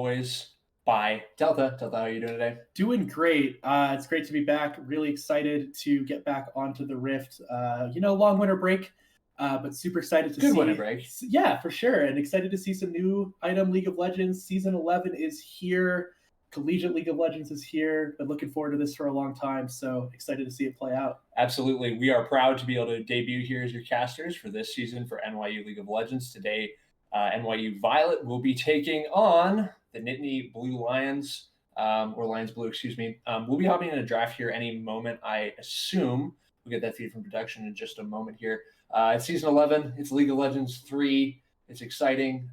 boys by Delta. Delta, how are you doing today? Doing great. It's great to be back. Really excited to get back onto the Rift. Long winter break, but super excited to see. Good winter break. Yeah, for sure. And excited to see some new item League of Legends. Season 11 is here. Collegiate League of Legends is here. Been looking forward to this for a long time, so excited to see it play out. Absolutely. We are proud to be able to debut here as your casters for this season for NYU League of Legends. Today, NYU Violet will be taking on the Nittany Blue Lions, or Lions Blue, excuse me. We'll be hopping in a draft here any moment, I assume. We'll get that feed from production in just a moment here. It's Season 11. It's League of Legends 3. It's exciting.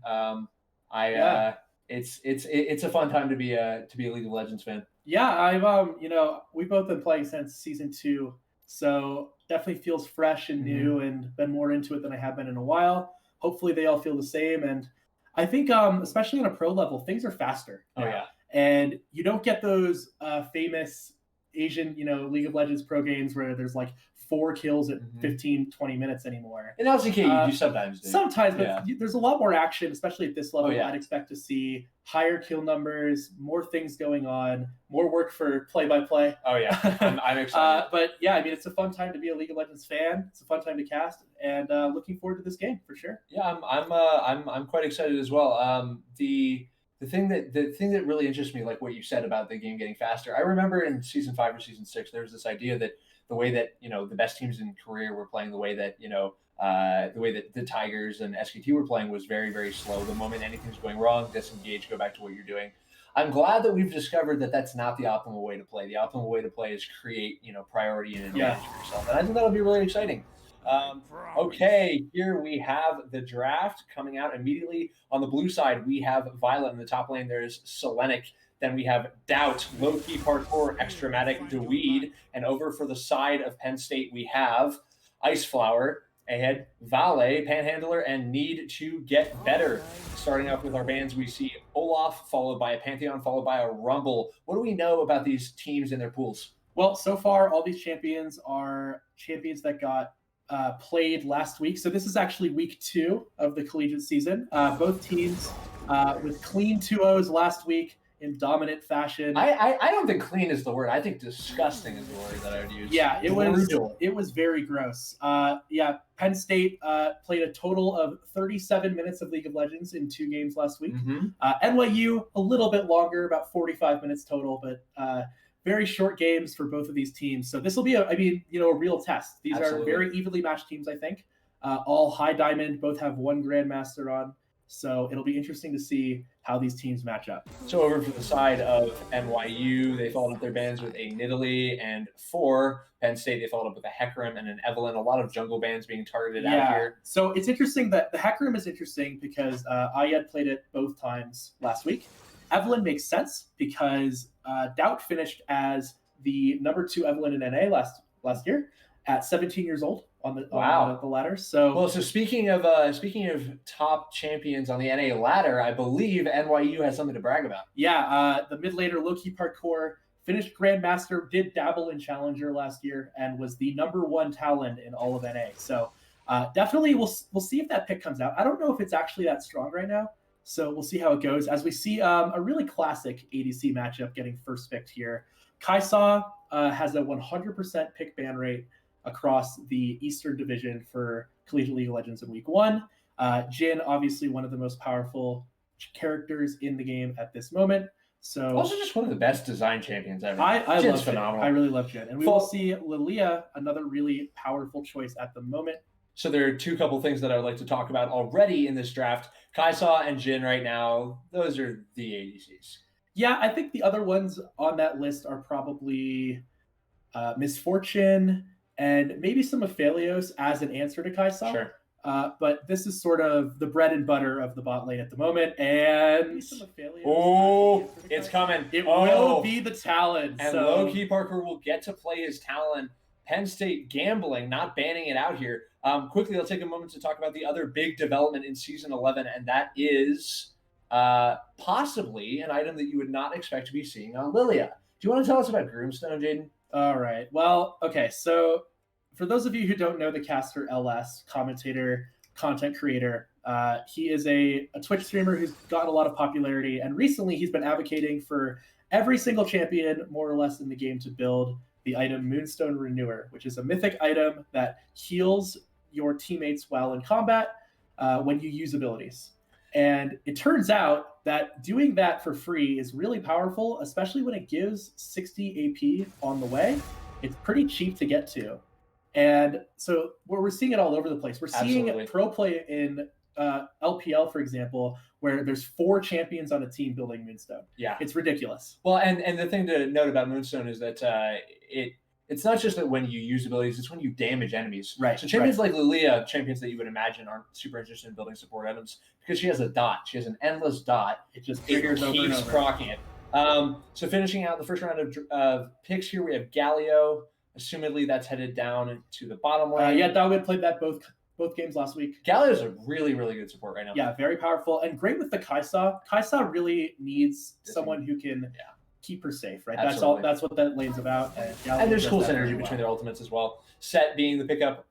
It's a fun time to be a League of Legends fan. Yeah, I've we've both been playing since Season 2, so definitely feels fresh and new, and been more into it than I have been in a while. Hopefully they all feel the same, and I think especially on a pro level, things are faster. Oh yeah, and you don't get those famous Asian, League of Legends pro games where there's like 4 kills at 15, 20 minutes anymore. In LCK, you do sometimes. Sometimes, but there's a lot more action, especially at this level. Oh, yeah. I'd expect to see higher kill numbers, more things going on, more work for play-by-play. Oh, yeah. I'm excited. But yeah, I mean, it's a fun time to be a League of Legends fan. It's a fun time to cast, and looking forward to this game for sure. Yeah, I'm quite excited as well. The thing that really interests me, like what you said about the game getting faster, I remember in Season 5 or Season 6, there was this idea that the way that the best teams in Korea were playing, the way that the Tigers and SKT were playing was very, very slow. The moment anything's going wrong, disengage, go back to what you're doing. I'm glad that we've discovered that that's not the optimal way to play. The optimal way to play is create priority and advantage for yourself, and I think that'll be really exciting. Okay, here we have the draft coming out immediately. On the blue side, we have Violet. In the top lane, there's Selenic. Then we have Doubt, Low-Key Parkour, Extramatic, Dweed. And over for the side of Penn State, we have Iceflower, Ahead, Vale, Panhandler, and Need to Get Better. Starting off with our bands, we see Olaf, followed by a Pantheon, followed by a Rumble. What do we know about these teams and their pools? Well, so far, all these champions are champions that got played last week. So this is actually week 2 of the collegiate season. Both teams with clean 2-0s last week in dominant fashion. I don't think clean is the word. I think disgusting is the word that I would use. Yeah, it was very gross. Penn State played a total of 37 minutes of League of Legends in 2 games last week. NYU, a little bit longer, about 45 minutes total, but very short games for both of these teams. So this will be a real test. These are very evenly matched teams, I think. All high diamond, both have 1 Grandmaster on. So it'll be interesting to see how these teams match up. So over for the side of NYU, they followed up their bans with a Nittany, and for Penn State, they followed up with a Hecarim and an Evelynn. A lot of jungle bans being targeted out here. So it's interesting that the Hecarim is interesting because Ayed played it both times last week. Evelynn makes sense because Doubt finished as the number 2 Evelynn in NA last year at 17 years old on the ladder. So speaking of top champions on the NA ladder, I believe NYU has something to brag about. Yeah, the mid laner Low-Key Parkour finished Grandmaster, did dabble in Challenger last year, and was the number 1 talent in all of NA. So definitely we'll see if that pick comes out. I don't know if it's actually that strong right now. So we'll see how it goes as we see a really classic ADC matchup getting first picked here. Kai'Sa has a 100% pick ban rate across the Eastern Division for Collegiate League of Legends in Week 1. Jhin, obviously one of the most powerful characters in the game at this moment. So also just one of the best design champions ever. I Jin's love phenomenal. Jhin. I really love Jhin. And we will see Lilia, another really powerful choice at the moment. So there are 2 couple things that I would like to talk about already in this draft. Kai'Sa and Jhin right now, those are the ADCs. Yeah, I think the other ones on that list are probably Misfortune and maybe some Aphelios as an answer to Kai'Sa. Sure. But this is sort of the bread and butter of the bot lane at the moment. And it's coming. It will be the Talon. And Low-Key Parkour will get to play his Talon. Penn State gambling, not banning it out here. Quickly, let's take a moment to talk about the other big development in Season 11, and that is possibly an item that you would not expect to be seeing on Lilia. Do you want to tell us about Groomstone, Jaden? All right. Well, okay. So for those of you who don't know the caster LS, commentator, content creator. He is a Twitch streamer who's gotten a lot of popularity, and recently he's been advocating for every single champion, more or less, in the game to build the item Moonstone Renewer, which is a mythic item that heals your teammates while in combat when you use abilities. And it turns out that doing that for free is really powerful, especially when it gives 60 AP on the way. It's pretty cheap to get to. And so we're seeing it all over the place. We're seeing pro play in LPL, for example, where there's 4 champions on a team building Moonstone. Yeah. It's ridiculous. Well, and the thing to note about Moonstone is that it's not just that when you use abilities, it's when you damage enemies. Right. So champions like Lilia, champions that you would imagine aren't super interested in building support items because she has a dot. She has an endless dot. It just triggers over and over. Proccing it. So finishing out the first round of picks here, we have Galio. Assumedly, that's headed down to the bottom lane. Yeah, Dawid played that both games last week. Galio's a really, really good support right now. Yeah, very powerful and great with the Kai'Sa. Kai'Sa really needs someone who can keep her safe, right? Absolutely. That's what that lane's about. And there's cool synergy between their ultimates as well. Set being the pickup,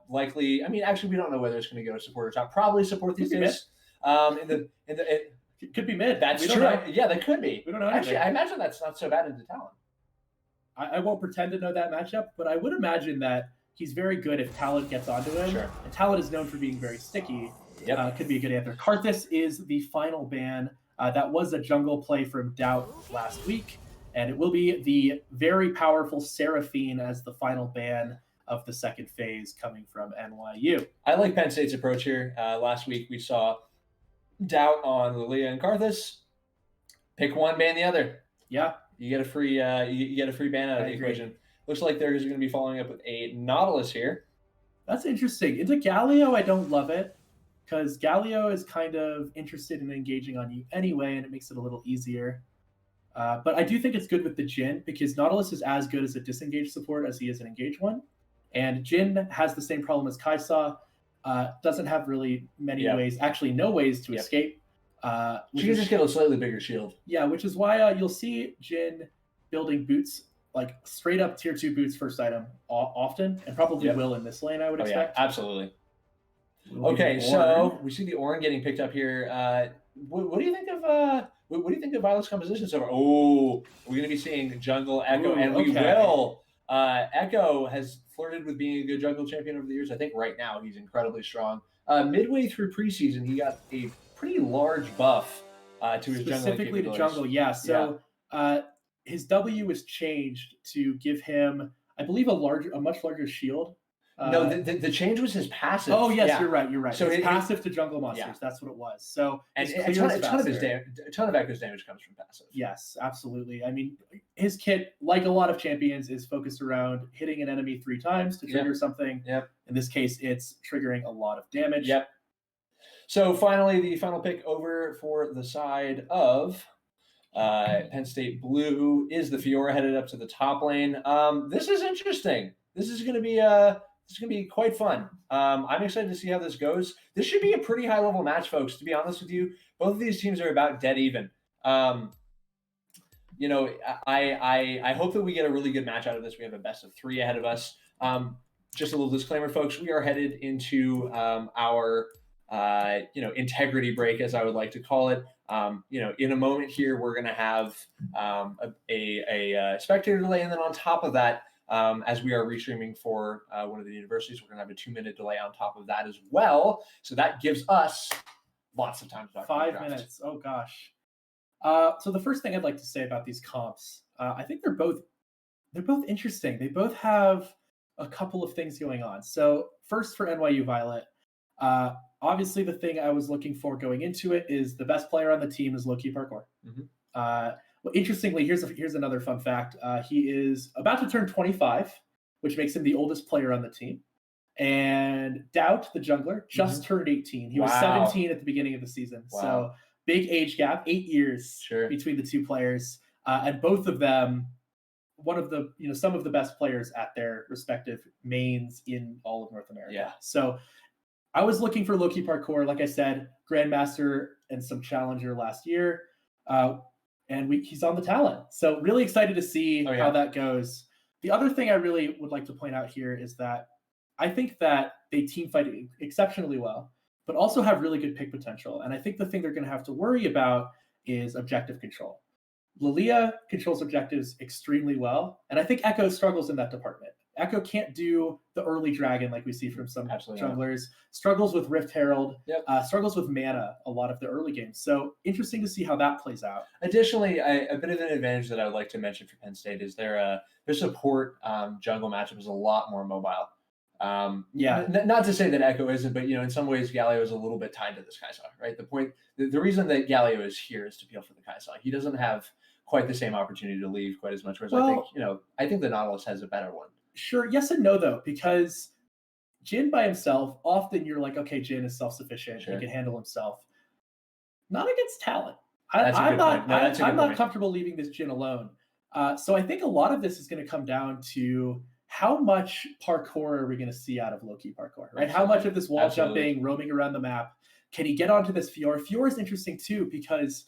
likely. I mean, actually, we don't know whether it's going to go to support or top. Probably support these days. It could be mid. That's true. Yeah, they could be. We don't know. Actually, I imagine that's not so bad into talent. I won't pretend to know that matchup, but I would imagine that he's very good if Talent gets onto him. Sure. And Talent is known for being very sticky. Yep. Could be a good answer. Karthus is the final ban. That was a jungle play from Doubt last week, and it will be the very powerful Seraphine as the final ban of the second phase coming from NYU. I like Penn State's approach here. Last week we saw Doubt on Lilia and Karthus. Pick one, ban the other. Yeah. You get a free you get a free ban out of the equation. Looks like they're going to be following up with a Nautilus here. That's interesting. Into Galio, I don't love it because Galio is kind of interested in engaging on you anyway, and it makes it a little easier. But I do think it's good with the Jhin because Nautilus is as good as a disengaged support as he is an engaged one. And Jhin has the same problem as Kai'Sa. Doesn't have really many ways, actually no ways to escape. She can just get a slightly bigger shield. Yeah, which is why you'll see Jhin building boots, like straight up tier 2 boots first item often, and probably will in this lane, I would expect. Yeah, absolutely. Okay, so we see the Ornn getting picked up here. What do you think of what do you think of Violet's composition so far? Oh, we're going to be seeing jungle Echo, and we will. Echo has flirted with being a good jungle champion over the years. I think right now he's incredibly strong. Midway through preseason, he got a pretty large buff to his specifically to jungle. Yeah, so his W was changed to give him, I believe, a much larger shield. No, the change was his passive. Oh yes, you're right. So his passive to jungle monsters. That's what it was. So and a ton of Echo's damage comes from passive. Yes, absolutely. I mean, his kit, like a lot of champions, is focused around hitting an enemy 3 times to trigger something. Yep. In this case, it's triggering a lot of damage. Yep. So finally, the final pick over for the side of Penn State Blue is the Fiora headed up to the top lane. This is interesting. This is going to be quite fun. I'm excited to see how this goes. This should be a pretty high level match, folks. To be honest with you, both of these teams are about dead even. You know, I hope that we get a really good match out of this. We have a best of 3 ahead of us. Just a little disclaimer, folks. We are headed into our integrity break, as I would like to call it. In a moment here, we're going to have a spectator delay, and then on top of that, as we are restreaming for one of the universities, we're going to have a 2-minute delay on top of that as well. So that gives us lots of time to talk. 5 minutes. Oh gosh. So the first thing I'd like to say about these comps, I think they're both interesting. They both have a couple of things going on. So first, for NYU Violet, obviously the thing I was looking for going into it is the best player on the team is Loki Parkour. Mm-hmm. Well, interestingly, here's another fun fact. He is about to turn 25, which makes him the oldest player on the team. And Doubt, the jungler, just turned 18. He was 17 at the beginning of the season. Wow. So big age gap, 8 years between the two players. And both of them, some of the best players at their respective mains in all of North America. Yeah. So I was looking for Loki Parkour, like I said, Grandmaster and some Challenger last year. And he's on the talent. So really excited to see how that goes. The other thing I really would like to point out here is that I think that they team fight exceptionally well, but also have really good pick potential. And I think the thing they're going to have to worry about is objective control. Lilia controls objectives extremely well, and I think Echo struggles in that department. Echo can't do the early dragon like we see from some junglers, struggles with Rift Herald, struggles with mana a lot of the early games. So interesting to see how that plays out. Additionally, a bit of an advantage that I would like to mention for Penn State is their support jungle matchup is a lot more mobile. Not to say that Echo isn't, but in some ways Galio is a little bit tied to this Kai'Sa, right? The reason that Galio is here is to peel for the Kai'Sa. He doesn't have quite the same opportunity to leave quite as much. Whereas I think the Nautilus has a better one. Sure, yes and no though, because Jhin by himself, often you're like, okay, Jhin is self-sufficient, he can handle himself. Not against Talon. I'm not comfortable leaving this Jhin alone. So I think a lot of this is going to come down to how much parkour are we going to see out of low-key parkour, right? How much of this wall jumping, roaming around the map, can he get onto this Fiora? Fiora is interesting too because,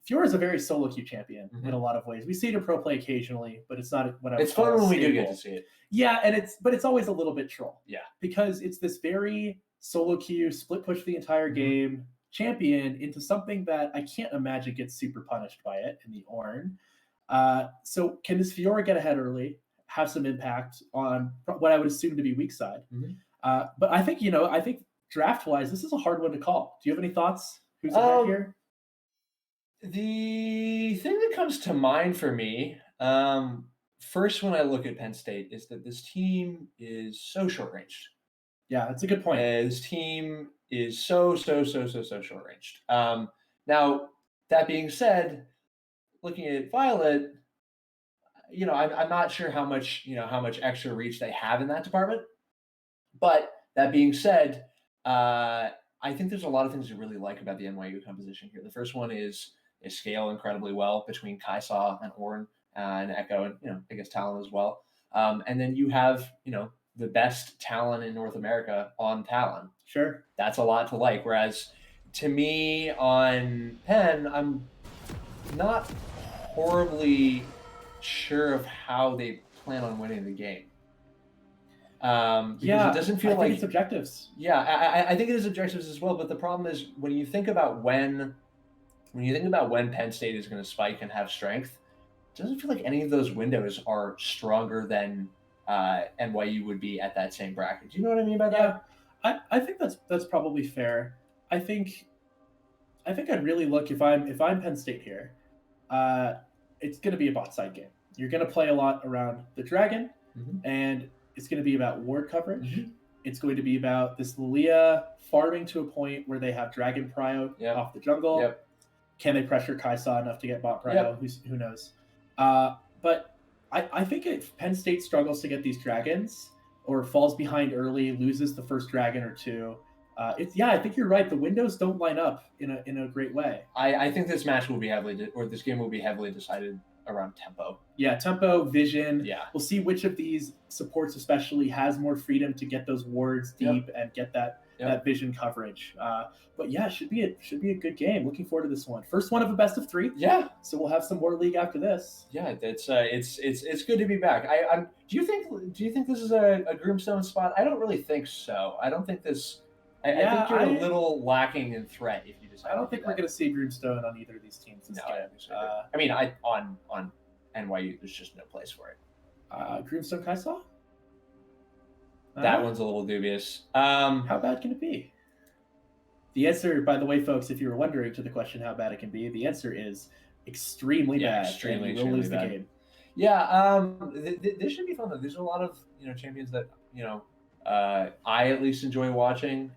Fiora is a very solo queue champion in a lot of ways. We see it in pro play occasionally, but it's not what I would call fun when we stable. do get to see it. Yeah, but it's always a little bit troll. Yeah, because it's this very solo queue, split push the entire game champion into something that I can't imagine gets super punished by it in the Ornn. So can this Fiora get ahead early, have some impact on what I would assume to be weak side? But I think draft wise, this is a hard one to call. Do you have any thoughts? Who's ahead here? The thing that comes to mind for me, first when I look at Penn State, is that this team is so short-ranged. Yeah, that's a good point. This team is so short-ranged. Now, that being said, looking at Violet, I'm not sure how much extra reach they have in that department. But that being said, I think there's a lot of things to really like about the NYU composition here. The first one is scale incredibly well between Kai'Sa and Ornn and Echo and I guess Talon as well. And then you have the best Talon in North America on Talon. Sure, that's a lot to like. Whereas to me on Penn, I'm not horribly sure of how they plan on winning the game. It doesn't feel like it's objectives. Yeah, I think it is objectives as well. But the problem is when you think about when Penn State is going to spike and have strength, it doesn't feel like any of those windows are stronger than NYU would be at that same bracket. Do you know what I mean by that? I think that's probably fair. I think I'd really look if I'm Penn State here. It's going to be a bot side game. You're going to play a lot around the dragon, and it's going to be about ward coverage. It's going to be about this Lilia farming to a point where they have dragon prio off the jungle. Can they pressure Kai'Sa enough to get bot prio? Who knows? But I think if Penn State struggles to get these dragons or falls behind early, loses the first dragon or two, I think you're right. The windows don't line up in a great way. I think this match will be this game will be heavily decided around tempo. Yeah, tempo, vision. Yeah. We'll see which of these supports especially has more freedom to get those wards deep and get that vision coverage. But yeah, should be a good game. Looking forward to this one. First one of a best of 3. Yeah. So we'll have some more league after this. Yeah, it's good to be back. Do you think this is a Groomstone spot? I don't really think so. I don't think this. I think you're a little lacking in threat if you decide. I don't think we're going to see Groomstone on either of these teams this game. I mean, on NYU, there's just no place for it. Groomstone Kai'Sa? That one's a little dubious. How bad can it be? The answer, by the way, folks, if you were wondering to the question how bad it can be, the answer is extremely bad. Extremely lose bad. The game. Yeah, this should be fun though. There's a lot of champions that I at least enjoy watching.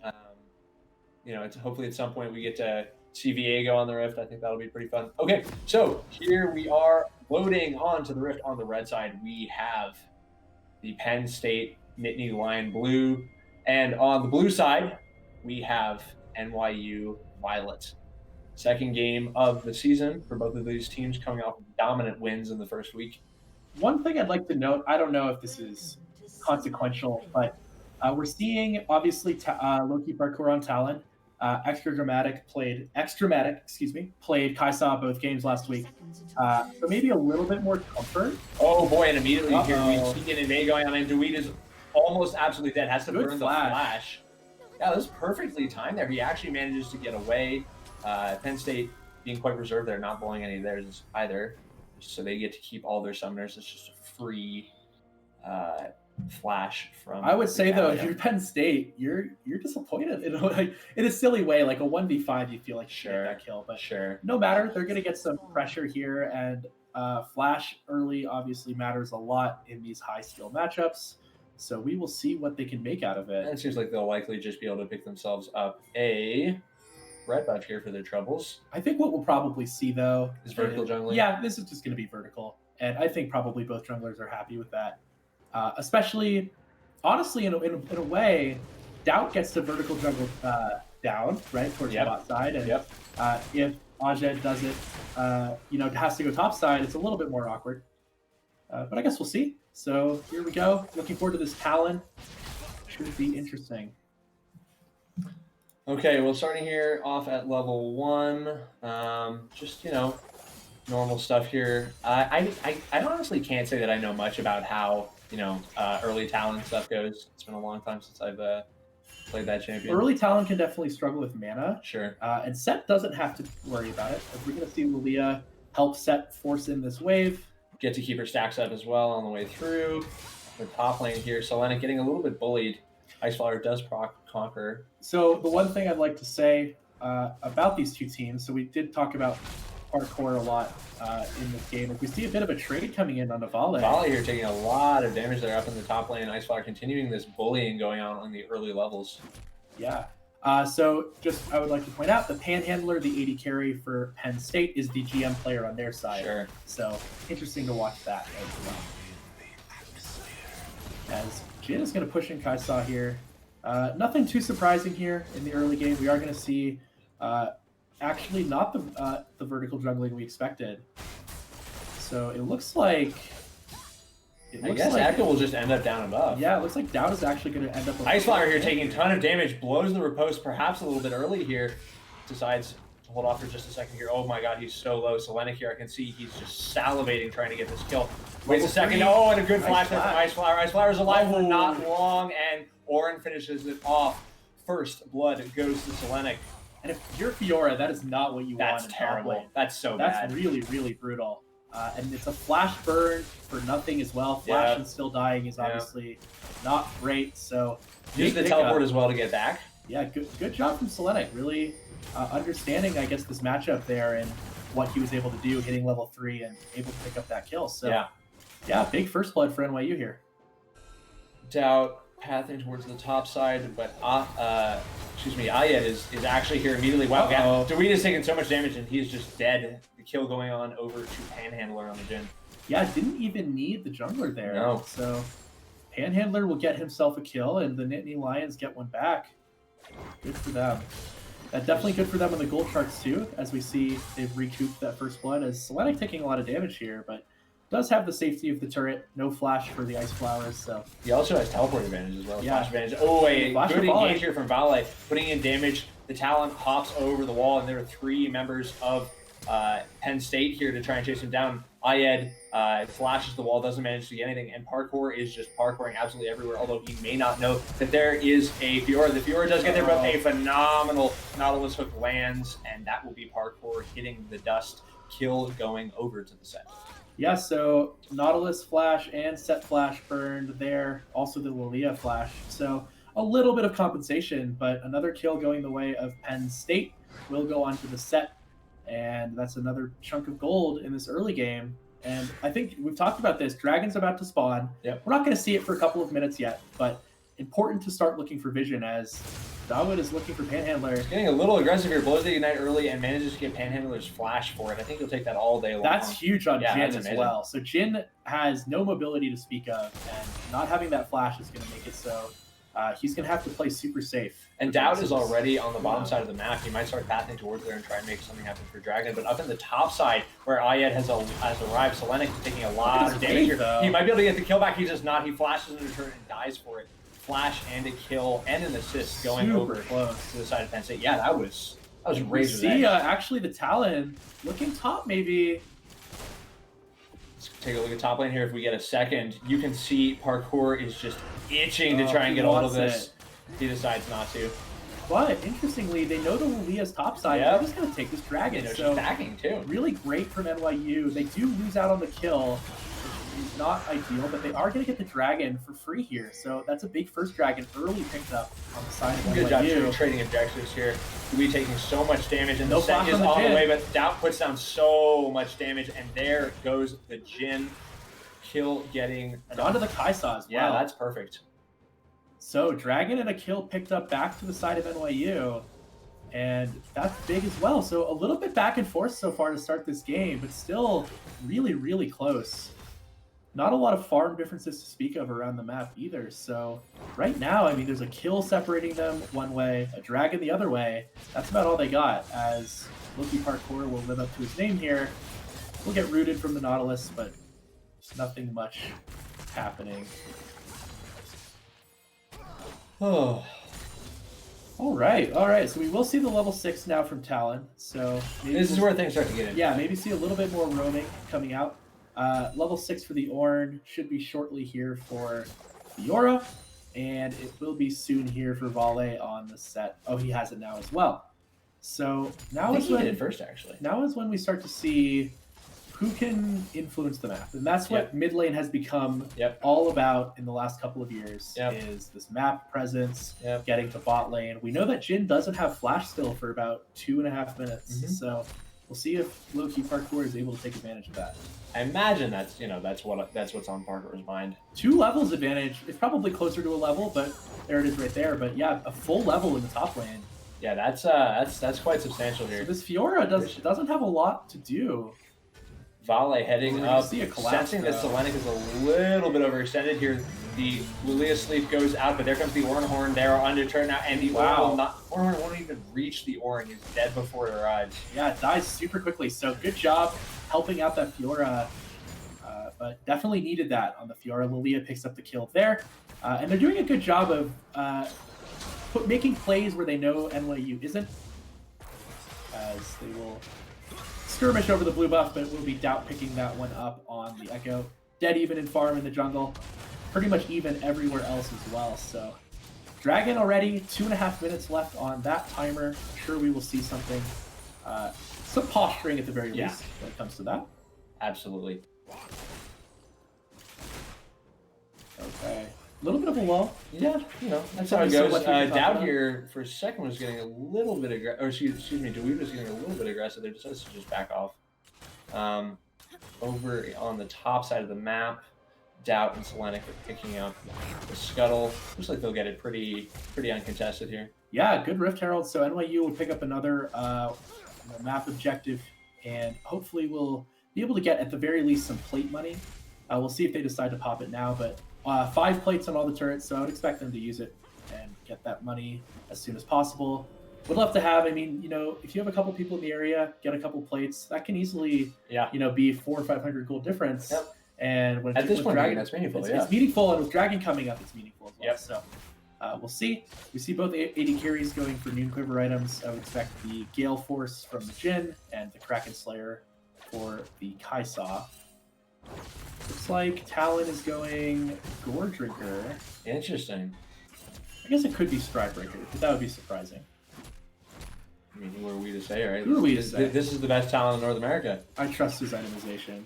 Hopefully at some point we get to see Viego on the Rift. I think that'll be pretty fun. Okay, so here we are loading onto the Rift. On the red side, we have the Penn State Nittany Lion Blue, and on the blue side, we have NYU Violet. Second game of the season for both of these teams, coming off dominant wins in the first week. One thing I'd like to note, I don't know if this is consequential, but we're seeing obviously low-key parkour on Talon. Extramatic played Kai'Sa both games last week. So maybe a little bit more comfort. Oh boy, and immediately here we see an invade going on, and Dweed is almost absolutely dead. Has to Good burn flash. the flash. Yeah, that was perfectly timed there. He actually manages to get away. Penn State being quite reserved there, not blowing any of theirs either. So they get to keep all their summoners. It's just a free flash from. I would say though, if you're Penn State, you're disappointed in a silly way. Like a 1v5, you feel like you get that kill, but no matter. They're gonna get some pressure here, and flash early obviously matters a lot in these high skill matchups. So we will see what they can make out of it. And it seems like they'll likely just be able to pick themselves up a red buff here for their troubles. I think what we'll probably see though is vertical jungling. Yeah, this is just going to be vertical, and I think probably both junglers are happy with that. Especially, honestly, in a way, Doubt gets the vertical jungle down right towards the bot side, and if Ajed does it, has to go top side, it's a little bit more awkward. But I guess we'll see. So here we go. Looking forward to this Talon. Should be interesting. Okay, well, starting here off at level 1, just, normal stuff here. I honestly can't say that I know much about how, early Talon stuff goes. It's been a long time since I've played that champion. Early Talon can definitely struggle with mana. Sure. And Set doesn't have to worry about it. We're going to see Lilia help Set force in this wave. Get to keep her stacks up as well on the way through. The top lane here, Selena getting a little bit bullied. Iceflower does conquer. So the one thing I'd like to say about these two teams, so we did talk about parkour a lot in this game. If we see a bit of a trade coming in on Navale. Navale here taking a lot of damage there up in the top lane. Iceflower continuing this bullying going on the early levels. Yeah. So just I would like to point out the Panhandler, the AD carry for Penn State, is the GM player on their side. Sure. So interesting to watch that as well. As Jin is going to push in Kai'Sa here. Nothing too surprising here in the early game. We are going to see actually not the vertical jungling we expected. So it looks like... I guess Echo will just end up down above. Yeah, it looks like Doubt is actually going to end up... Iceflower here taking a ton of damage, blows the riposte perhaps a little bit early here. Decides to hold off for just a second here. Oh my god, he's so low. Selena here, I can see he's just salivating trying to get this kill. Waits a second. Oh, and a good flash there from Iceflower. Iceflower's alive for not long, and Orin finishes it off. First blood goes to Selenic. And if you're Fiora, that is not what you want. That's terrible. That's so bad. That's really, really brutal. And it's a flash burn for nothing as well. Flash and still dying is obviously not great. So use the teleport as well to get back. Yeah, good job from Selenic. Really understanding, I guess, this matchup there and what he was able to do, hitting level 3 and able to pick up that kill. So yeah, big first blood for NYU here. Doubt pathing towards the top side, but Ayed is actually here immediately. Wow, Dawid is taking so much damage and he's just dead. The kill going on over to Panhandler on the Jhin. Yeah, didn't even need the jungler there. No. So Panhandler will get himself a kill and the Nittany Lions get one back. Good for them. Definitely good for them in the gold charts too, as we see they've recouped that first blood, as Selenic taking a lot of damage here, but does have the safety of the turret, no flash for the Iceflowers, so... He also has teleport advantage as well, flash advantage. Oh, a good engage here from Vale, putting in damage. The Talon hops over the wall, and there are 3 members of Penn State here to try and chase him down. Ayed flashes the wall, doesn't manage to get anything, and Parkour is just parkouring absolutely everywhere, although he may not know that there is a Fiora. The Fiora does get there, but a phenomenal Nautilus hook lands, and that will be Parkour hitting the dust, kill going over to the set. Yeah, so Nautilus flash and Set flash burned there, also the Lilia flash. So a little bit of compensation, but another kill going the way of Penn State will go on to the Set. And that's another chunk of gold in this early game. And I think we've talked about this. Dragon's about to spawn. Yep. We're not going to see it for a couple of minutes yet, but important to start looking for vision as Dawid is looking for Panhandler. He's getting a little aggressive here. Blows the Ignite early and manages to get Panhandler's flash for it. I think he'll take that all day long. That's huge on Jhin as well. So Jhin has no mobility to speak of, and not having that flash is going to make it so he's going to have to play super safe. And Doubt is already on the bottom side of the map. He might start pathing towards there and try and make something happen for Dragon. But up in the top side, where Ayed has arrived, Selenic is taking a lot of damage here. He might be able to get the kill back. He does not. He flashes into turret and dies for it. Flash and a kill and an assist going over close to the side of Penn State. Yeah, that was razor's edge. See, actually, the Talon looking top maybe. Let's take a look at top lane here. If we get a second, you can see Parkour is just itching to try and he get hold of wants this. He decides not to. But interestingly, they know the Lilia's top side. Yep. They're just going to take this dragon. You know, So she's backing too. really great from NYU. They do lose out on the kill, which is not ideal, but they are going to get the dragon for free here. So that's a big first dragon early picked up on the side of NYU. Good job trading objectives here. We taking so much damage, and No the set flash is on the on the Jhin. way, but Doubt puts down so much damage, and there goes the Jhin. Kill getting And onto the Kaisa as well. Yeah, that's perfect. So dragon and a kill picked up back to the side of NYU. And that's big as well. So a little bit back and forth so far to start this game, but still really, really close. Not a lot of farm differences to speak of around the map either. So right now, I mean, there's a kill separating them one way, a dragon the other way. That's about all they got, as Loki Parkour will live up to his name here. We'll get rooted from the Nautilus, but nothing much happening. Oh. All right. So we will see the level 6 now from Talon. So maybe This is where things start to get in. Yeah, maybe see a little bit more roaming coming out. Level 6 for the Ornn should be shortly here for Fiora, and it will be soon here for Vale on the set. Oh, he has it now as well. So now I think is he when did it first, actually. now is when we start to see who can influence the map, and that's what mid lane has become all about in the last couple of years. Is this map presence, getting to bot lane. We know that Jhin doesn't have flash still for about 2.5 minutes, so we'll see if Loki Parkour is able to take advantage of that. I imagine that's what's on Parkour's mind. 2 levels advantage. It's probably closer to a level, but there it is right there. But yeah, a full level in the top lane. Yeah, that's quite substantial here. So this Fiora doesn't have a lot to do. Vale heading up, collapse, sensing that Selenic is a little bit overextended here. The Lilia Sleep goes out, but there comes the Ornhorn. They're undeterred now, and the Ornhorn won't even reach the Ornn. He's dead before it arrives. Yeah, it dies super quickly. So good job helping out that Fiora, but definitely needed that on the Fiora. Lilia picks up the kill there, and they're doing a good job of making plays where they know NYU isn't, as they will skirmish over the blue buff, but will be Doubt picking that one up on the Echo. Dead even in farm in the jungle. Pretty much even everywhere else as well. So Dragon already, 2.5 minutes left on that timer. I'm sure we will see something, some posturing at the very least when it comes to that. Absolutely. Okay. A little bit of a lull. Yeah, you know, that's how it goes. Doubt here for a second was getting a little bit aggressive, or excuse me, Dweeb was getting a little bit aggressive. They decided to just back off. Over on the top side of the map, Doubt and Selenic are picking up the Scuttle. Looks like they'll get it pretty uncontested here. Yeah, good Rift Herald. So NYU will pick up another map objective, and hopefully we'll be able to get at the very least some plate money. We'll see if they decide to pop it now, but 5 plates on all the turrets, so I would expect them to use it and get that money as soon as possible. Would love to have, I mean, you know, if you have a couple people in the area, get a couple plates, that can easily, you know, be 400 or 500 gold difference. And when at this point, Dragon, that's meaningful. It's meaningful, and with Dragon coming up, it's meaningful as well. So we'll see. We see both 80 carries going for Noon Quiver items. I would expect the Gale Force from the Jhin and the Kraken Slayer for the Kaisa. Looks like Talon is going Gore Drinker. Interesting. I guess it could be Stridebreaker, but that would be surprising. I mean, who are we to say, right? Who are we to say? This is the best Talon in North America. I trust his itemization.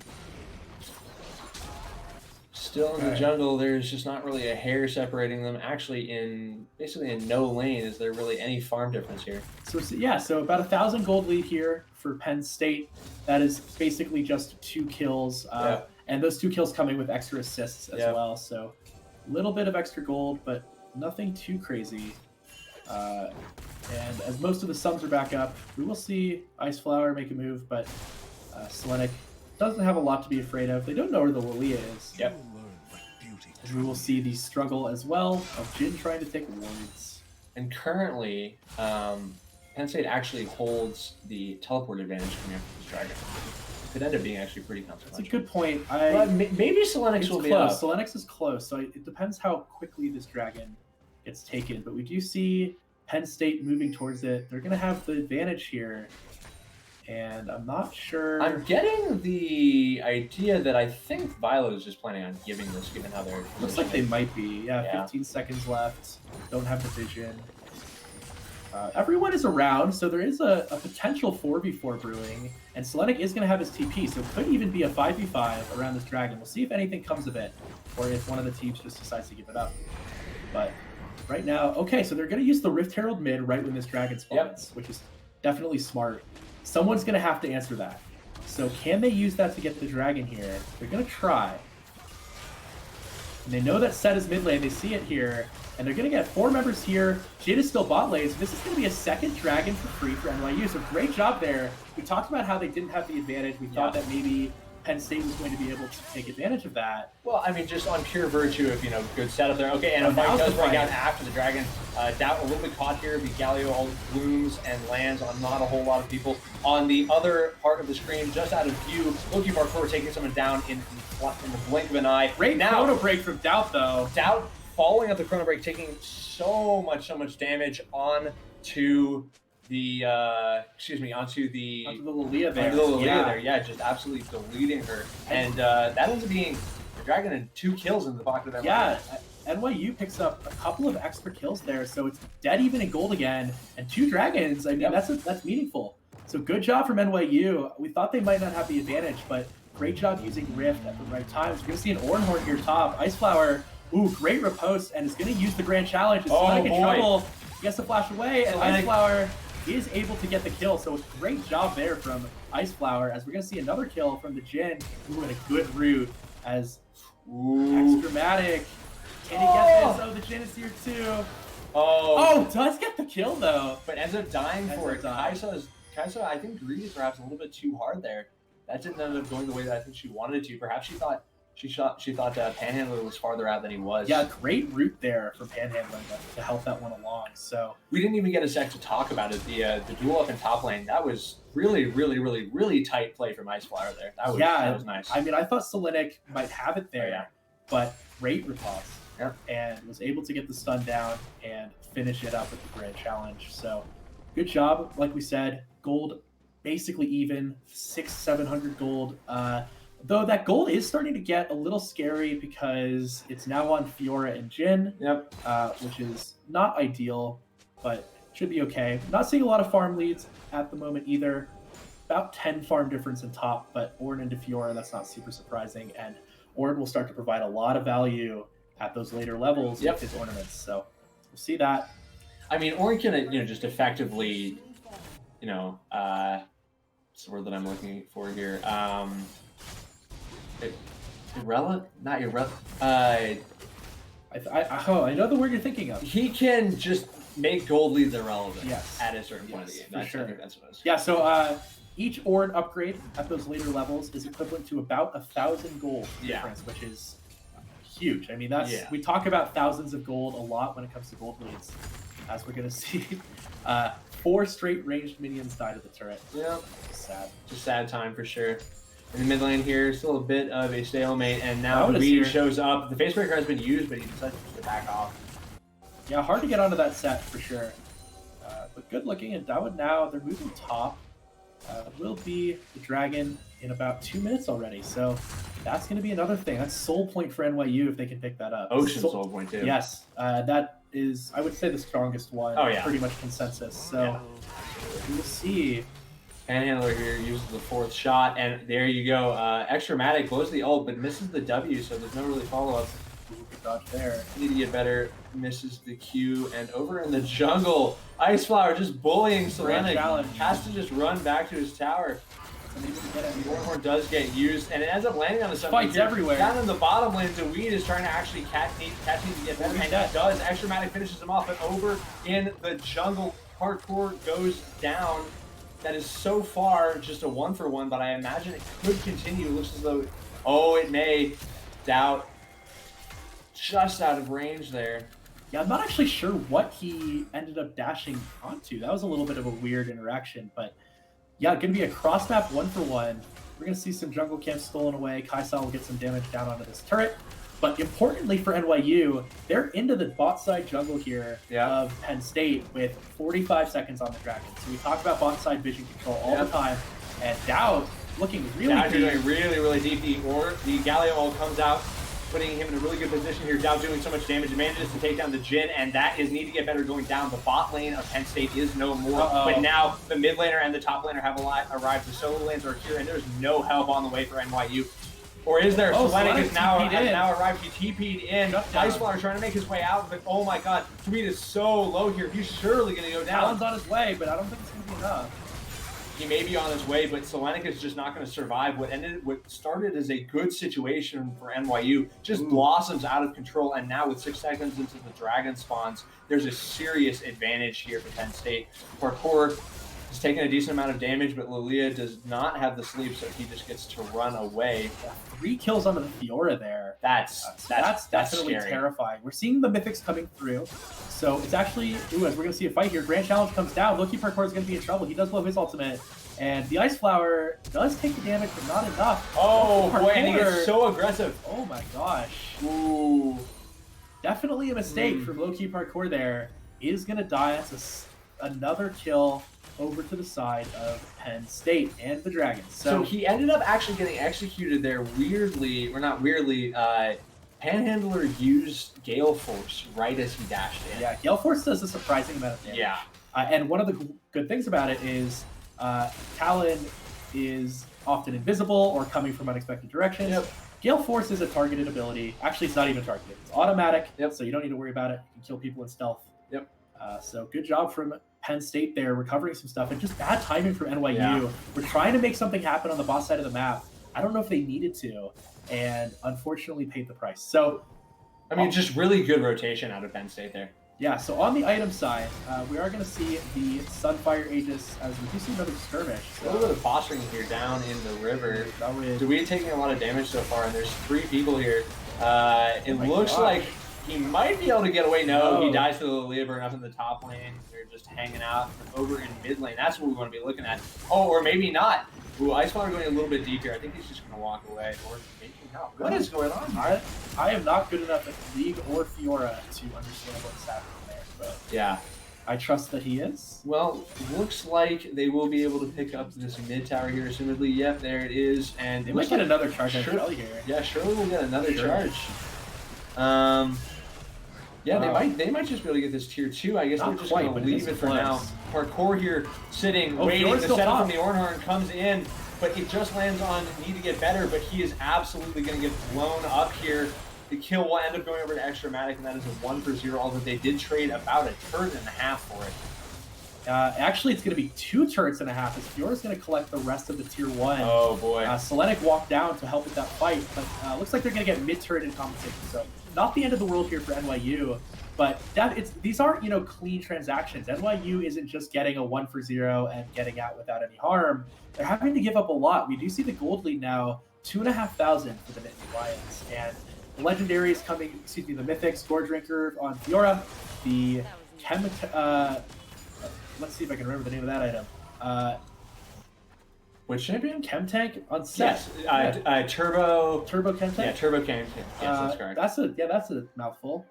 Still in the jungle, there's just not really a hair separating them. Actually, basically in no lane is there really any farm difference here. So yeah, so about 1,000 gold lead here for Penn State. That is basically just 2 kills, and those 2 kills coming with extra assists as well. So a little bit of extra gold, but nothing too crazy. And as most of the sums are back up, we will see Ice Flower make a move, but Selenic doesn't have a lot to be afraid of. They don't know where the Lilia is. And we will see the struggle as well of Jhin trying to take wards. And currently, Penn State actually holds the teleport advantage coming after this dragon. Could end up being actually pretty consequential. That's a good point. Maybe Selenix will be close. Selenix is close, so it depends how quickly this dragon gets taken. But we do see Penn State moving towards it. They're going to have the advantage here. And I'm not sure. I'm getting the idea that I think Violet is just planning on giving this, given how they're. Looks like they might be. Yeah. 15 seconds left. Don't have the vision. Everyone is around, so there is a potential 4v4 brewing, and Selenic is going to have his TP, so it could even be a 5v5 around this dragon. We'll see if anything comes of it, or if one of the teams just decides to give it up. But right now, okay, so they're going to use the Rift Herald mid right when this dragon spawns, which is definitely smart. Someone's going to have to answer that. So can they use that to get the dragon here? They're going to try. And they know that Set is mid lane, they see it here. And they're going to get 4 members here. Jade is still bot lane, so this is going to be a second dragon for free for NYU. So great job there. We talked about how they didn't have the advantage. We thought that maybe Penn State was going to be able to take advantage of that. Well, I mean, just on pure virtue of, good setup there. Okay, and a fight does break out after the dragon. Doubt a little bit caught here. Galio all blooms and lands on not a whole lot of people. On the other part of the screen, just out of view, Loki Parkour taking someone down in the blink of an eye. Great chrono break from Doubt, though. Doubt following up the chrono break, taking so much damage onto the onto the Lilia there. Yeah, just absolutely deleting her. And that ends up being the dragon and 2 kills in the pocket of that. Yeah, NYU picks up a couple of extra kills there, so it's dead even in gold again, and 2 dragons. I mean, that's meaningful. So good job from NYU. We thought they might not have the advantage, but great job using Rift at the right time. So we're gonna see an Oranhorn here top. Iceflower. Ooh, great riposte, and is going to use the grand challenge. It's like in trouble. He has to flash away, and Iceflower is able to get the kill. So it's a great job there from Iceflower, as we're going to see another kill from the Jin. Ooh, and a good root as Extrematic. Can he get this? Oh, the Jin is here too. Oh, does get the kill though. But ends up dying for it. Kaisa, I think, greeted perhaps a little bit too hard there. That didn't end up going the way that I think she wanted it to. Perhaps she thought Panhandler was farther out than he was. Yeah, great route there for Panhandler to help that one along. So we didn't even get a sec to talk about it. The duel up in top lane, that was really tight play from Iceflower there. That was nice. I mean, I thought Selenic might have it there, but great riposte. Yeah. And was able to get the stun down and finish it up with the grand challenge. So good job. Like we said, gold basically even, 600-700 gold. Though that gold is starting to get a little scary because it's now on Fiora and Jin, which is not ideal, but should be okay. Not seeing a lot of farm leads at the moment either. About 10 farm difference in top, but Ornn into Fiora, that's not super surprising. And Ornn will start to provide a lot of value at those later levels with his ornaments. So we'll see that. I mean, Ornn can just effectively, what's the word that I'm looking for here? Not irrelevant. I know the word you're thinking of. He can just make gold leads irrelevant. Yes. At a certain point of the game. For sure. I think that's what it is. Yeah. So each Ornn upgrade at those later levels is equivalent to about 1,000 gold difference, which is huge. I mean, we talk about thousands of gold a lot when it comes to gold leads, as we're gonna see. 4 straight ranged minions died at the turret. Yeah. Sad. It's a sad time for sure. In the mid lane here, still a bit of a stalemate, and now the Weed shows up. The Facebreaker has been used, but he decides to back off. Yeah, hard to get onto that set for sure. But good looking, and Dawood now, they're moving top. Will be the dragon in about 2 minutes already, so that's going to be another thing. That's soul point for NYU if they can pick that up. Ocean soul point too. Yes, that is, I would say, the strongest one. Oh yeah. Pretty much consensus. So we'll see. Panhandler here uses the 4th shot, and there you go. Extrematic blows the ult, but misses the W, so there's no really follow-up. Good dodge there. Need to get better. Misses the Q, and over in the jungle, Iceflower just bullying Selenic. Has to just run back to his tower. Warhorn does get used, and it ends up landing on the side. Fights everywhere. Down in the bottom lane, Weed is trying to actually catch need to get better, and he does. Extrematic finishes him off, but over in the jungle, Parkour goes down. That is so far just a 1-for-1, but I imagine it could continue. It looks as though, it may. Doubt just out of range there. Yeah, I'm not actually sure what he ended up dashing onto. That was a little bit of a weird interaction, but yeah, going to be a cross-map 1-for-1. We're going to see some jungle camps stolen away. Kaisa will get some damage down onto this turret. But importantly for NYU, they're into the bot side jungle here of Penn State with 45 seconds on the dragon. So we talk about bot side vision control all the time. And Dow looking really Dow deep. doing really deep. The Galio comes out, putting him in a really good position here. Dow doing so much damage. It manages to take down the Jhin, and that is need to get better going down. The bot lane of Penn State is no more. But now the mid laner and the top laner have arrived. The solo lanes are here, and there's no help on the way for NYU. Or is there? Selenic has now arrived. He TP'd in. Iceflower trying to make his way out, but oh my god, Tweed is so low here. He's surely going to go down. Talon's on his way, but I don't think it's going to be enough. He may be on his way, but Selenic is just not going to survive. What started as a good situation for NYU just blossoms out of control, and now with 6 seconds into the Dragon spawns, there's a serious advantage here for Penn State. Parkour has taken a decent amount of damage, but Lilia does not have the sleep, so he just gets to run away. 3 kills onto the Fiora there. That's definitely scary. Terrifying. We're seeing the mythics coming through, so it's actually, as we're going to see a fight here. Grand Challenge comes down. Loki Parkour is going to be in trouble. He does blow his ultimate, and the Ice Flower does take the damage, but not enough. Oh boy, and he gets so aggressive. Oh my gosh. Ooh. Definitely a mistake from Loki Parkour there. Is going to die. That's another kill over to the side of Penn State and the Dragons. So he ended up actually getting executed there weirdly, or not weirdly, Panhandler used Gale Force right as he dashed in. Yeah, Gale Force does a surprising amount of damage. Yeah. And one of the good things about it is Talon is often invisible or coming from unexpected directions. Yep. Gale Force is a targeted ability. Actually, it's not even targeted. It's automatic, yep. So you don't need to worry about it. You can kill people in stealth. Yep. So good job from Penn State there, recovering some stuff, and just bad timing from NYU. Yeah. We're trying to make something happen on the boss side of the map. I don't know if they needed to, and unfortunately paid the price. So, I mean, just really good rotation out of Penn State there. Yeah, so on the item side, we are going to see the Sunfire Aegis as we do see another skirmish. So. A little bit of posturing here down in the river. Dewey taking a lot of damage so far, and there's 3 people here. It looks like he might be able to get away. No, he dies to the Lilia burn up in the top lane. They're just hanging out over in mid lane. That's what we want to be looking at. Oh, or maybe not. Ooh, Iceflower going a little bit deep here. I think he's just going to walk away. Or maybe not. What is going on? I am not good enough at League or Fiora to understand what's happening there. But yeah. I trust that he is. Well, looks like they will be able to pick up this mid tower here, assumedly. Yep, there it is. And they might get another charge on Shirley here. Yeah, Shirley will get another charge. Yeah, they might just be able to get this tier 2. I guess we're just going to leave it for now. Parkour here, sitting, waiting. The setup from the Ornhorn comes in, but it just lands on need to get better, but he is absolutely going to get blown up here. The kill will end up going over to Extramatic, and that is a 1-for-0, although they did trade about a turret and a half for it. Actually, it's going to be 2 turrets and a half, as Fiora's going to collect the rest of the tier 1. Oh, boy. Selenic walked down to help with that fight, but looks like they're going to get mid-turret in compensation. So, not the end of the world here for NYU, but these aren't, clean transactions. NYU isn't just getting a 1-for-0 and getting out without any harm. They're having to give up a lot. We do see the gold lead now, 2,500 for the Nittany Lions, and the legendaries coming, the mythics, Gore Drinker on Fiora, the let's see if I can remember the name of that item. Which champion? Chem Tank on set. Yes, Turbo Chem Tank. Yeah, Turbo Chem Tank. Yes, that's correct. That's a mouthful.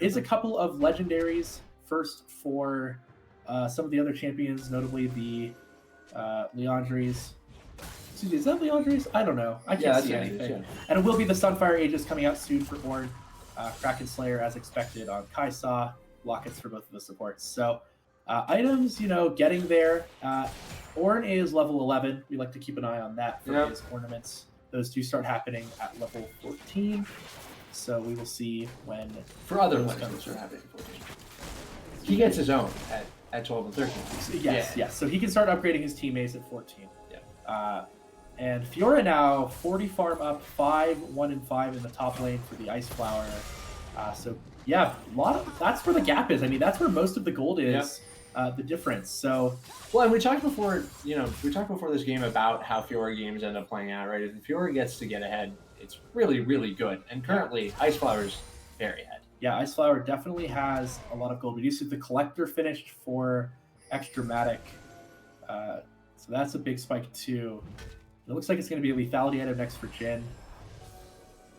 Is a couple of legendaries first for some of the other champions, notably the Leandries. Excuse me, is that Leandries? I don't know. I can't see anything. Yeah. And it will be the Sunfire Aegis coming out soon for Ornn. Kraken Slayer as expected on Kai'Sa. Lockets for both of the supports. So items, getting there. Ornn is level 11. We like to keep an eye on that for his ornaments. Those do start happening at level 14. So we will see when... For other ones, those start happening at 14. He gets his own at 12 and 13. Yes. So he can start upgrading his teammates at 14. Yeah. And Fiora now 40 farm up, 5, 1 and 5 in the top lane for the Ice Flower. So yeah, that's where the gap is. I mean, that's where most of the gold is. The difference. So, well, and we talked before this game about how Fiora games end up playing out, right? If Fiora gets to get ahead, it's really, really good. And currently, Ice Flower's very ahead. Yeah, Ice Flower definitely has a lot of gold. We do see the Collector finished for Extramatic. So that's a big spike too. It looks like it's going to be a lethality item next for Jhin.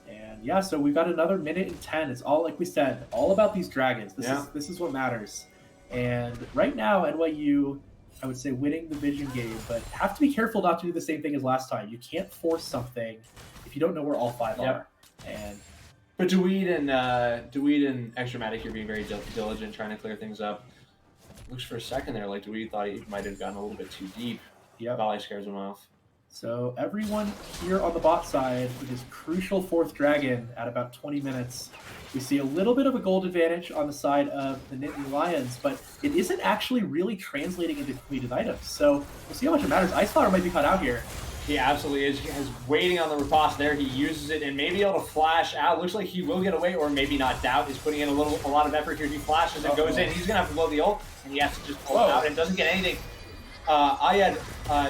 And yeah, so we've got another minute and 10. It's all, like we said, all about these dragons. This is what matters. And right now, NYU I would say, winning the vision game, but have to be careful not to do the same thing as last time. You can't force something if you don't know where all 5 are. And but Dweed and Extramatic here being very diligent, trying to clear things up. Looks for a second there like Dweed thought he might have gotten a little bit too deep. Yep. Volley scares him off. So everyone here on the bot side with this crucial 4th dragon at about 20 minutes. We see a little bit of a gold advantage on the side of the Nittany Lions, but it isn't actually really translating into completed items. So we'll see how much it matters. Ice Flower might be caught out here. He absolutely is. He is waiting on the riposte there. He uses it and maybe able to flash out. Looks like he will get away, or maybe not. Doubt is putting in a lot of effort here. He flashes and goes in. He's going to have to blow the ult, and he has to just pull it out and doesn't get anything. Ayad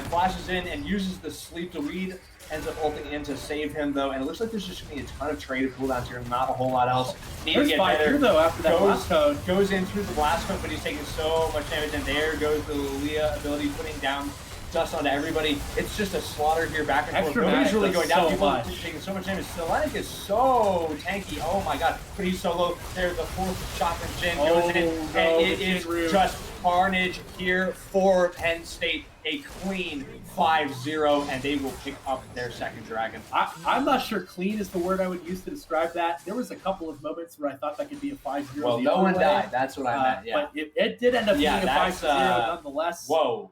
flashes in and uses the sleep to lead. Ends up ulting in to save him, though, and it looks like there's just going to be a ton of trade cooldowns here, not a whole lot else. Need to get better. Here, though, after that blast code. Goes in through the blast code, but he's taking so much damage, and there goes the Lilia ability, putting down dust onto everybody. It's just a slaughter here, back and forth. Nobody's really going down. People are taking so much damage. Selenic is so tanky. Oh my god, but he's so low. There, the 4th shot from Jin goes in, and it is just carnage here for Penn State. A clean 5-0, and they will pick up their 2nd dragon. I'm not sure clean is the word I would use to describe that. There was a couple of moments where I thought that could be a 5-0. Well, no one died. That's what I meant, yeah. But it did end up being a 5-0 nonetheless. Whoa.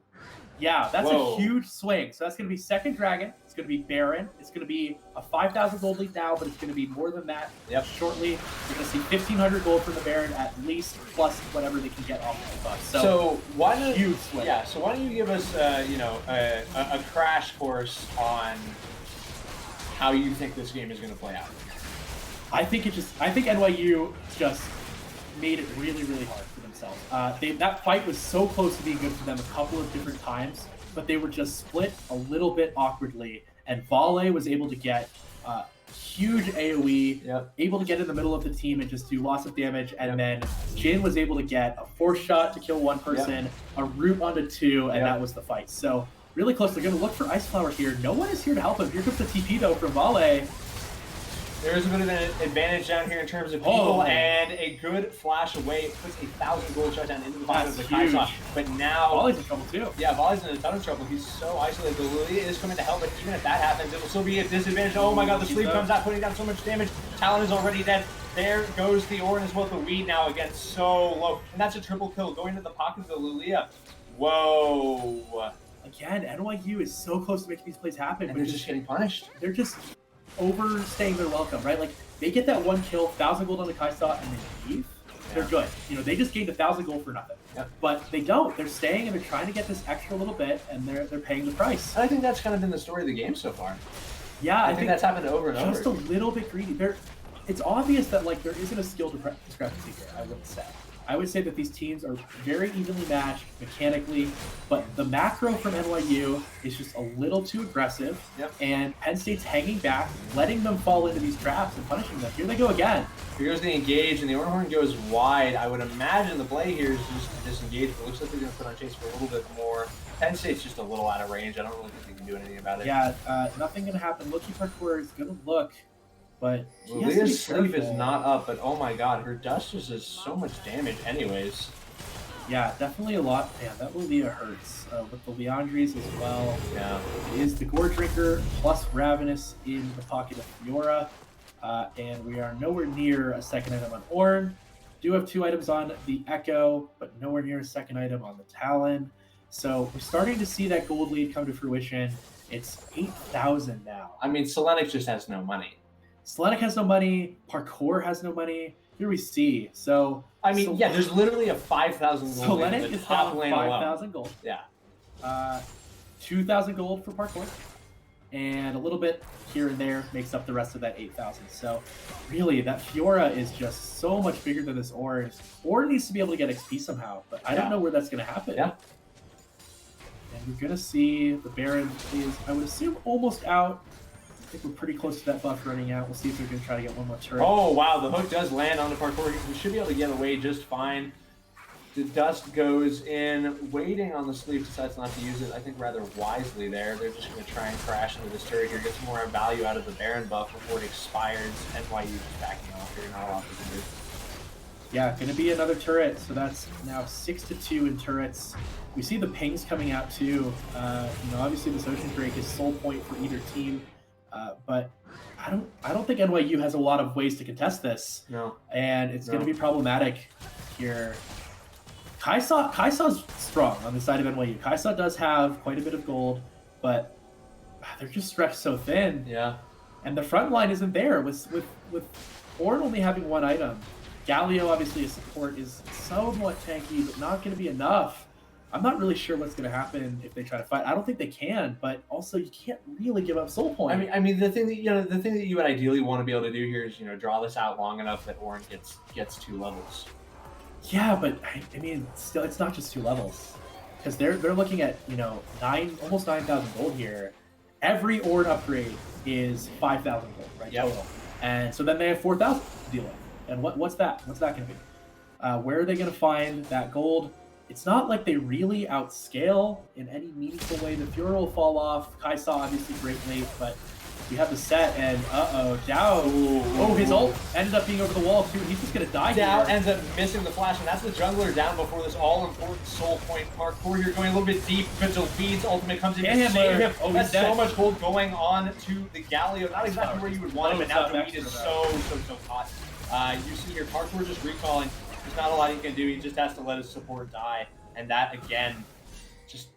Yeah, that's a huge swing. So that's going to be 2nd dragon. It's going to be Baron. It's going to be a 5,000 gold lead now, but it's going to be more than that shortly. You're going to see 1,500 gold from the Baron at least, plus whatever they can get off of the bus. So why don't huge swing. Yeah. So why don't you give us a crash course on how you think this game is going to play out? I think NYU just made it really, really hard for themselves. That fight was so close to being good for them a couple of different times, but they were just split a little bit awkwardly, and Volley was able to get huge AoE, able to get in the middle of the team and just do lots of damage, and then Jin was able to get a 4th shot to kill 1 person, a root onto 2, and that was the fight. So really close. They're going to look for Ice Flower here. No one is here to help him. Here comes the TP, though, from Volley. There is a bit of an advantage down here in terms of people, and a good flash away. It puts a 1,000 gold shot down into the bottom of the Kai'Sa. But now Volley's in trouble too. Yeah, Volley's in a ton of trouble. He's so isolated. The Lilia is coming to help, but even if that happens, it will still be a disadvantage. Oh my god, the sleep comes out, putting down so much damage. Talon is already dead. There goes the Orin as well. The Weed now again so low. And that's a triple kill going to the pocket of the Lilia. Whoa. Again, NYU is so close to making these plays happen. And they're just getting punished. They're just overstaying their welcome, right? Like, they get that 1 kill, 1,000 gold on the Kai'Sa, and they leave. They're good. You know, they just gained 1,000 gold for nothing. But they don't. They're staying and they're trying to get this extra little bit, and they're paying the price. And I think that's kind of been the story of the game so far. Yeah, I think that's happened over and over. Just a little bit greedy. It's obvious that like there isn't a skill discrepancy here, I wouldn't say. I would say that these teams are very evenly matched mechanically, but the macro from NYU is just a little too aggressive, and Penn State's hanging back, letting them fall into these traps and punishing them. Here they go again. Here goes the engage, and the Ornhorn goes wide. I would imagine the play here is just to disengage, but it looks like they're going to put on chase for a little bit more. Penn State's just a little out of range. I don't really think they can do anything about it. Yeah, nothing going to happen. Loki Parkour is going to look. But Lia's sleep is not up, but oh my god, her dust just does so much damage anyways. Yeah, definitely a lot. Yeah, that Lilia hurts. With the Leandries as well. Yeah. It is the Gore Drinker plus Ravenous in the pocket of Fiora. And we are nowhere near a 2nd item on Ornn. Do have 2 items on the Echo, but nowhere near a 2nd item on the Talon. So we're starting to see that gold lead come to fruition. It's 8,000 now. I mean, Selenic just has no money. Selenic has no money. Parkour has no money. Here we see. So I mean, yeah, there's literally a 5,000 gold Selenic in the is top down lane 5,000 gold. Yeah. 2,000 gold for Parkour. And a little bit here and there makes up the rest of that 8,000. So really, that Fiora is just so much bigger than this Ornn. Ornn needs to be able to get XP somehow, but I don't know where that's going to happen. Yeah. And we're going to see the Baron is, I would assume, almost out. I think we're pretty close to that buff running out. We'll see if they're going to try to get one more turret. Oh, wow. The hook does land on the Parkour. We should be able to get away just fine. The dust goes in, waiting on the sleeve, decides not to use it, I think, rather wisely there. They're just going to try and crash into this turret here, get some more value out of the Baron buff before it expires. NYU just backing off here, not a lot they can do. Yeah, going to be another turret. So that's now 6-2 in turrets. We see the pings coming out too. Obviously this Ocean Drake is sole point for either team, but I don't think NYU has a lot of ways to contest this. No, and it's going to be problematic here. Kai'Sa's strong on the side of NYU. Kai'Sa does have quite a bit of gold, but they're just stretched so thin. Yeah, and the front line isn't there with Ornn only having one item. Galio, obviously, a support, is somewhat tanky, but not going to be enough. I'm not really sure what's going to happen if they try to fight. I don't think they can, but also you can't really give up soul point. I mean, the thing that you would ideally want to be able to do here is draw this out long enough that Ornn gets 2 levels. Yeah, but I mean, still, it's not just 2 levels, because they're looking at almost 9,000 gold here. Every Ornn upgrade is 5,000 gold, right? Yep. Total, and so then they have 4,000 to deal with. And what's that? What's that going to be? Where are they going to find that gold? It's not like they really outscale in any meaningful way. The Fuhrer will fall off. Kai'Sa obviously great late, but we have the set, and Dao. His ult ended up being over the wall too. He's just gonna die. Dao ends up missing the flash, and that's the jungler down before this all-important soul point parkour here, going a little bit deep. Vigil feeds, ultimate comes in to save him. That's so much gold going on to the Galio. Not exactly where you would want him, but now Dweed is so hot. You see here, parkour just recalling. There's not a lot he can do. He just has to let his support die, and that again, just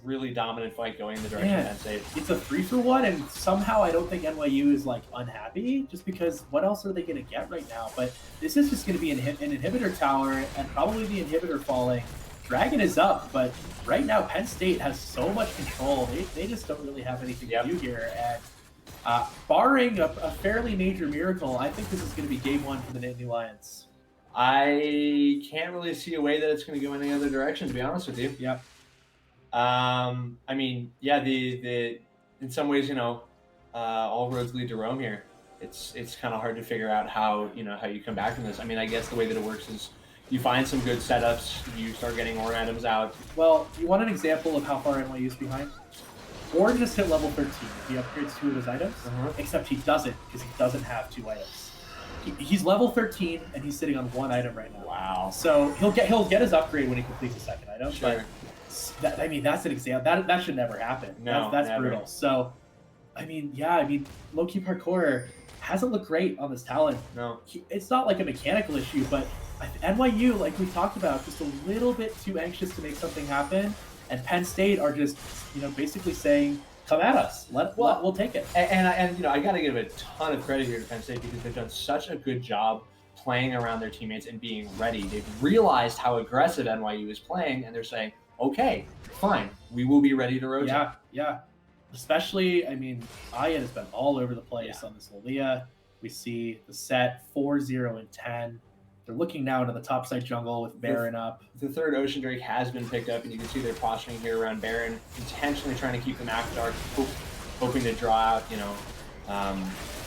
really dominant fight going in the direction of Penn State. It's a 3-for-1, and somehow I don't think NYU is unhappy, just because what else are they going to get right now? But this is just going to be an inhibitor tower, and probably the inhibitor falling. Dragon is up, but right now Penn State has so much control. They just don't really have anything to do here, and barring a fairly major miracle, I think this is going to be game 1 for the Nittany Lions. I can't really see a way that it's going to go any other direction, to be honest with you. Yep. I mean, yeah, the in some ways, all roads lead to Rome here. It's kind of hard to figure out how you come back from this. I mean, I guess the way that it works is you find some good setups, you start getting Ornn items out. Well, you want an example of how far NYU is behind? Ornn just hit level 13. He upgrades 2 of his items, except he doesn't because he doesn't have 2 items. He's level 13 and he's sitting on 1 item right now. Wow. So he'll get his upgrade when he completes the 2nd item. Sure. But that's an example. That should never happen. No, that's never. brutal. So, low-key parkour hasn't looked great on this talent. No. It's not like a mechanical issue, but NYU, like we talked about, just a little bit too anxious to make something happen, and Penn State are just basically saying, come at us. We'll take it. And I got to give a ton of credit here to Penn State because they've done such a good job playing around their teammates and being ready. They've realized how aggressive NYU is playing, and they're saying, okay, fine, we will be ready to rotate. Yeah. Especially, Aya has been all over the place on this Lilia. We see the set 4-0 and 10. They're looking now into the topside jungle with Baron up. The 3rd Ocean Drake has been picked up, and you can see they're posturing here around Baron, intentionally trying to keep the map dark, hoping to draw out,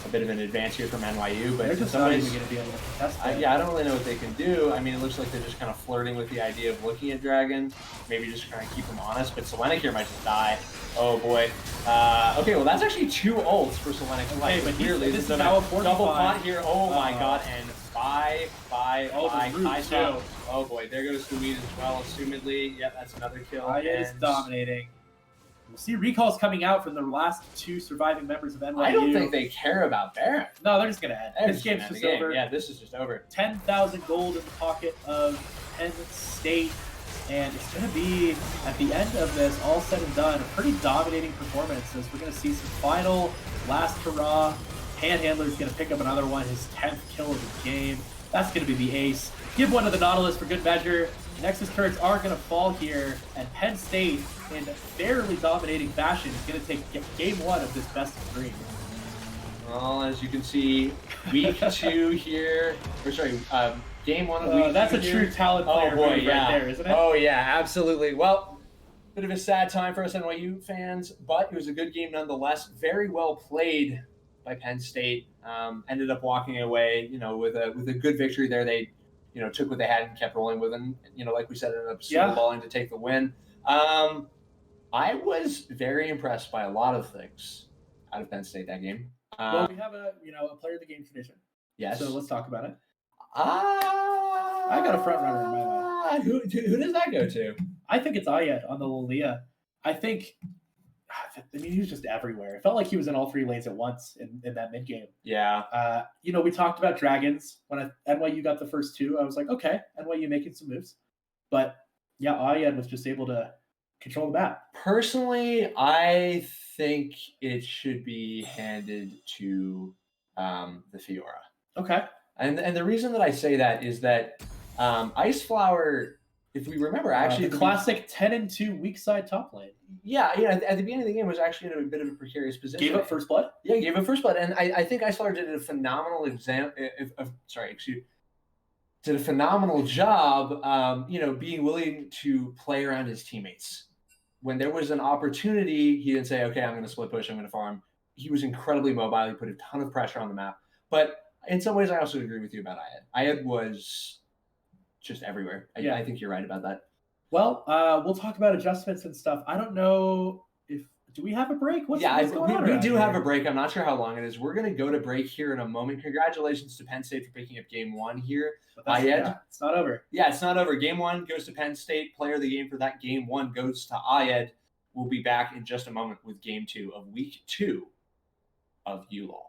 a bit of an advance here from NYU. But they're just not even going to be able to contest it. I don't really know what they can do. I mean, it looks like they're just kind of flirting with the idea of looking at Dragon, maybe just trying to keep them honest. But Selenic here might just die. Oh boy. Okay, well that's actually 2 ults for Selenic. Okay, but clearly this is now a 45. double pot here. Oh my god, and bye Kai'Sa. Oh boy, there goes Dweed as well, assumedly. Yep, that's another kill. Aya is dominating. We'll see recalls coming out from the last 2 surviving members of NYU. I don't think they care about Baron. No, they're just going to end. This game's just over. Yeah, this is just over. 10,000 gold in the pocket of Penn State. And it's going to be, at the end of this, all said and done, a pretty dominating performance as we're going to see some final last hurrah. Panhandler's going to pick up another one, his 10th kill of the game. That's going to be the ace. Give one to the Nautilus for good measure. Nexus turrets are going to fall here, and Penn State, in fairly dominating fashion, is going to take game 1 of this best of 3. Well, as you can see, week 2 here, game 1 of week 2 that's a true talent player right there, isn't it? Oh, yeah, absolutely. Well, bit of a sad time for us NYU fans, but it was a good game nonetheless. Very well played by Penn State. Ended up walking away, with a good victory there. They, took what they had and kept rolling with them. Like we said, ended up snowballing to take the win. I was very impressed by a lot of things out of Penn State that game. Well, we have a player of the game tradition. Yes. So let's talk about it. I got a front runner in my mind. Who does that go to? I think it's Ayed on the Lilia. I mean, he was just everywhere. It felt like he was in all three lanes at once in that mid game. Yeah. We talked about Dragons when NYU got the first two. I was like, okay, NYU making some moves. But yeah, Ayed was just able to control the map. Personally, I think it should be handed to the Fiora. Okay. And the reason that I say that is that Ice Flower, if we remember, actually the classic 10-2 weak side top lane. Yeah, at the beginning of the game was actually in a bit of a precarious position. Gave up first blood. Yeah, gave up first blood, and I think Ice Flower did a phenomenal did a phenomenal job. Being willing to play around his teammates. When there was an opportunity, he didn't say, "Okay, I'm going to split push. I'm going to farm." He was incredibly mobile. He put a ton of pressure on the map, but in some ways, I also agree with you about Ayed. Ayed was just everywhere. I think you're right about that. Well, we'll talk about adjustments and stuff. I don't know if do we have a break? We do have a break. I'm not sure how long it is. We're going to go to break here in a moment. Congratulations to Penn State for picking up game one here. Ayed. It's not over. Yeah, it's not over. Game one goes to Penn State. Player of the game for that game one goes to Ayed. We'll be back in just a moment with game two of week 2 of CLOL.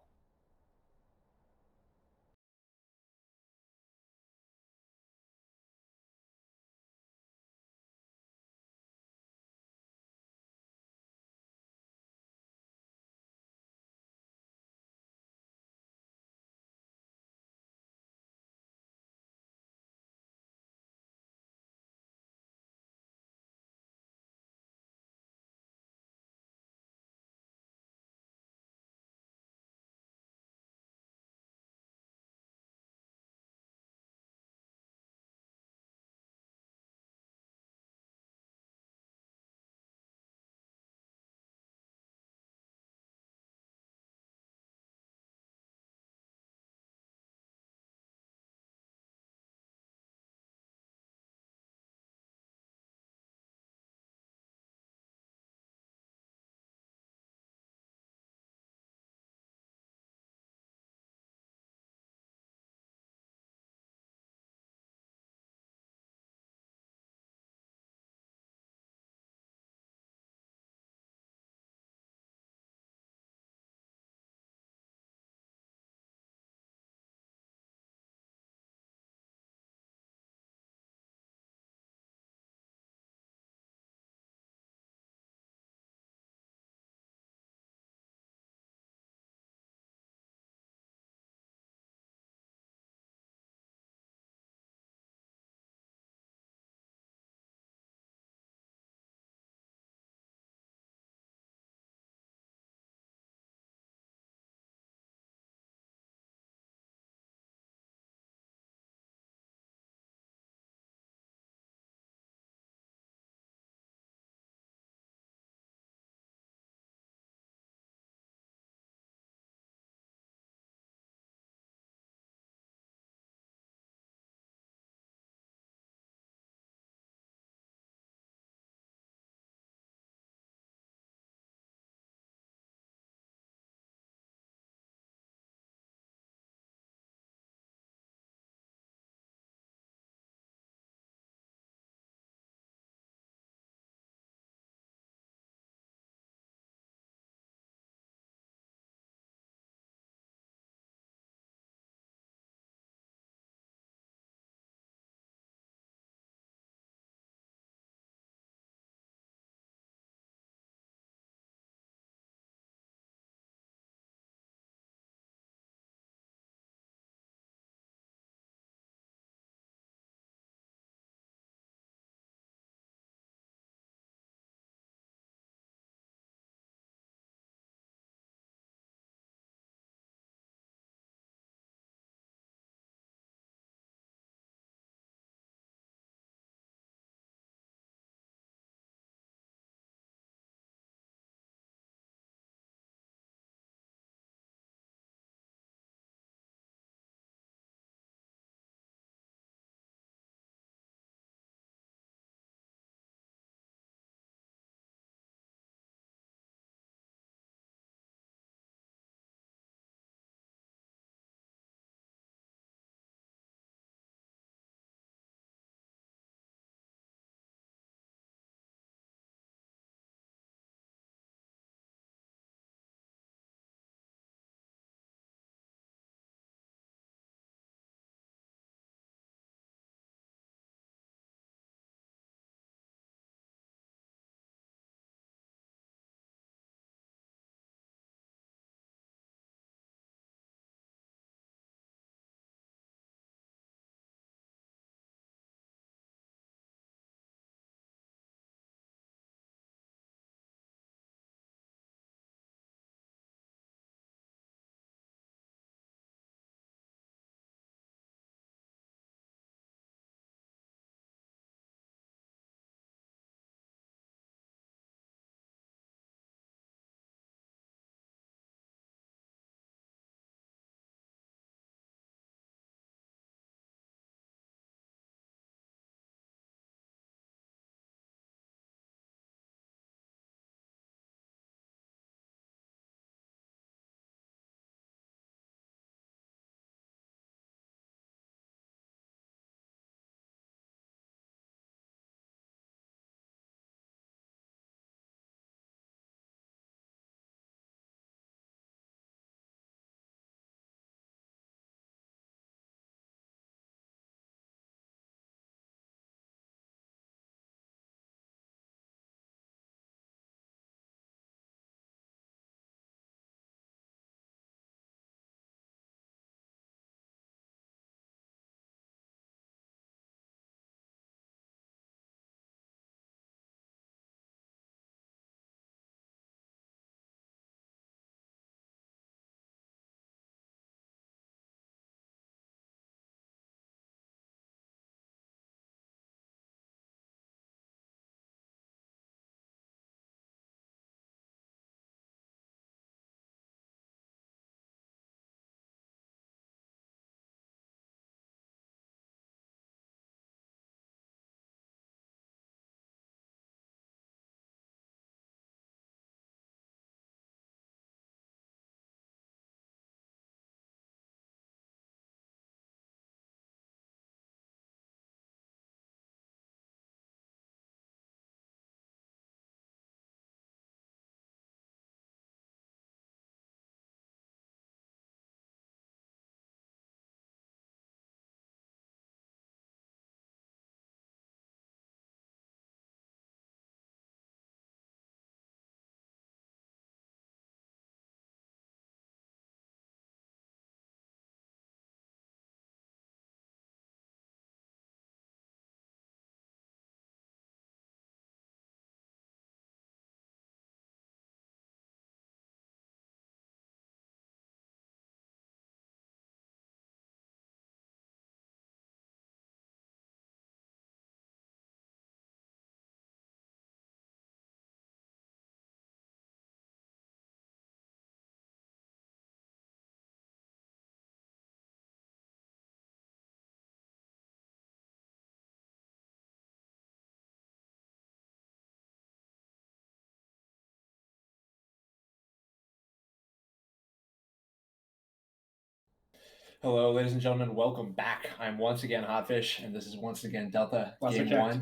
Hello, ladies and gentlemen. Welcome back. I'm once again Hotfish, and this is once again Delta Last I Game checked.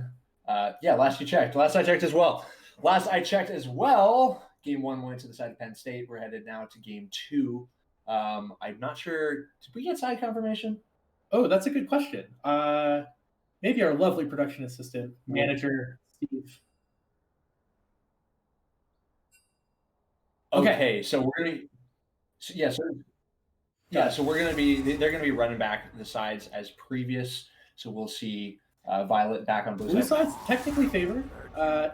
1. Yeah, last you checked. Last I checked as well. Game 1 went to the side of Penn State. We're headed now to Game 2. I'm not sure. Did we get side confirmation? Oh, that's a good question. Maybe our lovely production assistant, manager, Steve. Okay, so we're gonna. So we're gonna be. They're gonna be running back the sides as previous. So we'll see Violet back on blue Blue side. side's technically favored.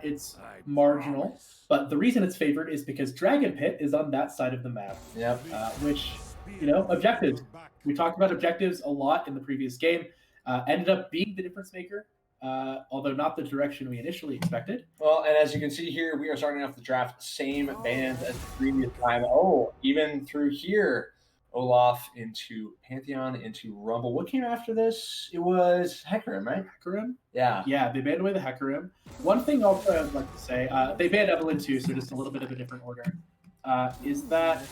It's marginal, but the reason it's favored is because Dragon Pit is on that side of the map. Yep. Which, objectives. We talked about objectives a lot in the previous game. Ended up being the difference maker, although not the direction we initially expected. Well, and as you can see here, we are starting off the draft same bands as the previous time. Oh, even through here, Olaf into Pantheon, into Rumble. What came after this? It was Hecarim, right? Hecarim? Yeah. Yeah, they banned away the Hecarim. One thing also I would like to say, they banned Evelyn too, so just a little bit of a different order, is that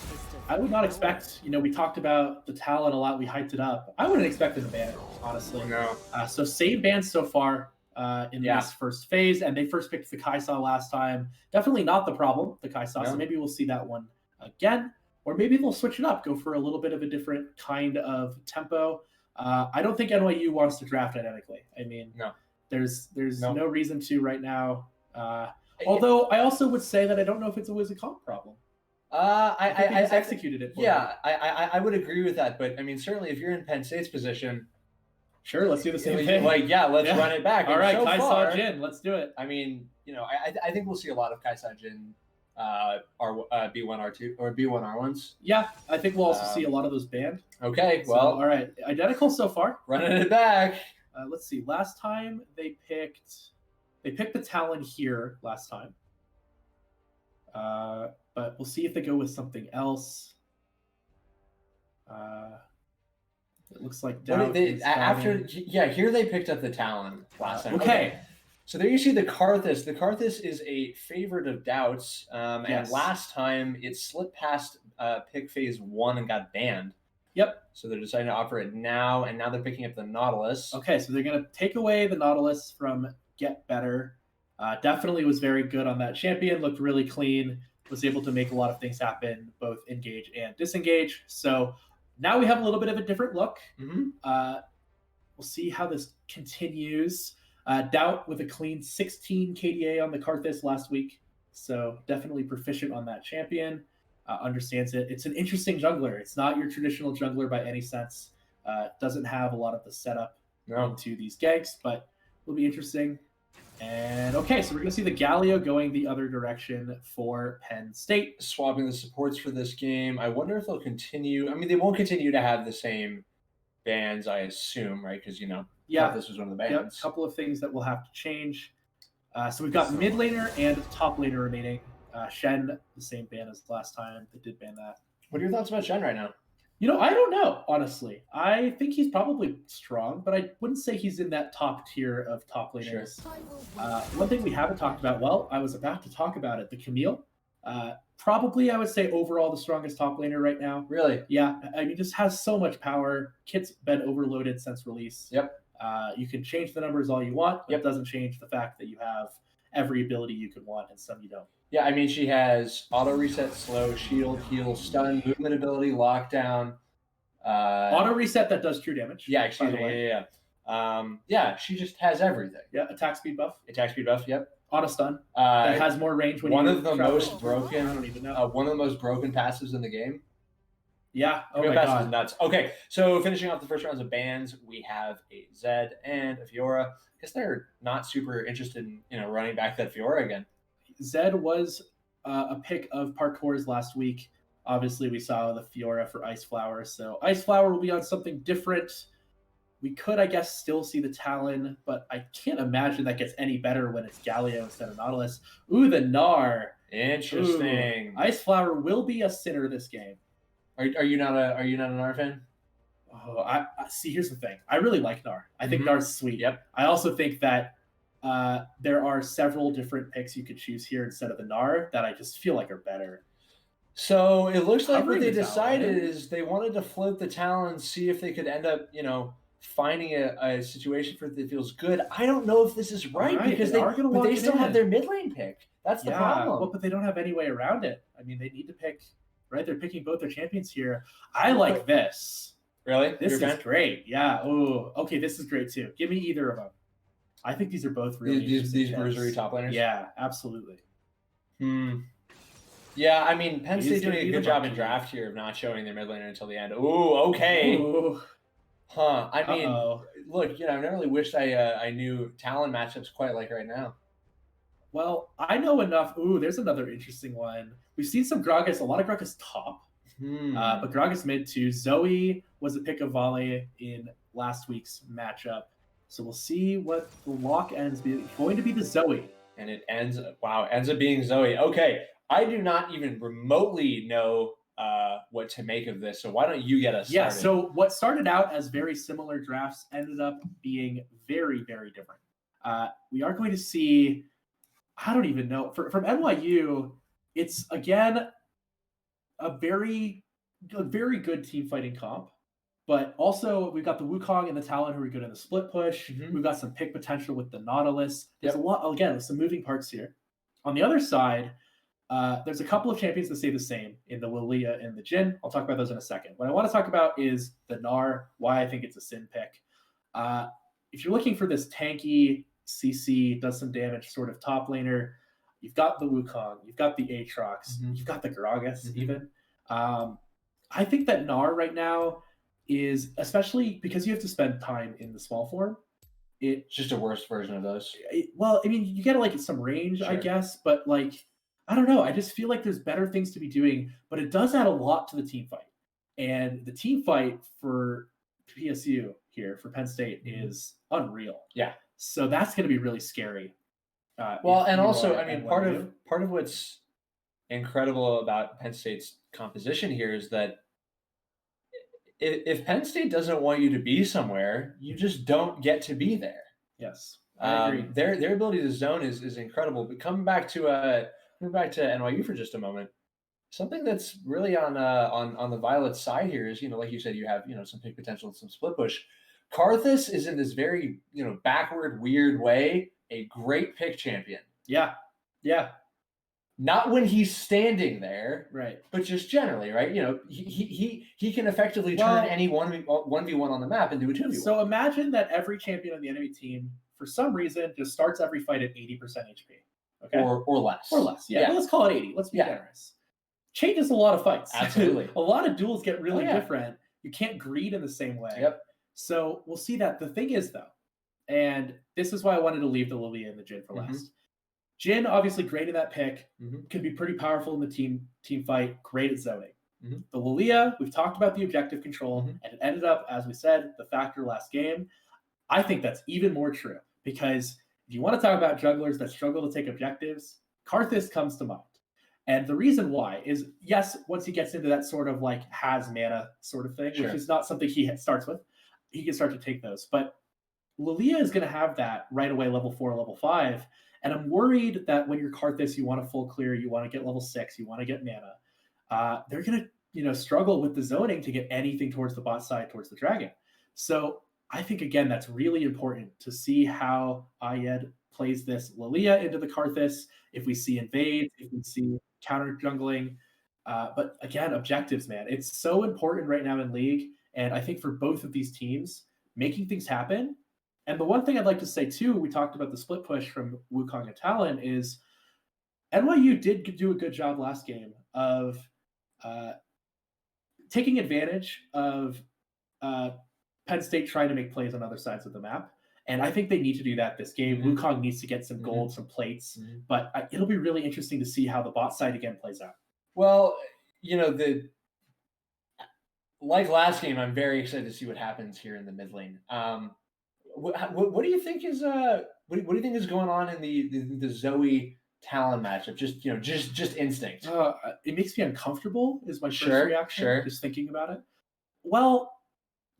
I would not expect, we talked about the Talon a lot, we hyped it up. I wouldn't expect them to ban it, honestly. No. So same bans so far in this first phase, and they first picked the Kaisa last time. Definitely not the problem, the Kaisa, so maybe we'll see that one again. Or maybe they'll switch it up, go for a little bit of a different kind of tempo. I don't think NYU wants to draft dynamically. I mean, there's no reason to right now. Although I also would say that I don't know if it's always a comp problem. I executed it. I would agree with that, but I mean, certainly if you're in Penn State's position, sure, let's do the same thing. Let's run it back. All right, Kaisa Jin, let's do it. I mean, I think we'll see a lot of Kaisa Jin B1 R2 or B1 R1s. Yeah, I think we'll also see a lot of those banned. Okay, well, all right, identical so far. Running it back. Let's see. Last time they picked the Talon here last time. But we'll see if they go with something else. It looks like here they picked up the Talon last time. Okay. So there you see the Karthus. The Karthus is a favorite of Doubt's, and last time it slipped past pick phase 1 and got banned. Yep. So they're deciding to offer it now, and now they're picking up the Nautilus. Okay, so they're going to take away the Nautilus from Get Better. Definitely was very good on that champion, looked really clean, was able to make a lot of things happen, both engage and disengage. So now we have a little bit of a different look. Mm-hmm. We'll see how this continues. Doubt with a clean 16 KDA on the Karthus last week. So definitely proficient on that champion. Understands it. It's an interesting jungler. It's not your traditional jungler by any sense. Doesn't have a lot of the setup into these ganks, but will be interesting. And okay, so we're going to see the Galio going the other direction for Penn State. Swapping the supports for this game. I wonder if they'll continue. I mean, they won't continue to have the same bans, I assume, right? Because, this was one of the bans. Yep, a couple of things that will have to change. So we've got mid laner and top laner remaining. Shen, the same ban as last time. They did ban that. What are your thoughts about Shen right now? I don't know, honestly. I think he's probably strong, but I wouldn't say he's in that top tier of top laners. Sure. One thing we haven't talked about, I was about to talk about it, the Camille. Probably, I would say, overall the strongest top laner right now. Really? Yeah. I mean, just has so much power. Kit's been overloaded since release. Yep. You can change the numbers all you want, but it doesn't change the fact that you have every ability you could want and some you don't. Yeah, I mean, she has auto reset, slow, shield, heal, stun, movement ability, lockdown. Auto reset that does true damage. Yeah, excuse me. Yeah, she just has everything. Yeah, attack speed buff. Yep. Auto stun. That has more range when one you of the most broken. I don't even know. One of the most broken passives in the game. Yeah. Oh my god. Nuts. Okay, so finishing off the first rounds of bans, we have a Zed and a Fiora. I guess they're not super interested in running back that Fiora again. Zed was a pick of Parkour's last week. Obviously, we saw the Fiora for Ice Flower, so Ice Flower will be on something different. We could, I guess, still see the Talon, but I can't imagine that gets any better when it's Galio instead of Nautilus. Ooh, the Gnar. Interesting. Ooh. Ice Flower will be a sinner this game. Are you not a Gnar fan? Oh, I see. Here's the thing. I really like Gnar. I think Gnar's sweet. Yep. I also think that there are several different picks you could choose here instead of the Gnar that I just feel like are better. So it looks like what covering they the decided Talon. is they wanted to float the Talon, see if they could end up, finding a situation for that feels good. I don't know if this is All right right, because they are going to but lock they it still have their in. mid lane pick. That's the Yeah, well, problem. but they don't have any way around it. I mean, they need to pick, right? They're picking both their champions here. I like But this. really, This you're a is fan? great. Yeah. Oh, okay. This is great too. Give me either of them. I think these are both really interesting These bruisery picks. top laners. Yeah, absolutely. Yeah, I mean, Penn It State is going doing to a be the good job in monkey. draft here of not showing their mid laner until the end. Ooh, okay. Ooh. Huh. I mean, Uh-oh. look, I never really wished I knew Talon matchups quite like right now. Well, I know enough. Ooh, there's another interesting one. We've seen some Gragas, a lot of Gragas top, but Gragas mid too. Zoe was a pick of Volley in last week's matchup. So we'll see what the lock ends be. Going to be the Zoe. And it ends up being Zoe. Okay. I do not even remotely know what to make of this. So why don't you get us started? Yeah, so what started out as very similar drafts ended up being very, very different. We are going to see, I don't even know, from NYU, it's again a very good team fighting comp. But also, we've got the Wukong and the Talon who are good in the split push. Mm-hmm. We've got some pick potential with the Nautilus. There's a lot, again, some moving parts here. On the other side, there's a couple of champions that stay the same in the Lilia and the Jhin. I'll talk about those in a second. What I want to talk about is the Gnar, why I think it's a sin pick. If you're looking for this tanky CC, does some damage sort of top laner, you've got the Wukong, you've got the Aatrox, you've got the Gragas even. I think that Gnar right now is, especially because you have to spend time in the small form, it's just a worse version of those. Well, I mean, you get like some range, sure, I guess, but like, I don't know. I just feel like there's better things to be doing, but it does add a lot to the team fight. And the team fight for PSU here for Penn State is unreal. Yeah. So that's going to be really scary. Well, and also, I mean, part of what's incredible about Penn State's composition here is that if Penn State doesn't want you to be somewhere, you just don't get to be there. Yes, I agree. Their ability to zone is incredible. But coming back to NYU for just a moment, something that's really on the Violet side here is, like you said, you have some pick potential and some split push. Karthus is in this very backward, weird way a great pick champion. Yeah. Not when he's standing there, right? But just generally, right? He can effectively turn any 1v1 on the map into a 2v1. So imagine that every champion on the enemy team, for some reason, just starts every fight at 80% HP. Okay, or less. Or less. Yeah. Well, let's call it 80. Let's be generous. Changes a lot of fights. Absolutely. A lot of duels get really different. You can't greed in the same way. Yep. So we'll see that. The thing is, though, and this is why I wanted to leave the Lilia and the Jhin for last. Jhin, obviously great in that pick, can be pretty powerful in the team fight, great at zoning. The Lilia, we've talked about the objective control, and it ended up, as we said, the factor last game. I think that's even more true, because if you want to talk about jugglers that struggle to take objectives, Karthus comes to mind. And the reason why is, yes, once he gets into that sort of like has mana sort of thing, which is not something he starts with, he can start to take those. But Lilia is going to have that right away, level 4, level 5. And I'm worried that when you're Karthus, you want to full clear, you want to get level 6, you want to get mana. They're going to struggle with the zoning to get anything towards the bot side, towards the dragon. So I think, again, that's really important to see how Ayed plays this Lilia into the Karthus, if we see invades, if we see counter jungling. But again, objectives, man. It's so important right now in League. And I think for both of these teams, making things happen. And the one thing I'd like to say, too, we talked about the split push from Wukong and Talon, is NYU did do a good job last game of taking advantage of Penn State trying to make plays on other sides of the map. And I think they need to do that this game. Wukong needs to get some gold, some plates. But it'll be really interesting to see how the bot side again plays out. Well, like last game, I'm very excited to see what happens here in the mid lane. What do you think is what do you think is going on in the Zoe Talon matchup? Just instinct. It makes me uncomfortable. Is my first reaction. Sure. Just thinking about it. Well,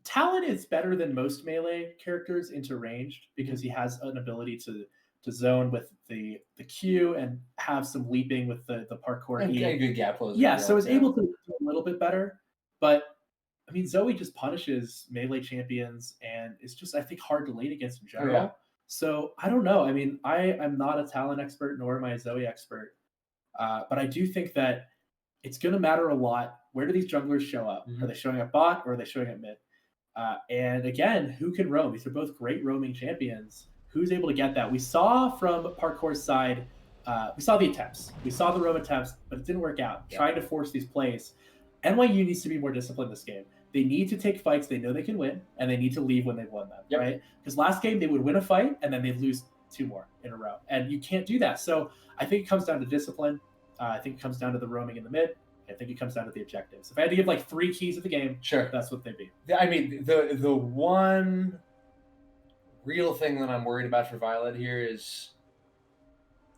Talon is better than most melee characters into ranged because he has an ability to to zone with the Q and have some leaping with the parkour. And good gap close. Yeah, so is able to do a little bit better. But I mean, Zoe just punishes melee champions, and it's just, I think, hard to lane against in general. Yeah. So I don't know. I mean, I'm not a Talon expert, nor am I a Zoe expert. But I do think that it's going to matter a lot. Where do these junglers show up? Mm-hmm. Are they showing up bot or are they showing up mid? And again, who can roam? These are both great roaming champions. Who's able to get that? We saw from Parkour's side, we saw the attempts. We saw the roam attempts, but it didn't work out. Yeah. Trying to force these plays. NYU needs to be more disciplined this game. They need to take fights they know they can win, and they need to leave when they've won them, right? Because last game they would win a fight, and then they'd lose 2 more in a row. And you can't do that. So I think it comes down to discipline. I think it comes down to the roaming in the mid. I think it comes down to the objectives. If I had to give like 3 keys of the game, sure, that's what they'd be. I mean, the one real thing that I'm worried about for Violet here is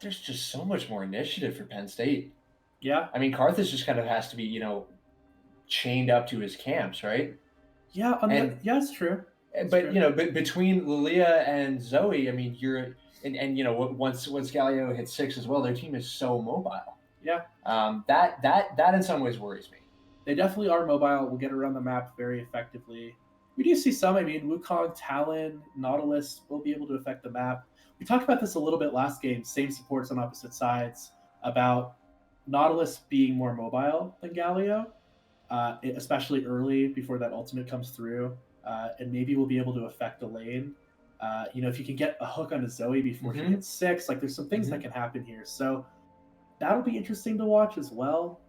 there's just so much more initiative for Penn State. Yeah. I mean, Karthus just kind of has to be, chained up to his camps, right? Yeah, yeah, it's true. But between Lilia and Zoe, I mean, once Galio hits 6 as well, their team is so mobile. Yeah. That in some ways worries me. They definitely are mobile. Will get around the map very effectively. We do see some. I mean, Wukong, Talon, Nautilus will be able to affect the map. We talked about this a little bit last game. Same supports on opposite sides about Nautilus being more mobile than Galio. Especially early before that ultimate comes through, and maybe we'll be able to affect the lane. If you can get a hook onto Zoe before she hits 6, like there's some things that can happen here. So that'll be interesting to watch as well.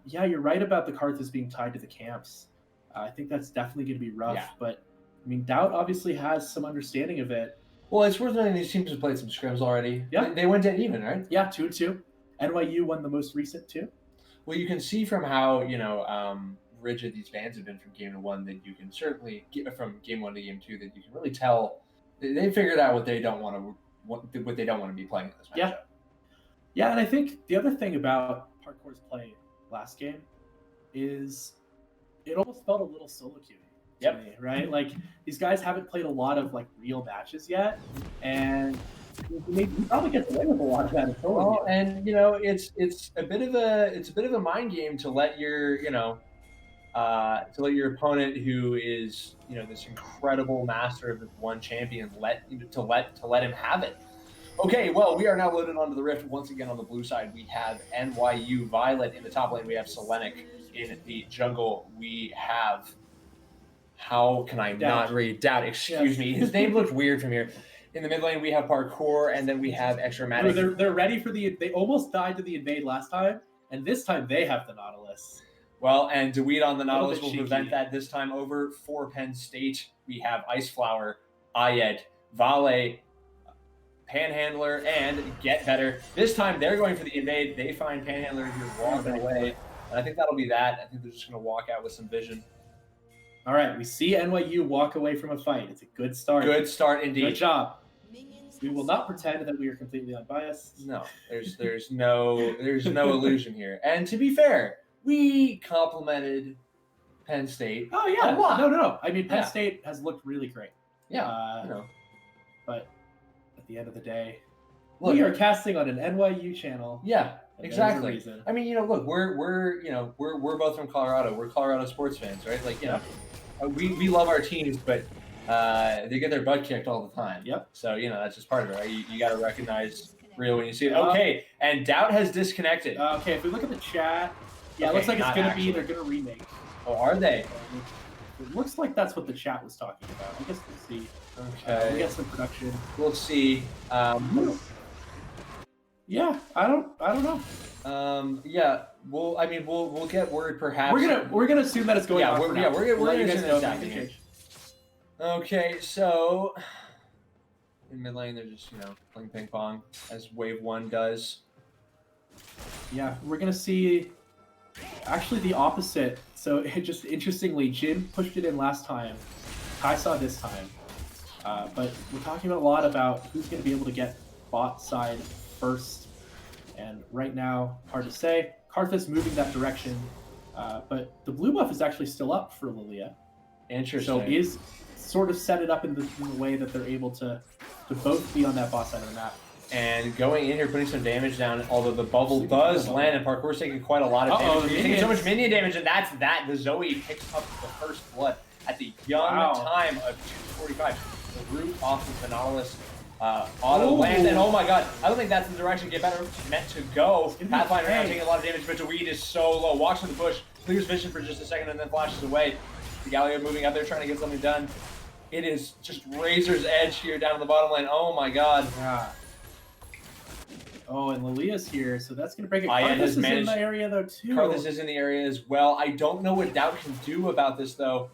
Yeah, you're right about the Karthus being tied to the camps. I think that's definitely going to be rough. Yeah. But I mean, Doubt obviously has some understanding of it. Well, it's worth noting these teams have played some scrims already. Yeah, they went dead even, right? Yeah, 2-2. NYU won the most recent 2. Well, you can see from how rigid these bans have been from game to 1 that you can certainly get from game 1 to game 2 that you can really tell they figured out what they don't want to be playing in this matchup. Yeah, and I think the other thing about Parkour's play last game is it almost felt a little solo queuing to me, right? Like these guys haven't played a lot of like real matches yet, and he probably gets away with a lot of that in solo. Well, and it's a bit of a mind game to let your opponent, who is this incredible master of this one champion, let him have it. Okay, well, we are now loaded onto the Rift once again. On the blue side, we have NYU Violet in the top lane. We have Selenic in the jungle. We have, how can I not read? Doubt, excuse me. His name looks weird from here. In the mid lane, we have Parkour, and then we have Extramatic. They're ready for they almost died to the invade last time, and this time they have the Nautilus. Well, and Dweed on the Nautilus will prevent that this time over. For Penn State, we have Iceflower, Ayed, Vale, Panhandler, and Get Better. This time they're going for the invade. They find Panhandler here walking away, and I think that'll be that. I think they're just going to walk out with some vision. All right, we see NYU walk away from a fight. It's a good start. Good start indeed. Good job. We will not pretend that we are completely unbiased. No, there's no illusion here. And to be fair, we complimented Penn State. Oh yeah, no. I mean, Penn State has looked really great. Yeah, But at the end of the day, we are casting on an NYU channel. Yeah, exactly. I mean, look, we're both from Colorado. We're Colorado sports fans, right? Like, we love our teams, but they get their butt kicked all the time. Yep. So that's just part of it, right? You got to recognize real when you see it. Okay, and Doubt has disconnected. Okay, if we look at the chat, it looks like it's going to be they're going to remake. Oh, are they? It looks like that's what the chat was talking about. I guess we'll see. Okay. We'll get some production. We'll see. Yeah, I don't know. Yeah. We'll get word perhaps. We're gonna assume that it's going on. We're gonna assume that's okay, so in mid lane they're just playing ping pong as Wave 1 does. Yeah, we're gonna see actually the opposite. So it just interestingly, Jin pushed it in last time. Kai saw this time. But we're talking a lot about who's going to be able to get bot side first. And right now, hard to say. Karthus moving that direction. But the blue buff is actually still up for Lilia. Interesting. So sort of set it up in the way that they're able to both be on that boss side of the map. And going in here, putting some damage down, although the bubble does land, and Parkour's taking quite a lot of damage. He's taking so much minion damage, and that's that. The Zoe picks up the first blood at the young time of 245. The root off of the Nautilus auto lands, and oh my god, I don't think that's the direction Get Better meant to go. Pathfinder now taking a lot of damage, but Weed is so low. Walks in the bush, clears vision for just a second, and then flashes away. The Galio moving out there, trying to get something done. It is just razor's edge here down in the bottom lane. Oh my god. Yeah. Oh, and Lilia's here, so that's going to break it. Karthus is in the area, though, too. Karthus is in the area as well. I don't know what Doubt can do about this, though.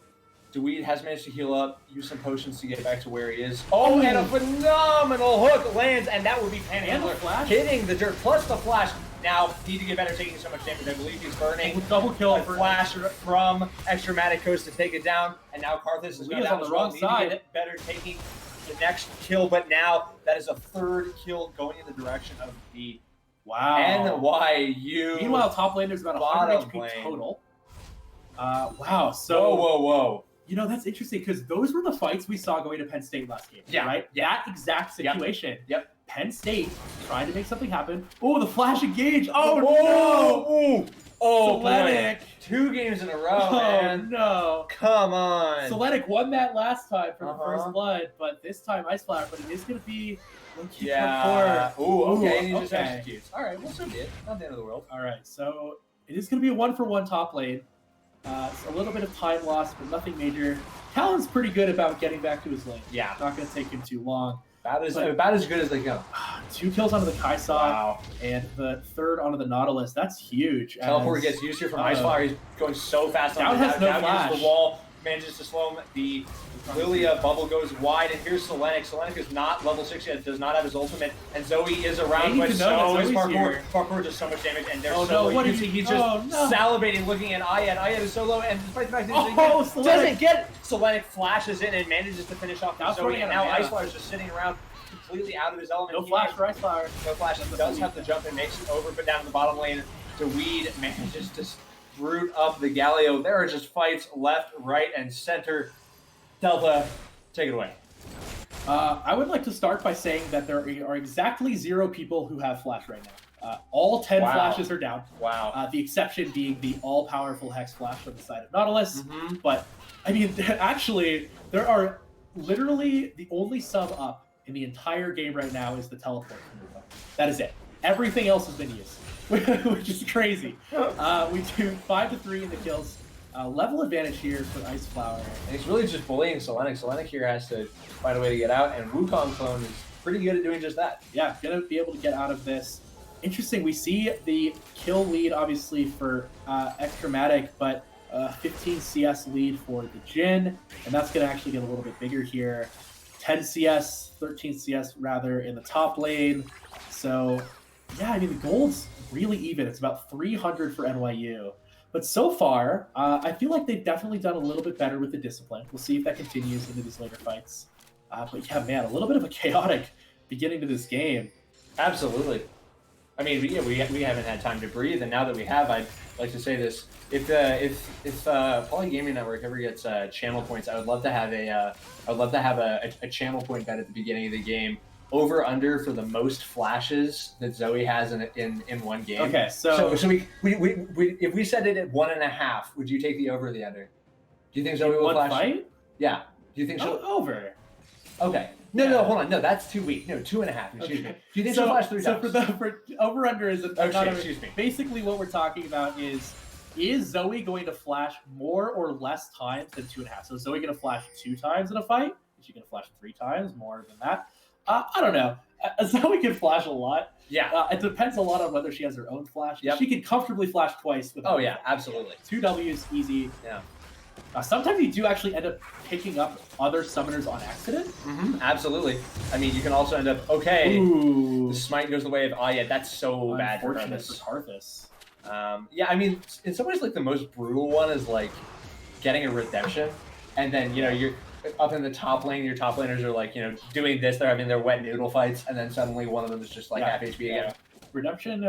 Dweed has managed to heal up, use some potions to get back to where he is. Oh, and a phenomenal hook lands, and that would be Panhandler hitting the dirt, plus the flash. Now, need to get better taking so much damage. I believe he's burning. Double kill. A flash from Extrematic Coast to take it down, and now Karthus is going down on the wrong side. Get better taking the next kill, but now that is a third kill going in the direction of the NYU. Meanwhile, top lane there's about 100 HP total. Wow. So whoa. You know, that's interesting because those were the fights we saw going to Penn State last game. Yeah. Right? That exact situation. Yep. Penn State trying to make something happen. Oh, the flash engage. Oh, no. Oh, Selenic. 2 games in a row, man. No. Come on. Selenic won that last time for the first blood, but this time Ice Flower, but it is going to be Ooh, okay. He just executes. All right, well, so be it. Not the end of the world. All right, so it is going to be a 1-for-1 top lane. It's a little bit of time lost, but nothing major. Talon's pretty good about getting back to his lane. Yeah. Not going to take him too long. About as good as they go. 2 kills onto the Kaisa, and the 3rd onto the Nautilus. That's huge. Teleport gets used here from Ice Flower. He's going so fast on has no flash. The wall, manages to slow him. The Lilia bubble goes wide, and here's Selenic. Selenic is not level 6 yet, does not have his ultimate, and Zoe is around, but so is Parkour. Parkour does so much damage, and they're he's just salivating, looking at Ayat. Ayat is so low, and despite the fact that he doesn't get it, Selenic flashes in and manages to finish off the Zoe, and now Ice Flower is just sitting around completely out of his element. No flash for Ice Flower. No flash. He does have to jump and makes it over, but down in the bottom lane, Dweed manages to root up the Galio. There are just fights left, right, and center. Delta, take it away. I would like to start by saying that there are exactly 0 people who have flash right now. All 10 flashes are down. Wow. The exception being the all-powerful Hex flash on the side of Nautilus. But, I mean, actually, there are literally the only sub up in the entire game right now is the teleport. That is it. Everything else has been used, which is crazy. We do 5-3 in the kills. Level advantage here for Ice Flower. And he's really just bullying Selenic. Selenic here has to find a way to get out, and Wukong clone is pretty good at doing just that. Yeah, gonna be able to get out of this. Interesting, we see the kill lead obviously for Extrematic, but 15 CS lead for the Jhin, and that's gonna actually get a little bit bigger here. 10 CS, 13 CS rather in the top lane. So yeah, I mean the gold's really even. It's about 300 for NYU. But so far, I feel like they've definitely done a little bit better with the discipline. We'll see if that continues into these later fights. But yeah, man, a little bit of a chaotic beginning to this game. Absolutely. I mean, we haven't had time to breathe, and now that we have, I'd like to say this: if Poly Gaming Network ever gets channel points, I would love to have a channel point bet at the beginning of the game. Over under for the most flashes that Zoe has in one game. Okay, so we if we set it at 1.5, would you take the over or the under? Do you think Zoe will flash? Fight? Yeah. Do you think she'll over? Okay. No, hold on. No, that's too weak. No, 2.5. Excuse me. Do you think she'll flash 3 times? So for over under is excuse me. Basically, what we're talking about is Zoe going to flash more or less times than 2.5? So is Zoe going to flash 2 times in a fight? Is she going to flash 3 times more than that? I don't know. Zoe can flash a lot. Yeah. It depends a lot on whether she has her own flash. Yep. She can comfortably flash twice. Oh, yeah, absolutely. 2 Ws, easy. Yeah. Sometimes you do actually end up picking up other summoners on accident. Absolutely. I mean, you can also end up, the smite goes the way of Ayat. That's so bad for Karthus. Yeah, I mean, in some ways, like, the most brutal one is, like, getting a redemption. And then, you know, you're up in the top lane, your top laners are like, you know, doing this, they're having their wet noodle fights, and then suddenly one of them is just like half HP again. Redemption's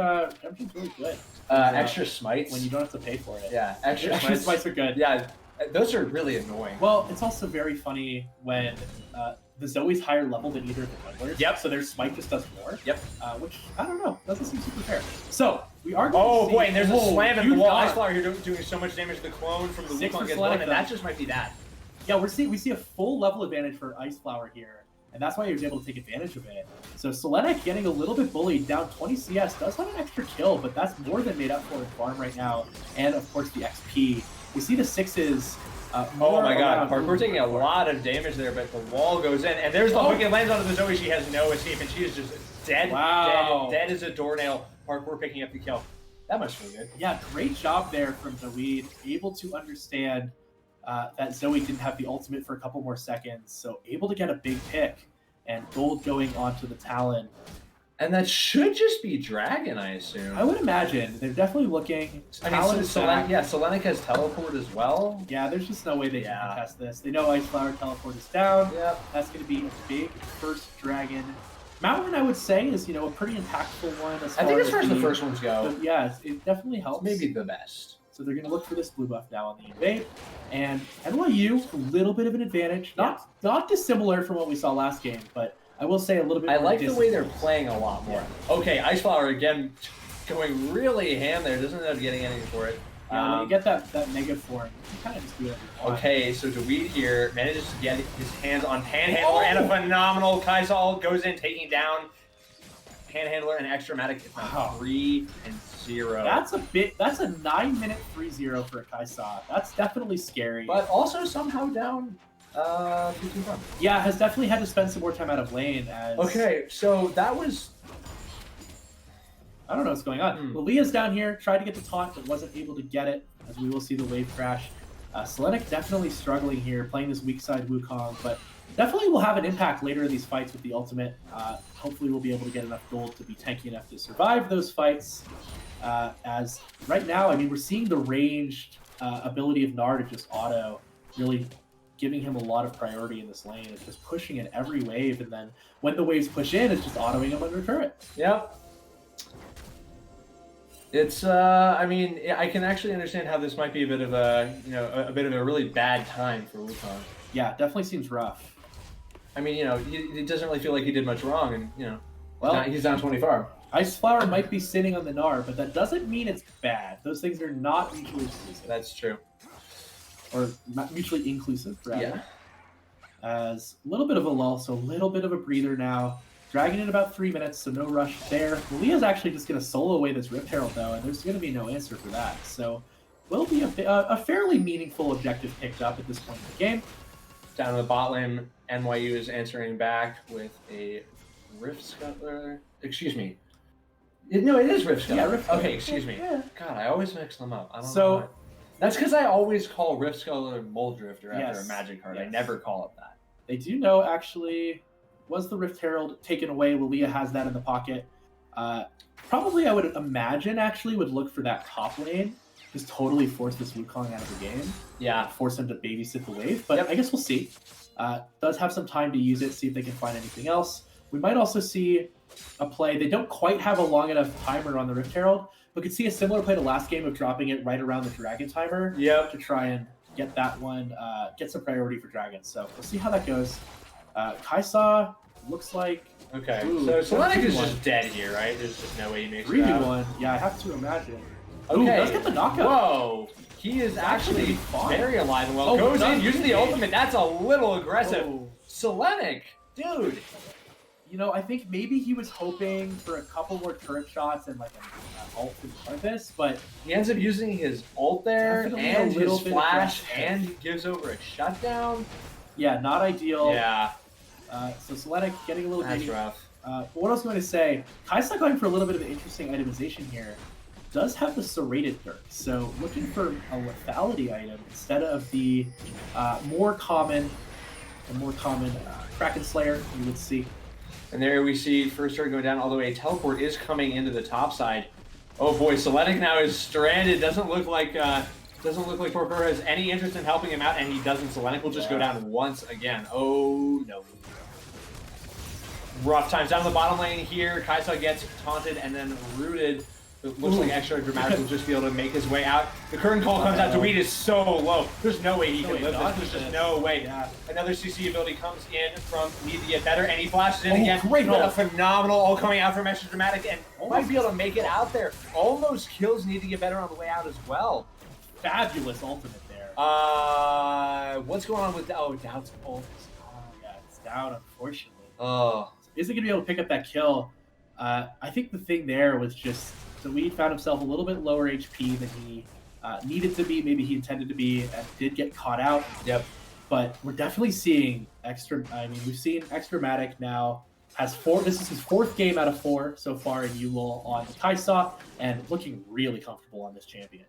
really good. Extra smites. When you don't have to pay for it. Yeah, extra smites are good. Yeah, Those are really annoying. Well, it's also very funny when the Zoe's higher level than either of the junglers. Yep. So their smite just does more. Yep. Which, I don't know, doesn't seem super fair. So, we are going to to see... boy, and there's a slam in the wall. God. Ice Flower here doing so much damage to the clone from the Wukong gets blown, and that just might be that. Yeah, we see a full level advantage for Ice Flower here, and that's why he was able to take advantage of it. So Selenic getting a little bit bullied, down 20 CS, does have an extra kill, but that's more than made up for in farm right now, and of course the XP. We see the 6s. Oh my god, Parkour taking a lot of damage there, but the wall goes in, and there's the hook. It lands onto the Zoe. She has no escape, and she is just dead, dead as a doornail. Parkour picking up the kill. That must feel good. Yeah, great job there from Zoe, able to understand that Zoe didn't have the ultimate for a couple more seconds, so able to get a big pick, and gold going onto the Talon. And that should just be Dragon, I assume. I would imagine. They're definitely looking. I mean, Selenic has teleport as well. Yeah, there's just no way they can contest this. They know Ice Flower teleport is down. Yep. That's going to be a big first Dragon. Mountain, I would say, is a pretty impactful one. I think as far as the first ones go. But yeah, it definitely helps. It's maybe the best. So they're going to look for this blue buff now on the invade. And NYU, a little bit of an advantage. Not dissimilar from what we saw last game, but I will say a little bit more. I like the way they're playing a lot more. Yeah. Okay, Ice Flower again going really ham there. Doesn't end up getting anything for it. Yeah, when you get that mega form, you kind of just do it. Okay, so Dweed here manages to get his hands on Panhandler and a phenomenal Kaisal goes in, taking down Panhandler and Extramatic. It's now 3-0. That's a 9-minute 3-0 for a Kaisa. That's definitely scary. But also somehow down 15 points. Yeah, has definitely had to spend some more time out of lane as... Okay, so that was... I don't know what's going on. Lilia's down here, tried to get the taunt, but wasn't able to get it, as we will see the wave crash. Selenic definitely struggling here, playing this weak side Wukong, but definitely will have an impact later in these fights with the ultimate. Hopefully we'll be able to get enough gold to be tanky enough to survive those fights. As right now, I mean, we're seeing the ranged ability of Gnar to just auto, really giving him a lot of priority in this lane. It's just pushing in every wave, and then when the waves push in, it's just autoing him under turret. Yep. It's, I mean, I can actually understand how this might be a bit of a, a bit of a really bad time for Wukong. Yeah, definitely seems rough. I mean, it doesn't really feel like he did much wrong, and, well, he's down 24. Ice Flower might be sitting on the Gnar, but that doesn't mean it's bad. Those things are not mutually exclusive. That's true. Or not mutually inclusive, rather. Yeah. As a little bit of a lull, so a little bit of a breather now. Dragging in about 3 minutes, so no rush there. Leah's actually just going to solo away this Rift Herald, though, and there's going to be no answer for that. So will be a fairly meaningful objective picked up at this point in the game. Down in the bot lane, NYU is answering back with a Rift Scuttler. Excuse me. No, it is Rift Scuttler. Yeah, Rift Scuttler. Okay, excuse me. Yeah. God, I always mix them up. I don't know why. That's because I always call Rift Scuttler Mold Drifter after a magic card. Yes. I never call it that. They do know, actually... Was the Rift Herald taken away? Lilia has that in the pocket. Probably, I would imagine, actually, would look for that top lane. Just totally force this Wukong out of the game. Yeah. Force him to babysit the wave. But I guess we'll see. Does have some time to use it, see if they can find anything else. We might also see a play. They don't quite have a long enough timer on the Rift Herald, but could see a similar play to last game of dropping it right around the Dragon timer. Yep. To try and get that one, get some priority for Dragons. So we'll see how that goes. Kaisa looks like... Okay, so Selenic is just dead here, right? There's just no way he makes it out. 3v1, yeah, I have to imagine. Okay. Ooh, does get the knockout. Whoa! He is actually very alive and well. Goes in, using the ultimate. That's a little aggressive. Oh. Selenic, dude. I think maybe he was hoping for a couple more turret shots and like an ult in front of this, but... He ends up using his ult there, and his flash, and he gives over a shutdown. Yeah, not ideal. Yeah. So Selenic getting a little That's rough. But what I was going to say, Kaisa going for a little bit of an interesting itemization here. Does have the serrated dirk, so looking for a lethality item instead of the more common Kraken Slayer you would see. And there we see first turret going down all the way. Teleport is coming into the top side. Oh boy, Selenic now is stranded. Doesn't look like Parkour has any interest in helping him out, and he doesn't. Selenic will just go down once again. Oh no. Rough times down the bottom lane here. Kaisa gets taunted and then rooted. It looks like Extra Dramatic will just be able to make his way out. The current call comes out. Dweed is so low. There's no way he can live this. There's just no way. Yeah. Another CC ability comes in from Need to Get Better, and he flashes in again. Great a phenomenal ult coming out from Extra Dramatic, and might be able to make it out there. All those kills Need to Get Better on the way out as well. Fabulous ultimate there. What's going on with Doubt's ult? Yeah, it's down, unfortunately. Oh. Isn't going to be able to pick up that kill. I think the thing there was just Dweed found himself a little bit lower HP than he needed to be, maybe he intended to be, and did get caught out. Yep. But we're definitely seeing we've seen Extramatic now has 4. This is his 4th game out of 4 so far in ULOL on the Kai'Sa, and looking really comfortable on this champion.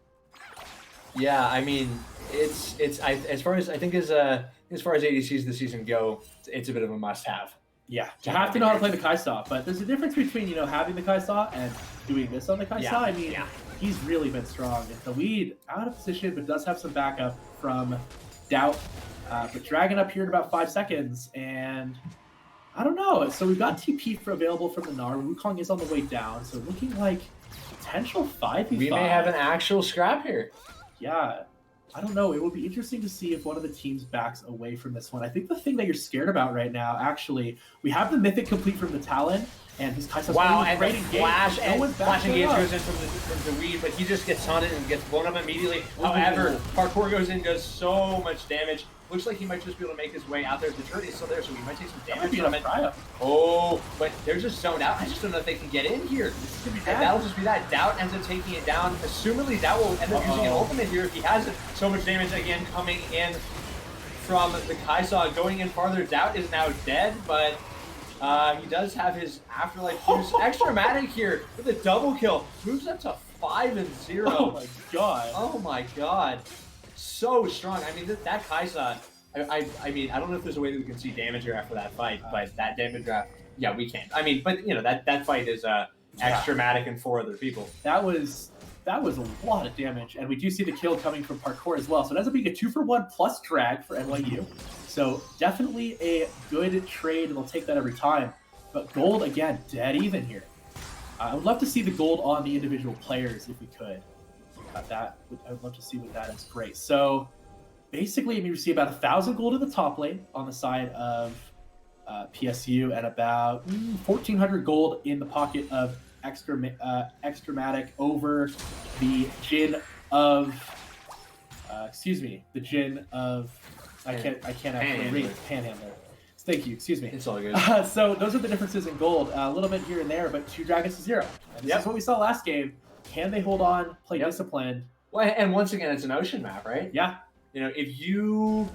Yeah, I mean, it's as far as ADCs this season go, it's a bit of a must-have. Yeah, you have to know how to play the Kai'Sa, but there's a difference between having the Kai'Sa and doing this on the Kai'Sa. Yeah. I mean, he's really been strong. And Dweed out of position, but does have some backup from Doubt. But Dragon up here in about 5 seconds, and I don't know. So we've got TP available from the Gnar. Wukong is on the way down, so looking like potential 5v5. We may have an actual scrap here. Yeah. I don't know. It would be interesting to see if one of the teams backs away from this one. I think the thing that you're scared about right now, actually, we have the Mythic complete from the Talon, and his Kai'Sa's and great the engage. flash and flashing engage up. goes in from Dweed, but he just gets taunted and gets blown up immediately. However, Parkour goes in, does so much damage. Looks like he might just be able to make his way out there. The turret is still there, so he might take some damage from it. Oh, but they're just zoned out. I just don't know if they can get in here. And that'll just be that. Doubt ends up taking it down. Assumedly, Doubt will end up using an ultimate here if he has it. So much damage again coming in from the Kai'Sa. Going in farther, Doubt is now dead, but he does have his Afterlife use. Extramatic here with a double kill. Moves up to 5-0. Oh my god. Oh my god. So strong. I mean, that Kai'Sa, I mean, I don't know if there's a way that we can see damage here after that fight, but that damage draft, yeah, we can't. I mean, but that fight is Extramatic and 4 other people. That was a lot of damage, and we do see the kill coming from Parkour as well. So it ends up being a 2-for-1 plus drag for NYU. So definitely a good trade, and they'll take that every time. But gold, again, dead even here. I would love to see the gold on the individual players if we could. I would love to see what that is. Great. So basically, we see about 1,000 gold in the top lane on the side of PSU, and about 1,400 gold in the pocket of Extramatic over the Jhin of the Jhin of I can't actually read Panhandler. Thank you. Excuse me. It's all good. So those are the differences in gold. A little bit here and there, but 2 dragons to 0. And this is what we saw last game. Can they hold on, play disciplined? Well, and once again, it's an ocean map, right? Yeah. If you,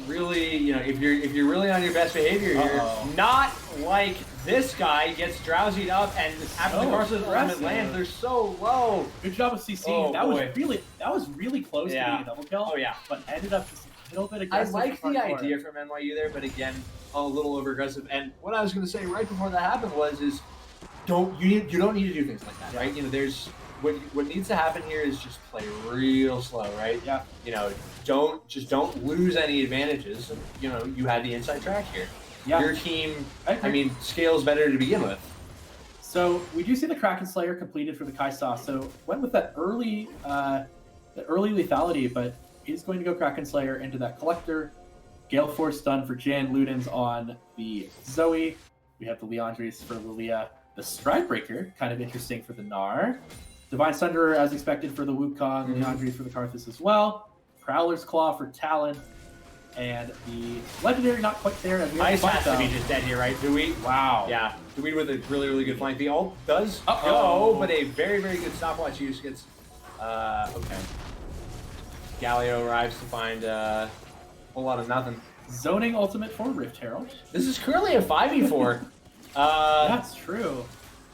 really, if you're really on your best behavior here, not like this guy gets drowsied up and after the Karsa's ultimate lands, they're so low. Good job with CC. That was really close to being a double kill. Oh yeah. But ended up just a little bit aggressive. I like the idea from NYU there, but again, a little over aggressive. And what I was going to say right before that happened was you don't need to do things like that, right? There's what needs to happen here is just play real slow, right? Yeah. Don't lose any advantages. You had the inside track here. Yeah. Your team, scales better to begin with. So we do see the Kraken Slayer completed for the Kai'Sa. So went with that early lethality, but he's going to go Kraken Slayer into that Collector. Gale Force done for Jhin. Luden's on the Zoe. We have the Leandries for Lilia. The Stridebreaker, kind of interesting for the Gnar. Divine Sunderer, as expected, for the Wukong. Leandries for the Karthus as well. Prowler's Claw for Talon. And the Legendary not quite there. Ice has to be just dead here, right? Dweed? Wow. Yeah. Dweed with a really, really good flank. The ult does go, but a very, very good stopwatch use gets... okay. Galio arrives to find a whole lot of nothing. Zoning ultimate for Rift Herald. This is currently a 5v4. That's true.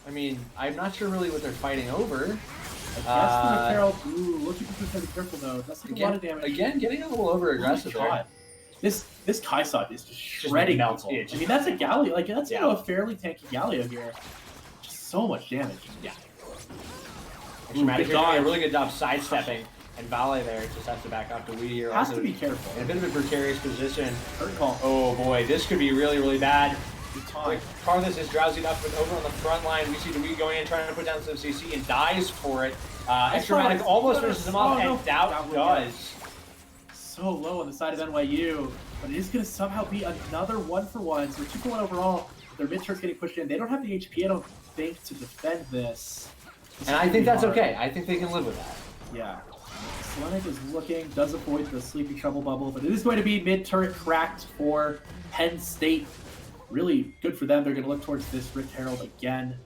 I mean, I'm not sure really what they're fighting over. I guess the Rift Herald. Ooh, looking for be careful though. That's a lot of damage. Again, getting a little over aggressive there. This Kai'Sa is just shredding people. I mean, that's a Galio. That's a fairly tanky Galio here. Just so much damage. Yeah. Dramatic doing a really good job sidestepping. And Vale there just has to back up to Weedy here. Has to be careful. In a bit of a precarious position. Hurt call. Oh boy, this could be really, really bad. Good time. Karthus is drowsy enough, but over on the front line, we see the Wii going in, trying to put down some CC, and dies for it. Extramatic almost finishes him off, and Doubt does. So low on the side of NYU, but it is going to somehow be another 1-for-1. So 2-for-1 overall. Their mid-turret's getting pushed in. They don't have the HP, I don't think, to defend this. And I think that's okay. I think they can live with that. Yeah. Selenic is looking, does avoid the sleepy trouble bubble, but it is going to be mid-turret cracked for Penn State. Really good for them. They're going to look towards this Rift Herald again.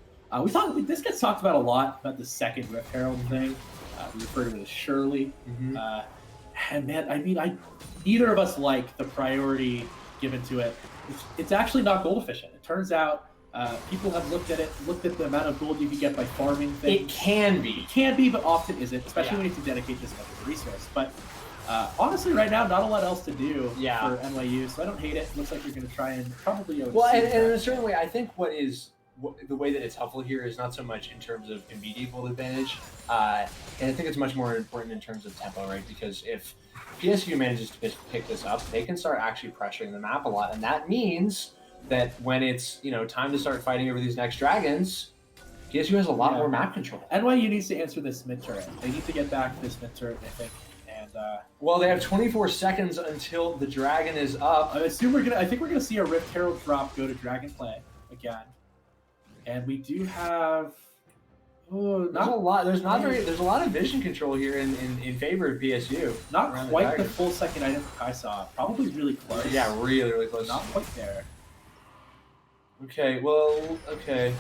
This gets talked about a lot, about the second Rift Herald thing. We refer to it as Shirley. And man, I mean, neither of us like the priority given to it. It's actually not gold efficient. It turns out people have looked at the amount of gold you can get by farming things. It can be, but often isn't, especially when you have to dedicate this much of a resource. But honestly, right now, not a lot else to do for NYU, so I don't hate it. Looks like you're going to try and probably. Well, and in a certain way, I think the way that it's helpful here is not so much in terms of immediate gold advantage, and I think it's much more important in terms of tempo, right? Because if PSU manages to pick this up, they can start actually pressuring the map a lot, and that means that when it's time to start fighting over these next dragons, PSU has a lot more map control. NYU needs to answer this mid turret. They need to get back this mid turret, I think. And well, they have 24 seconds until the dragon is up. I think we're gonna see a Rift Herald drop go to Dragonplay again. And we do have there's a lot of vision control here in favor of PSU. Not quite the full second item I saw. Probably really close. Yeah, really close. Not quite there. Okay,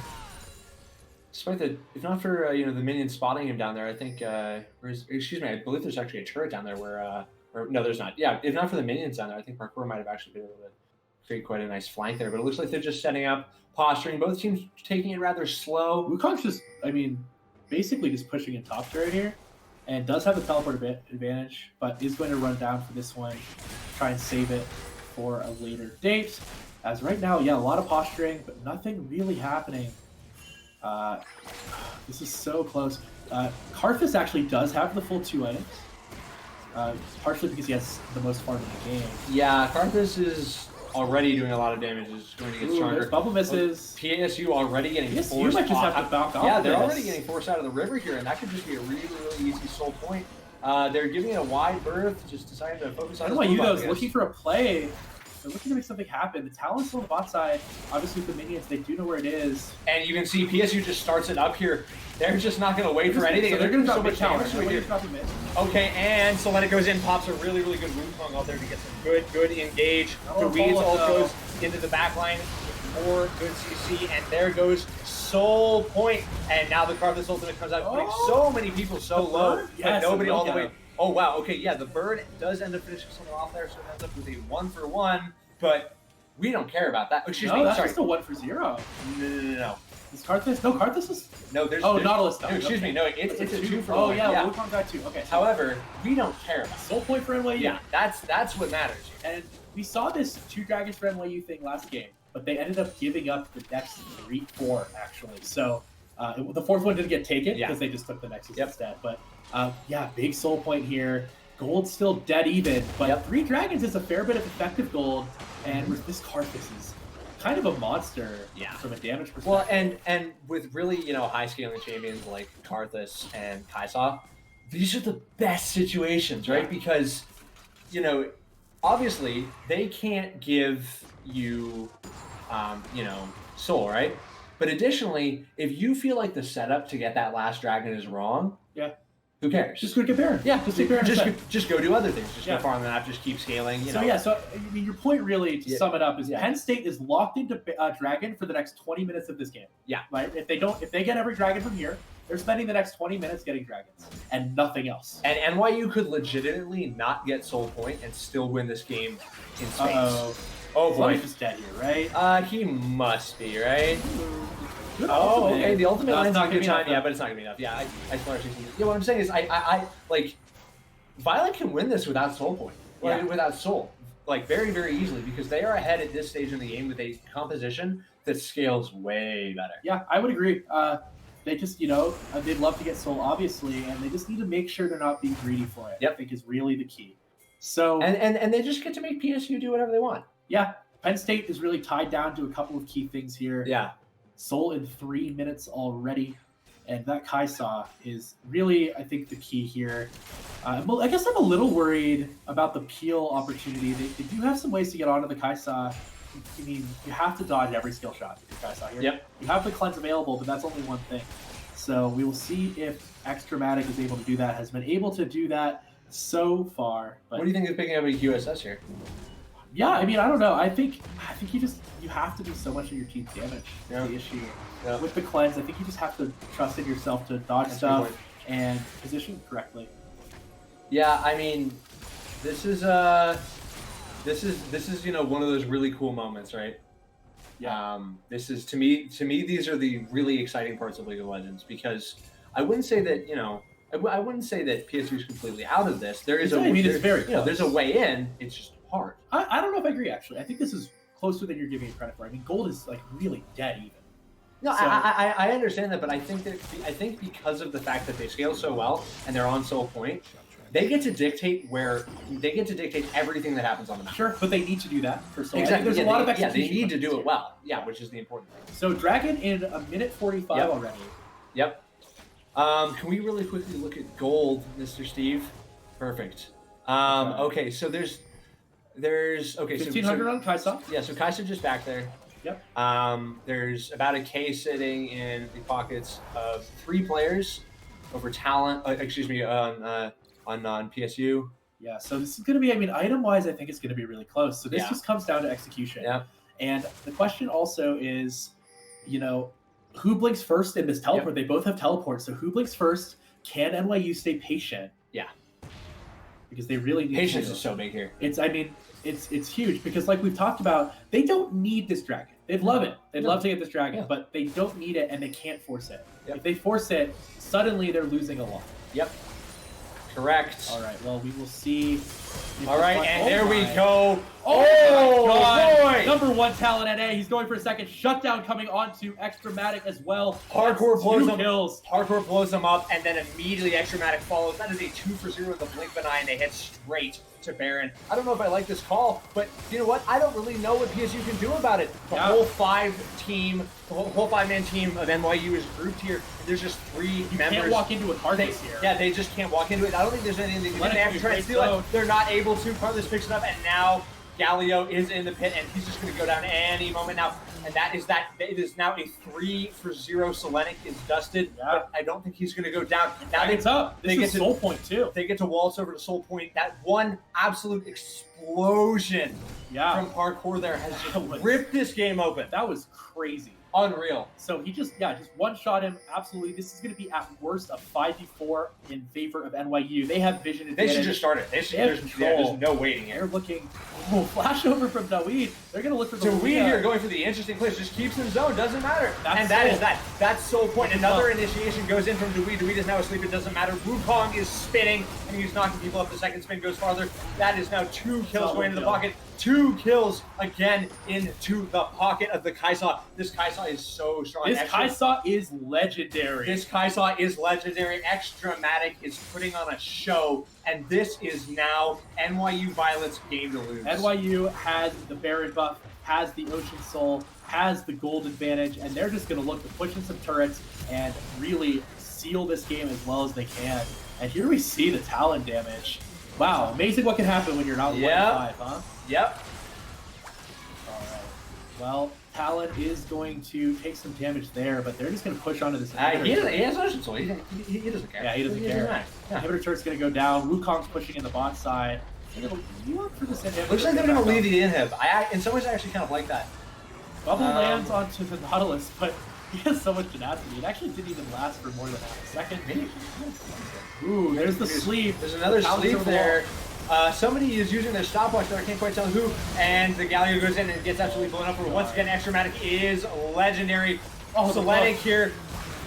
despite if not for the minion spotting him down there, I think I believe there's actually a turret down there where or no, there's not. Yeah, if not for the minions down there, I think Parkour might have actually been able to create quite a nice flank there. But it looks like they're just setting up, posturing. Both teams taking it rather slow. Wukong's just, basically just pushing in top turret here, and does have the teleport advantage, but is going to run down for this one, try and save it for a later date. As right now, a lot of posturing, but nothing really happening. This is so close. Karthus actually does have the full 2 items, partially because he has the most farm in the game. Yeah, Karthus is already doing a lot of damage. Is going to get stronger. There's bubble misses. PSU already getting forced. Might just have to back off. Yeah, they're already getting forced out of the river here, and that could just be a really easy soul point. They're giving it a wide berth, just deciding to focus on. NYU though is looking for a play. They're looking to make something happen. The talent's still on the bot side. Obviously, with the minions, they do know where it is. And you can see PSU just starts it up here. They're just not going to wait for anything. So they're going to drop so much damage. Okay, and Selena goes in, pops a really good Wukong out there to get some good engage. The Weeds ult goes into the back line with more good CC, and there goes Soul Point. And now the Karthus ultimate comes out, putting so many people so low, but nobody all the way. Oh, wow. Okay, yeah, the bird does end up finishing someone off there, so it ends up with a 1-for-1, but we don't care about that. Excuse me, that's sorry. just a 1-for-0. No. Is Karthus? No, Karthus is... No, there's... Nautilus. No, excuse me, no, it's a 2-for-1. Oh, yeah, Wukong got 2. Okay. So however, we don't care about Soul Point for NYU. Yeah, that's what matters. And we saw this 2 Dragons for NYU thing last game, but they ended up giving up the next 4, actually. So the 4th one didn't get taken because they just took the Nexus instead. But big Soul Point here. Gold's still dead even, but 3 Dragons is a fair bit of effective gold, and this Karthus is kind of a monster from a damage perspective. Well, and with really, high scaling champions like Karthus and Kai'Sa, these are the best situations, right? Because, obviously they can't give you, soul, right? But additionally, if you feel like the setup to get that last dragon is wrong, who cares? Just go get Baron. Yeah, just go do other things. Just go farm the map. Just keep scaling. So your point really, to sum it up, is Penn State is locked into Dragon for the next 20 minutes of this game. Yeah, right. If they get every Dragon from here, they're spending the next 20 minutes getting Dragons and nothing else. And NYU could legitimately not get Soul Point and still win this game in space. Oh boy, Life is dead here, right? He must be, right? Good okay. The ultimate line's not a good time. enough, but it's not gonna be enough. Yeah, what I'm saying is, I like Violet can win this without Soul Point, without Soul, very easily, because they are ahead at this stage in the game with a composition that scales way better. Yeah, I would agree. They just, they'd love to get Soul, obviously, and they just need to make sure they're not being greedy for it. I think is really the key. So and they just get to make PSU do whatever they want. Yeah. Penn State is really tied down to a couple of key things here. Yeah. Soul in 3 minutes already. And that Kai'Sa is really, I think, the key here. I guess I'm a little worried about the Peel opportunity. They do have some ways to get onto the Kai'Sa. I mean, you have to dodge every skill shot with your Kai'Sa here. Yep. You have the cleanse available, but that's only one thing. So we will see if Extramatic is able to do that, has been able to do that so far. But What do you think of picking up a QSS here? yeah, I mean, I don't know. I think you have to do so much of your team's damage. Yeah. The issue Yeah. with the cleanse, I think you just have to trust in yourself to dodge That's a good stuff point. and position correctly. Yeah, I mean, this is you know, one of those really cool moments, right? Yeah. This is to me these are the really exciting parts of League of Legends, because I wouldn't say that, you know, I wouldn't say that PSU is completely out of this. There is it's very you know, there's a way in. It's just hard. I don't know if I agree, actually. I think this is closer than you're giving it credit for. I mean, gold is like really dead even. No, So- I understand that, but I think because of the fact that they scale so well and they're on Soul Point, they get to dictate everything that happens on the map. Sure, but they need to do that for so Exactly. There's a lot of execution. they need to do here. it well. Yeah, which is the important thing. So Dragon in 1:45 Yep. already. Yep. Can we really quickly look at gold, Mr. Steve? Perfect. Okay, so there's okay, 1,500 on Kai'Sa. Yeah, so Kai'Sa just back there. Yep. There's about a K sitting in the pockets of 3 players over talent. On PSU. Yeah, so this is going to be, I mean, item-wise, I think it's going to be really close. So this Yeah. just comes down to execution. Yeah. And the question also is, you know, who blinks first in this teleport? They both have teleports. So who blinks first? Can NYU stay patient? Yeah. Because they really need Patience to. is so big here. It's huge because, like we've talked about, they don't need this dragon. They'd love it. They'd love to get this dragon, but they don't need it and they can't force it. Yep. If they force it, suddenly they're losing a lot. Yep. Correct. All right. Well, we will see. All right, and there we go. Oh, boy! Number 1 talent at A. He's going for a second shutdown coming onto Extramatic as well. Hardcore blows him. Kills. Hardcore blows them up, and then immediately Extramatic follows. That is a 2 for 0 in the blink of an eye, and they hit straight to Baron. I don't know if I like this call, but you know what? I don't really know what PSU can do about it. The whole 5-man team of NYU is grouped here. There's just 3 members. Can't walk into a Cardinals here. Yeah, they just can't walk into it. I don't think there's anything they can do. They have to try and steal it. They're not able to. Cardinals picks it up, and now Galio is in the pit, and he's just going to go down any moment now. And that is that. It is now a 3 for 0. Selenic is dusted, but I don't think he's going to go down. Now It's up. This is Soul Point too. They get to waltz over to Soul Point. That one absolute explosion from Parkour there has just ripped this game open. That was crazy. Unreal. So he just one-shot him. Absolutely. This is going to be at worst a 5v4 in favor of NYU. They have vision advantage. They should just start it. There's no waiting here. They're looking. Flash over from Dawid. They're going to look for the Dawid here going for the interesting place. Just keeps in zone. Doesn't matter. That's That's Soul Point. Another initiation goes in from Dawid. Dawid is now asleep. It doesn't matter. Wukong is spinning, and he's knocking people up. The second spin goes farther. That is now 2 kills going into the pocket. 2 kills again into the pocket of the Kai'Sa. This Kai'Sa is so strong. This Kai'Sa is legendary. Extramatic is putting on a show, and this is now NYU Violet's game to lose. NYU has the Baron buff, has the Ocean Soul, has the gold advantage, and they're just going to look to push in some turrets and really seal this game as well as they can. And here we see the Talon damage. Wow, amazing what can happen when you're not 1-5, huh? Yep. All right. Well, Talon is going to take some damage there, but they're just going to push onto this. He has Ocean Soul. He doesn't care. Yeah, he doesn't care. Inhibitor turret's going to go down. Wukong's pushing in the bot side. You up for this inhibitor? Looks like they're going to leave the inhib. In some ways, I actually kind of like that. Bubble lands onto the Nautilus, but he has so much tenacity. It actually didn't even last for more than half a second. Maybe. Ooh, there's the sleep. There's another sleep there. Somebody is using their stopwatch there. I can't quite tell who. And the Galio goes in and gets absolutely blown up. But once again, Extramatic is legendary. Selenic here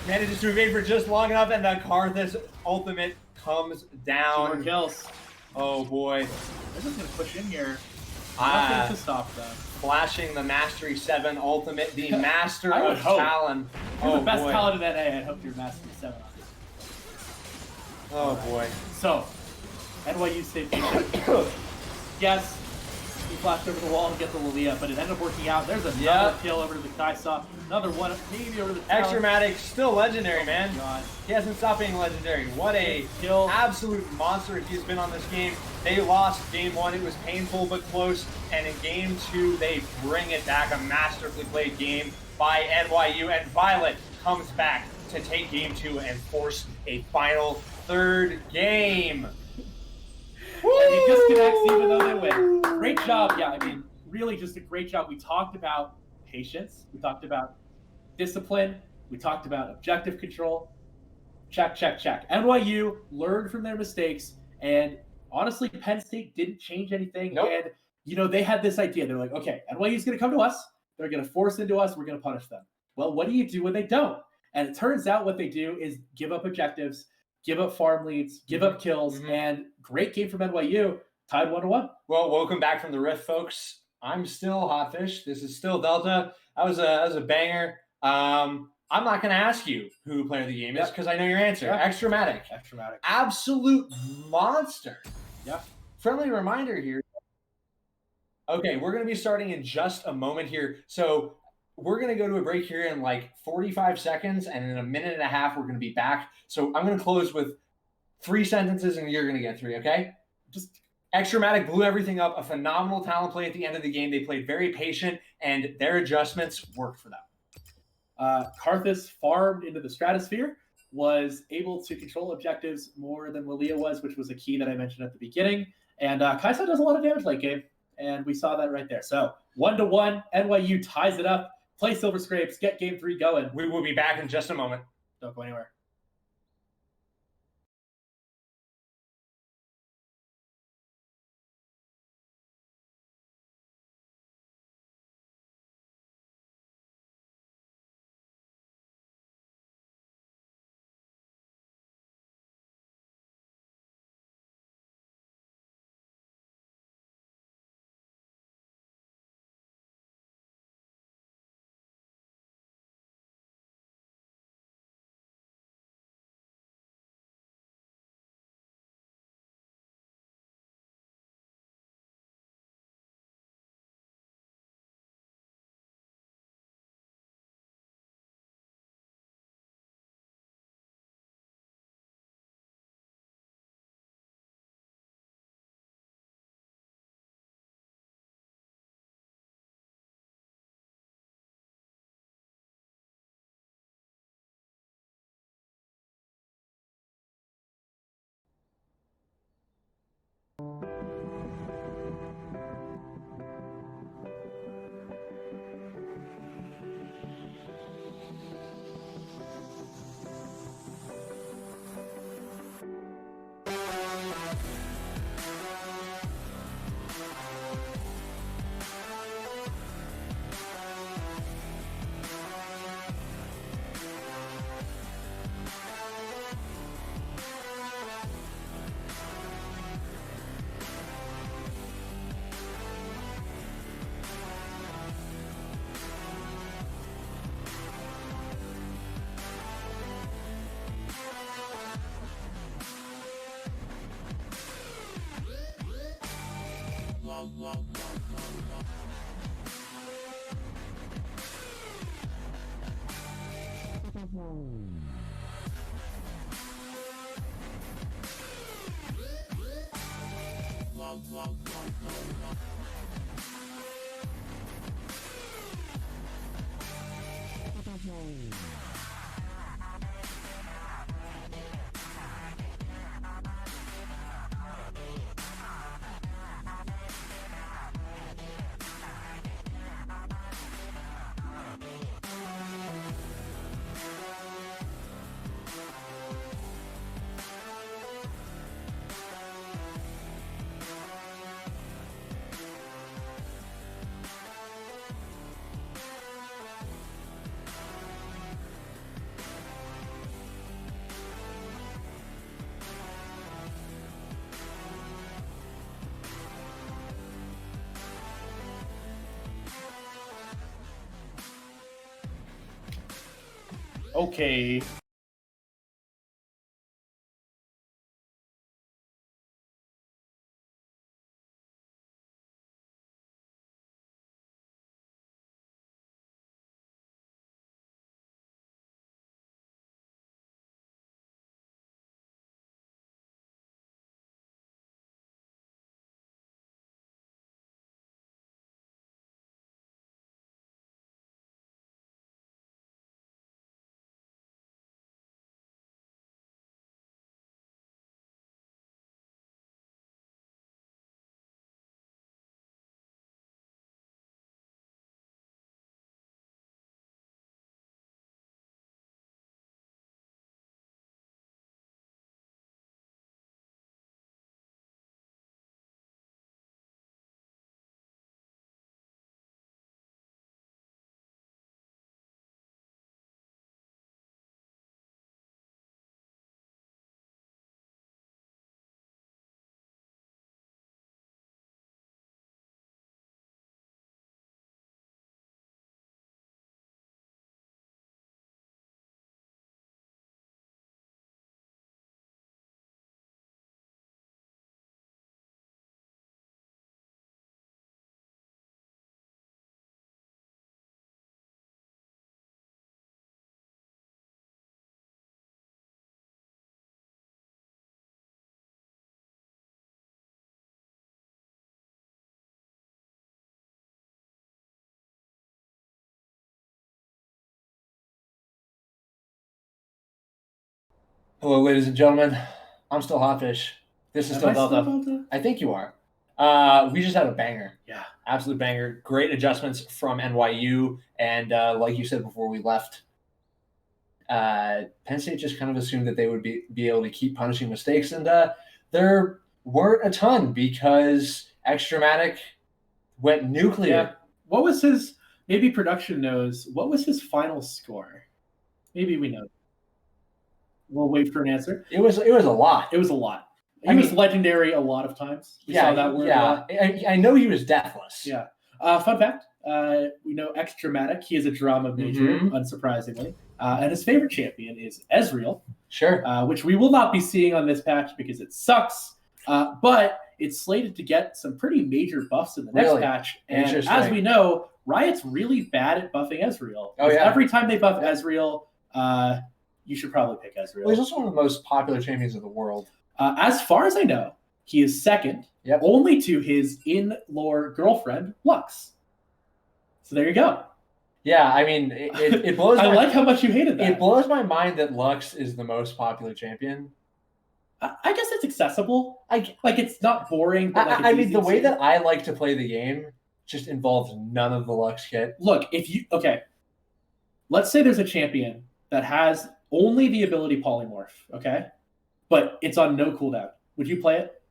manages to evade for just long enough, and the Karthus ultimate comes down. 2 more kills. Oh boy. They're just going to push in here. Nothing to stop them. Flashing the Mastery 7 ultimate, the Master of Talon. You're the best Talon in NA. I hope you're Mastery 7 on this. Oh boy. So, NYU stay patient. Yes, He flashed over the wall to get the Lilia, but it ended up working out. There's another kill over to the Kaisa. Another one, maybe over to the Extramatic, still legendary, man. God. He hasn't stopped being legendary. What a absolute monster he's been on this game. They lost game 1. It was painful but close. And in game 2, they bring it back. A masterfully played game by NYU. And Violet comes back to take game 2 and force a final 3rd game. And he disconnects even though they win. Great job. Yeah, I mean, really just a great job. We talked about patience. We talked about discipline. We talked about objective control. Check, check, check. NYU learned from their mistakes. And honestly, Penn State didn't change anything. Nope. And, you know, they had this idea. They're like, okay, NYU's going to come to us. They're going to force into us. We're going to punish them. Well, what do you do when they don't? And it turns out what they do is give up objectives, give up farm leads, give up kills, and great game from NYU, tied 1-1. Well, welcome back from the Rift, folks. I'm still Hotfish. This is still Delta. That was a banger. I'm not going to ask you who player of the game is because I know your answer. Extramatic. Absolute monster. Yeah. Friendly reminder here. Okay, we're going to be starting in just a moment here. So we're going to go to a break here in like 45 seconds, and in a minute and a half, we're going to be back. So I'm going to close with 3 sentences, and you're going to get 3, okay? Just Extramatic blew everything up. A phenomenal talent play at the end of the game. They played very patient, and their adjustments worked for them. Karthus farmed into the stratosphere, was able to control objectives more than Lilia was, which was a key that I mentioned at the beginning. And Kaisa does a lot of damage late game, and we saw that right there. So 1-1, NYU ties it up. Play Silver Scrapes, get game 3 going. We will be back in just a moment. Don't go anywhere. Okay. Hello, ladies and gentlemen. I'm still Hotfish. This is Am still I still Delta. Delta? I think you are. We just had a banger. Yeah. Absolute banger. Great adjustments from NYU. And like you said before we left, Penn State just kind of assumed that they would be able to keep punishing mistakes. And there weren't a ton because Extramatic went nuclear. Yeah. What was his, maybe production knows, what was his final score? Maybe we know. We'll wait for an answer. It was a lot. It was a lot. He was legendary a lot of times. We saw that word a lot. I know he was deathless. Yeah. Fun fact, we know Extramatic. He is a drama major, unsurprisingly. And his favorite champion is Ezreal. Sure. Which we will not be seeing on this patch because it sucks. But it's slated to get some pretty major buffs in the next patch. And as we know, Riot's really bad at buffing Ezreal. Oh, yeah. Every time they buff Ezreal, you should probably pick Ezreal. Well, he's also one of the most popular champions of the world. As far as I know, he is second only to his in-lore girlfriend, Lux. So there you go. Yeah, I mean, it blows I like how much you hated that. It blows my mind that Lux is the most popular champion. I guess it's accessible. It's not boring. But I mean, the way that I like to play the game just involves none of the Lux kit. Look, let's say there's a champion that has only the ability polymorph, okay? But it's on no cooldown. Would you play it?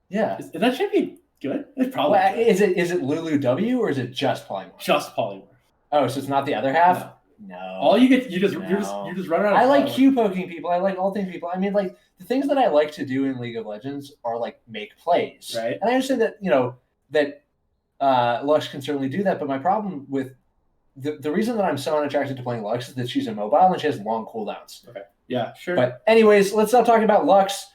Yeah. Is that champion good? It's probably good. Is it Lulu W or is it just polymorph? Just polymorph. Oh, so it's not the other half? No. All you get, you're just running around. I like Q poking people. I like ulting people. I mean, like, the things that I like to do in League of Legends are like make plays. Right. And I understand that, that Lux can certainly do that, but my problem with the reason that I'm so unattracted to playing Lux is that she's immobile and she has long cooldowns. Okay. Yeah, sure. But anyways, let's stop talking about Lux.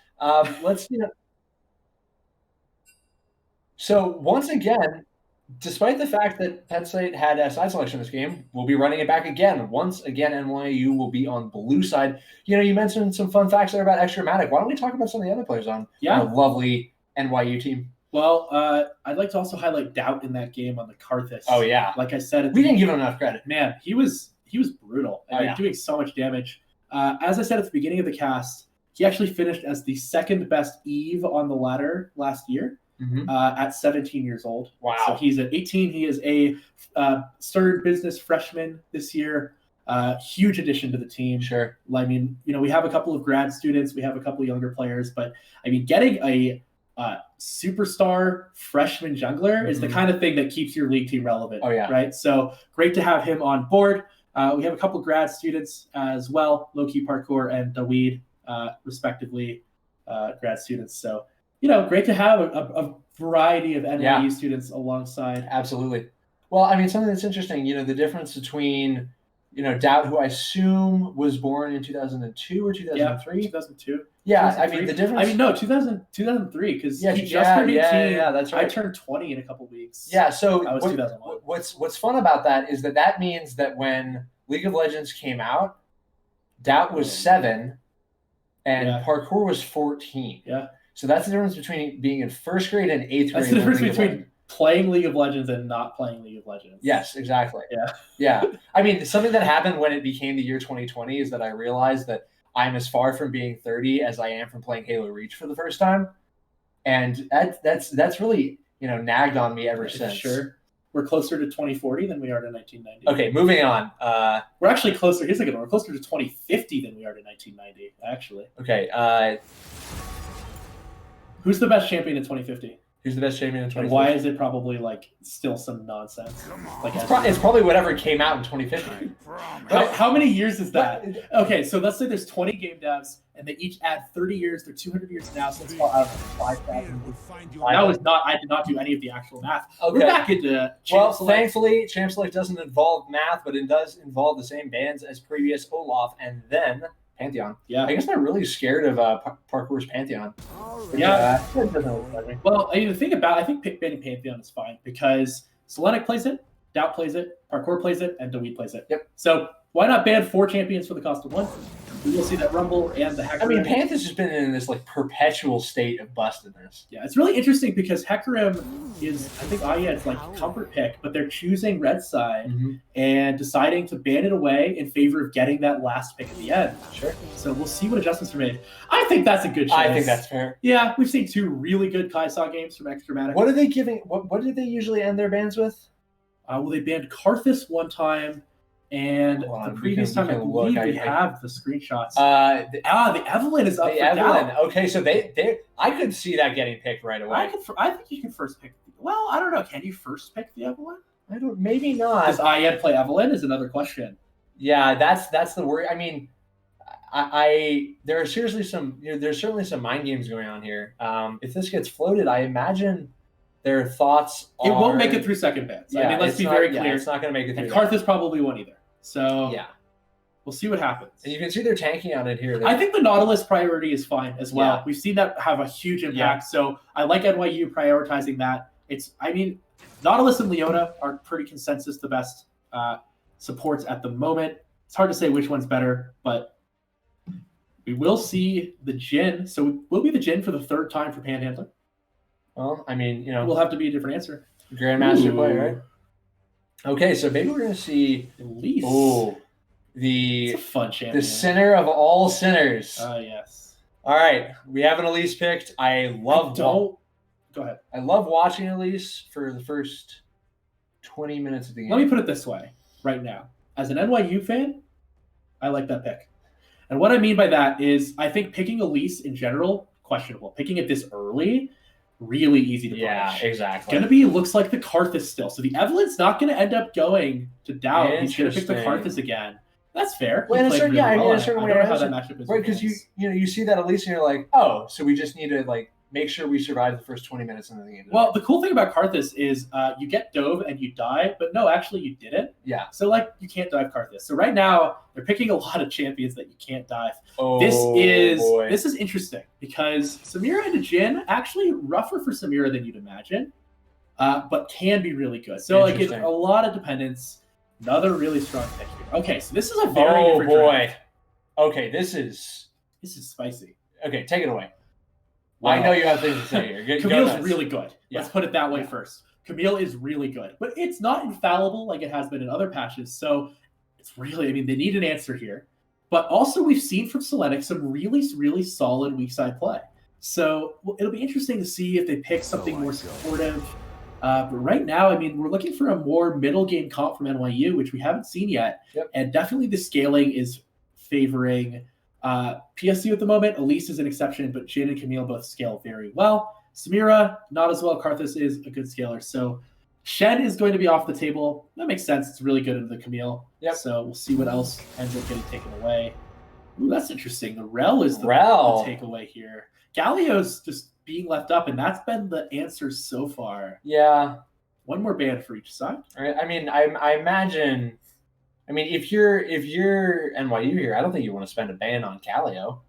So once again, despite the fact that Penn State had a side selection this game, we'll be running it back again. Once again, NYU will be on blue side. You mentioned some fun facts there about Extramatic. Why don't we talk about some of the other players on our lovely NYU team? Well, I'd like to also highlight Doubt in that game on the Karthus. Oh, yeah. Like I said, we didn't give him enough credit. Man, he was brutal. Doing so much damage. As I said at the beginning of the cast, he actually finished as the second best Eve on the ladder last year at 17 years old. Wow. So he's at 18. He is a started business freshman this year. Huge addition to the team. Sure. I mean, we have a couple of grad students. We have a couple of younger players. But, I mean, getting a superstar freshman jungler is the kind of thing that keeps your league team relevant. Oh, yeah. Right? So great to have him on board. We have a couple grad students as well, Loki Parkour and Daweed, respectively, grad students. So, great to have a variety of NYU students alongside. Absolutely. Well, I mean, something that's interesting, the difference between, Doubt, who I assume was born in 2002 or 2003? 2002. Yeah, 2003. I mean, the difference... I mean, no, 2003, because he just turned 18. Yeah, that's right. I turned 20 in a couple weeks. Yeah, so that was 2001. What's fun about that is that means that when League of Legends came out, Doubt was 7 and Parkour was 14. Yeah. So that's the difference between being in first grade and eighth grade. That's the difference between playing League of Legends and not playing League of Legends. Yes, exactly. Yeah. Yeah. I mean, something that happened when it became the year 2020 is that I realized that I'm as far from being 30 as I am from playing Halo Reach for the first time. And that's really, nagged on me ever since. Sure. We're closer to 2040 than we are to 1990. Okay, moving on. We're actually closer. Here's a good one. We're closer to 2050 than we are to 1990, actually. Okay. Who's the best champion in 2050? Who's the best champion in 2050? And why is it probably still some nonsense? It's probably whatever came out in 2050. How many years is that? Okay, so let's say there's 20 game devs and they each add 30 years. They're 200 years now, so it's about 5,000. I did not do any of the actual math. Okay. We're back into Champ Select. Thankfully, Champ Select doesn't involve math, but it does involve the same bands as previous Olaf and then Pantheon. Yeah. I guess they're really scared of Parkour's Pantheon. Yeah. Well, I think banning Pantheon is fine because Selenic plays it, Doubt plays it, Parkour plays it, and Daweed plays it. Yep. So why not ban 4 champions for the cost of 1? we will see that Rumble and the Hecarim. I mean, Panthers has been in this like perpetual state of bustedness. Yeah, it's really interesting because Hecarim is, I think IED's like comfort pick, but they're choosing red side and deciding to ban it away in favor of getting that last pick at the end. Sure. So we'll see what adjustments are made. I think that's a good choice. I think that's fair. Yeah, we've seen 2 really good Kai'Sa games from Extramatic. What are they giving? What did they usually end their bans with? Well, they banned Karthus one time, and the previous time I believe we have the screenshots. The Evelyn is up for Evelyn. Okay, so I could see that getting picked right away. I think you can first pick. Well, I don't know. Can you first pick the Evelyn? Maybe not. Does IED play Evelyn? Is another question. Yeah, that's the worry. I mean, there are seriously there's certainly some mind games going on here. If this gets floated, I imagine their thoughts it won't make it through second bans. Yeah, I mean, let's be very clear. It's not going to make it through. And Karthus probably won't either. So yeah, we'll see what happens. And you can see they're tanking on it here. I think the Nautilus priority is fine as well. Yeah. We've seen that have a huge impact. So I like NYU prioritizing that. Nautilus and Leona are pretty consensus the best supports at the moment. It's hard to say which one's better, but we will see the Jhin. So we'll be the Jhin for the 3rd time for Panhandler. Well, I mean, we'll have to be a different answer. Grandmaster play, right? Okay, so maybe we're going to see Elise. It's a fun champion. The sinner of all sinners. Yes. All right, we have an Elise picked. Go ahead. I love watching Elise for the first 20 minutes of the game. Let me put it this way right now. As an NYU fan, I like that pick. And what I mean by that is I think picking Elise in general, questionable. Picking it this early, really easy to punish. Yeah, exactly. Looks like the Karthus still. So the Evelyn's not going to end up going to Doubt. He's going to pick the Karthus again. That's fair. Well, in a certain way, I don't know how that matchup is. Right, because you see that Elise and you're like, oh, so we just need to make sure we survive the first 20 minutes into the game. Well, the cool thing about Karthus is you get dove and you die, but no, actually you didn't. Yeah. So you can't dive Karthus. So right now they're picking a lot of champions that you can't dive. Oh, this is interesting because Samira and Jhin actually rougher for Samira than you'd imagine, but can be really good. So it's a lot of dependence. Another really strong pick here. Okay, so this is a very different draft. Okay, this is spicy. Okay, take it away. Wow. I know you have things to say here. Camille's really good. Yeah. Let's put it that way first. Camille is really good, but it's not infallible like it has been in other patches. So it's really, they need an answer here. But also we've seen from Selenic some really, really solid weak side play. So it'll be interesting to see if they pick something more supportive. But right now, we're looking for a more middle game comp from NYU, which we haven't seen yet. Yep. And definitely the scaling is favoring PSU at the moment. Elise is an exception, but Jhin and Camille both scale very well. Samira, not as well. Karthus is a good scaler. So Shen is going to be off the table. That makes sense. It's really good into the Camille. Yep. So we'll see what else ends up getting taken away. Ooh, that's interesting. The Rel is the takeaway here. Galio's just being left up, and that's been the answer so far. Yeah. One more ban for each side. All right. I imagine... if you're NYU here, I don't think you want to spend a ban on Calio.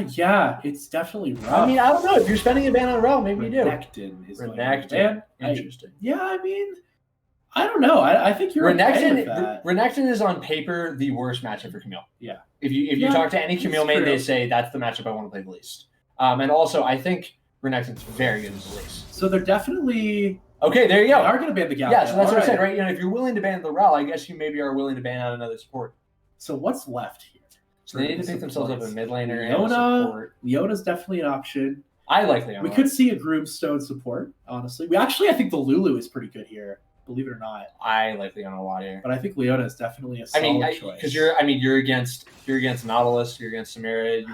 Yeah, it's definitely rough. I don't know. If you're spending a ban on Rel, maybe you do. Renekton is Renekton. Interesting. I don't know. I think you're okay with that. Renekton is on paper the worst matchup for Camille. Yeah. If you talk to any Camille main, they say that's the matchup I want to play the least. And also, I think Renekton's very good as the least. So they're definitely... Okay, there you go. They are going to ban the Galio. Yeah, so that's what I said, right? If you're willing to ban the Rel, I guess you maybe are willing to ban out another support. So what's left here? So they need to pick themselves up a mid laner and a support. Leona's definitely an option. I like Leona. We could see a Groomstone support, honestly. I think the Lulu is pretty good here, believe it or not. I like Leona a lot here. But I think Leona is definitely a solid choice. Because you're against Nautilus, you're against Samira,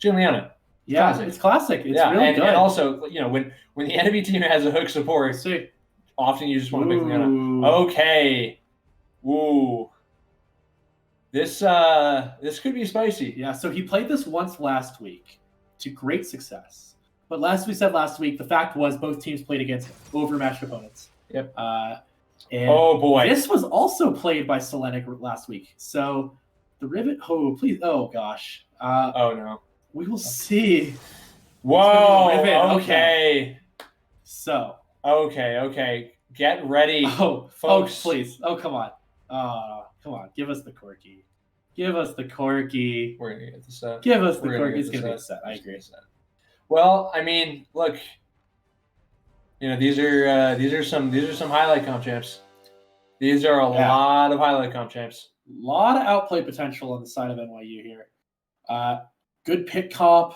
Jhin Leona. Yeah, it's classic. It's really good. And also, when the enemy team has a hook support, often you just want to pick Leona. Okay. Ooh. This could be spicy. Yeah, so he played this once last week to great success. But last week, the fact was both teams played against overmatched opponents. Yep. And oh boy. This was also played by Selenic last week. So the Rivet, oh gosh. Oh no. We will see. Whoa. Okay. So. Okay. Get ready, folks. Oh, please. Oh, come on. Come on, give us the Corky. Give us the Corky. We're gonna get the set. Give us the Corky. It's gonna be a set. I agree. Well, I mean, look, these are some highlight comp champs. These are a lot of highlight comp champs. A lot of outplay potential on the side of NYU here. Good pick comp.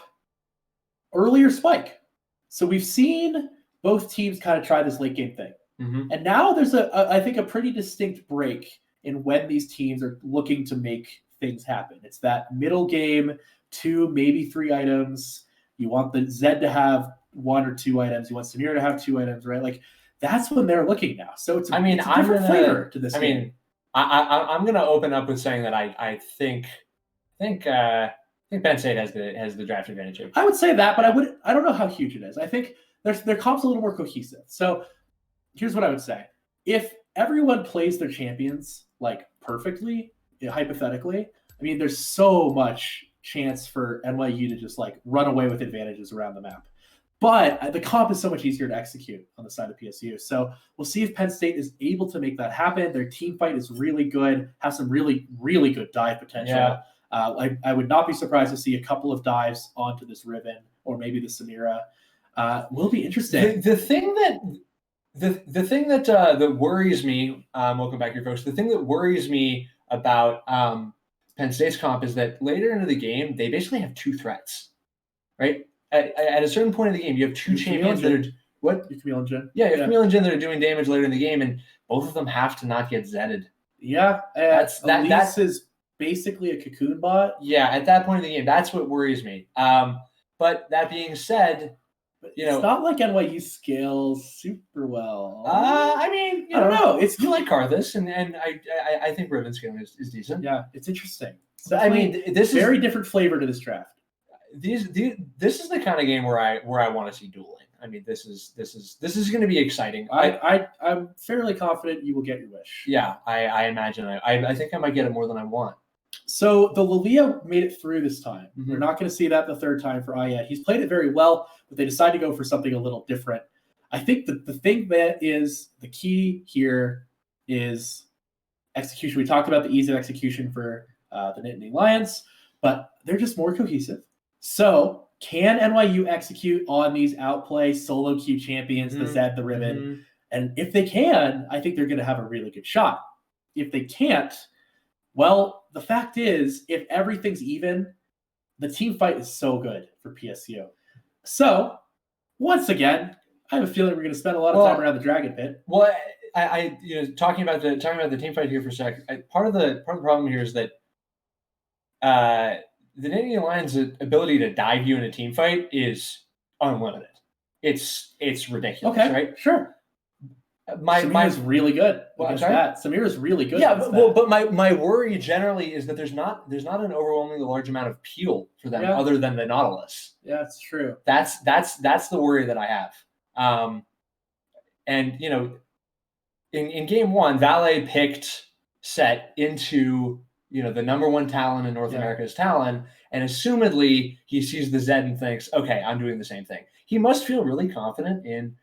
Earlier spike. So we've seen both teams kind of try this late game thing. Mm-hmm. And now there's I think a pretty distinct break in when these teams are looking to make things happen. It's that middle game, 2, maybe 3 items. You want the Zed to have 1 or 2 items. You want Samir to have 2 items, right? Like that's when they're looking now. So it's a different flavor to this game. I'm gonna open up with saying that I think Penn State has the draft advantage here. I would say that, but I don't know how huge it is. I think their comp's a little more cohesive. So here's what I would say. If everyone plays their champions like perfectly, hypothetically, I mean, there's so much chance for NYU to just like run away with advantages around the map. But the comp is so much easier to execute on the side of PSU. So we'll see if Penn State is able to make that happen. Their team fight is really good, has some really, really good dive potential. Yeah. I would not be surprised to see a couple of dives onto this Riven or maybe the Samira. Will be interesting. The thing that worries me, welcome back here, folks. The thing that worries me about Penn State's comp is that later into the game, they basically have 2 threats, right? At a certain point in the game, you have 2 champions that are what? Camille and Jin. Yeah, you have Camille and Jin that are doing damage later in the game, and both of them have to not get Zedded. Yeah, that is basically a cocoon bot. Yeah, at that point in the game, that's what worries me. But that being said, it's not like NYU scales super well. I mean, I don't know. It's you like Karthus, and I think Riven scaling is decent. Yeah, it's interesting. So I mean, this is very different flavor to this draft. This is the kind of game where I want to see dueling. I mean, this is going to be exciting. I'm fairly confident you will get your wish. Yeah, I imagine. I think I might get it more than I want. So the Lilia made it through this time. Mm-hmm. We're not going to see that the third time for Ayat. He's played it very well, but they decided to go for something a little different. I think that the thing that is the key here is execution. We talked about the ease of execution for the Nittany Lions, but they're just more cohesive. So can NYU execute on these outplay solo queue champions, the Zed, the Riven? Mm-hmm. And if they can, I think they're going to have a really good shot. If they can't, well, the fact is, if everything's even, the team fight is so good for PSU. So, once again, I have a feeling we're going to spend a lot of time around the Dragon Pit. Well, I talking about the team fight here for a sec. Part of the problem here is that the Nittany Lions' ability to dive you in a team fight is unlimited. It's ridiculous, right? Sure. Samir is really good against that. Samir is really good. Yeah, but my worry generally is that there's not an overwhelmingly large amount of peel for them other than the Nautilus. Yeah, it's true. That's the worry that I have. And in game 1, Valet picked Set into the number 1 Talon in North America's Talon, and assumedly he sees the Zed and thinks, okay, I'm doing the same thing. He must feel really confident in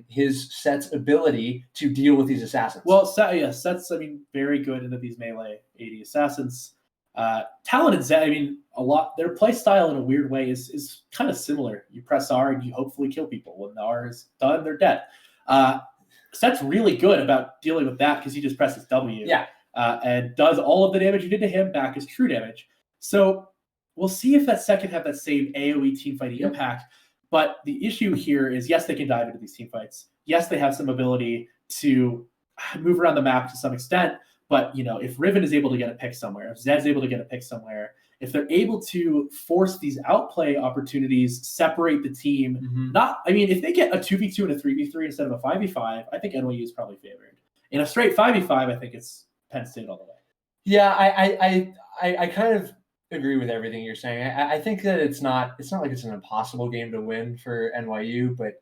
his Set's ability to deal with these assassins. Well, Set's, very good into these melee 80 assassins. Talon and Zed, their play style in a weird way is kind of similar. You press R and you hopefully kill people. When the R is done, they're dead. Set's really good about dealing with that because he just presses W. Yeah. And does all of the damage you did to him back as true damage. So we'll see if that Set can have that same AoE teamfighting impact. But the issue here is, yes, they can dive into these team fights. Yes, they have some ability to move around the map to some extent. But, if Riven is able to get a pick somewhere, if Zed's able to get a pick somewhere, if they're able to force these outplay opportunities, separate the team, if they get a 2v2 and a 3v3 instead of a 5v5, I think NYU is probably favored. In a straight 5v5, I think it's Penn State all the way. Yeah, I kind of agree with everything you're saying. I think that it's not like it's an impossible game to win for NYU, but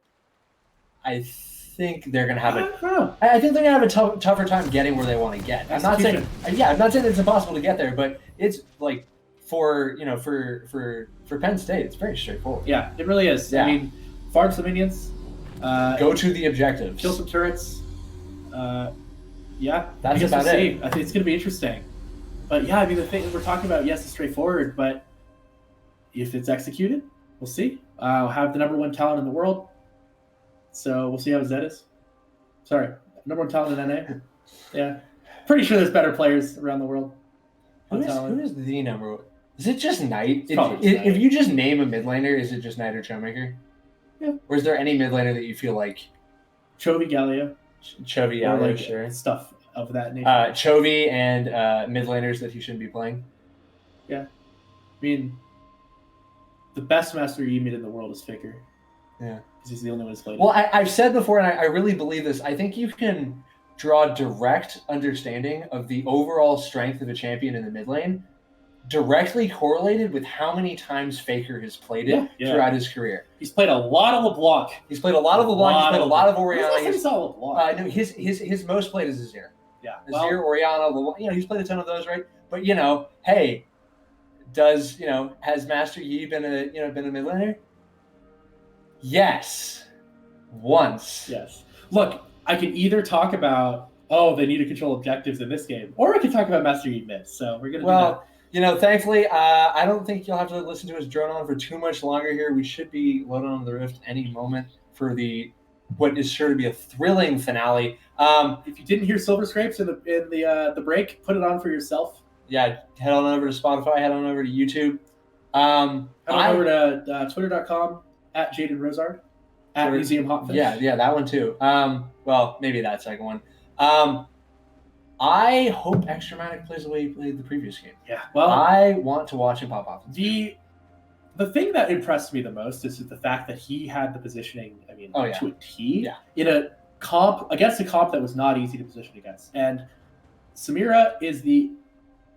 I think they're going to have a tougher time getting where they want to get. I'm not saying it's impossible to get there, but it's like for Penn State, it's very straightforward. Yeah, it really is. Yeah. Farm some minions, go to the objectives, kill some turrets. That's about it. I think it's going to be interesting. But yeah, I mean, the thing we're talking about, yes, it's straightforward, but if it's executed, we'll see. I'll have the number one talent in the world, so we'll see how Zed is. Sorry, number one talent in NA. Yeah, pretty sure there's better players around the world. Who is the number one? Is it just Knight? Knight. If you just name a mid laner, is it just Knight or Chowmaker? Yeah. Or is there any mid laner that you feel like Chovy, Galio, Chovy, sure, stuff of that nature? Chovy and mid laners that he shouldn't be playing. Yeah, I mean, the best Master Yi mid in the world is Faker. Yeah, because he's the only one who's played. Well, I've said before, and I really believe this. I think you can draw direct understanding of the overall strength of a champion in the mid lane, directly correlated with how many times Faker has played it throughout his career. He's played a lot of LeBlanc. He's played a lot of LeBlanc. He's played a lot of Orianna. No, his most played is Azir. Yeah, Azir, Orianna, LeBlanc, he's played a ton of those, right? But hey, has Master Yi been a mid laner? Yes, once. Yes. Look, I can either talk about they need to control objectives in this game, or I can talk about Master Yi mid. So we're gonna do that. Thankfully, I don't think you'll have to listen to us drone on for too much longer here. We should be loaded on the Rift any moment for what is sure to be a thrilling finale. If you didn't hear Silver Scrapes in the break, put it on for yourself. Yeah, head on over to Spotify, head on over to YouTube. Head on over to twitter.com @Jaden Rosard, @Museum Hotfish. Yeah, that one too. Well, maybe that second one. I hope Extramatic plays the way he played the previous game. Yeah, well, I want to watch him pop off. The thing that impressed me the most is the fact that he had the positioning, to a T, in a comp against a comp that was not easy to position against. And Samira is the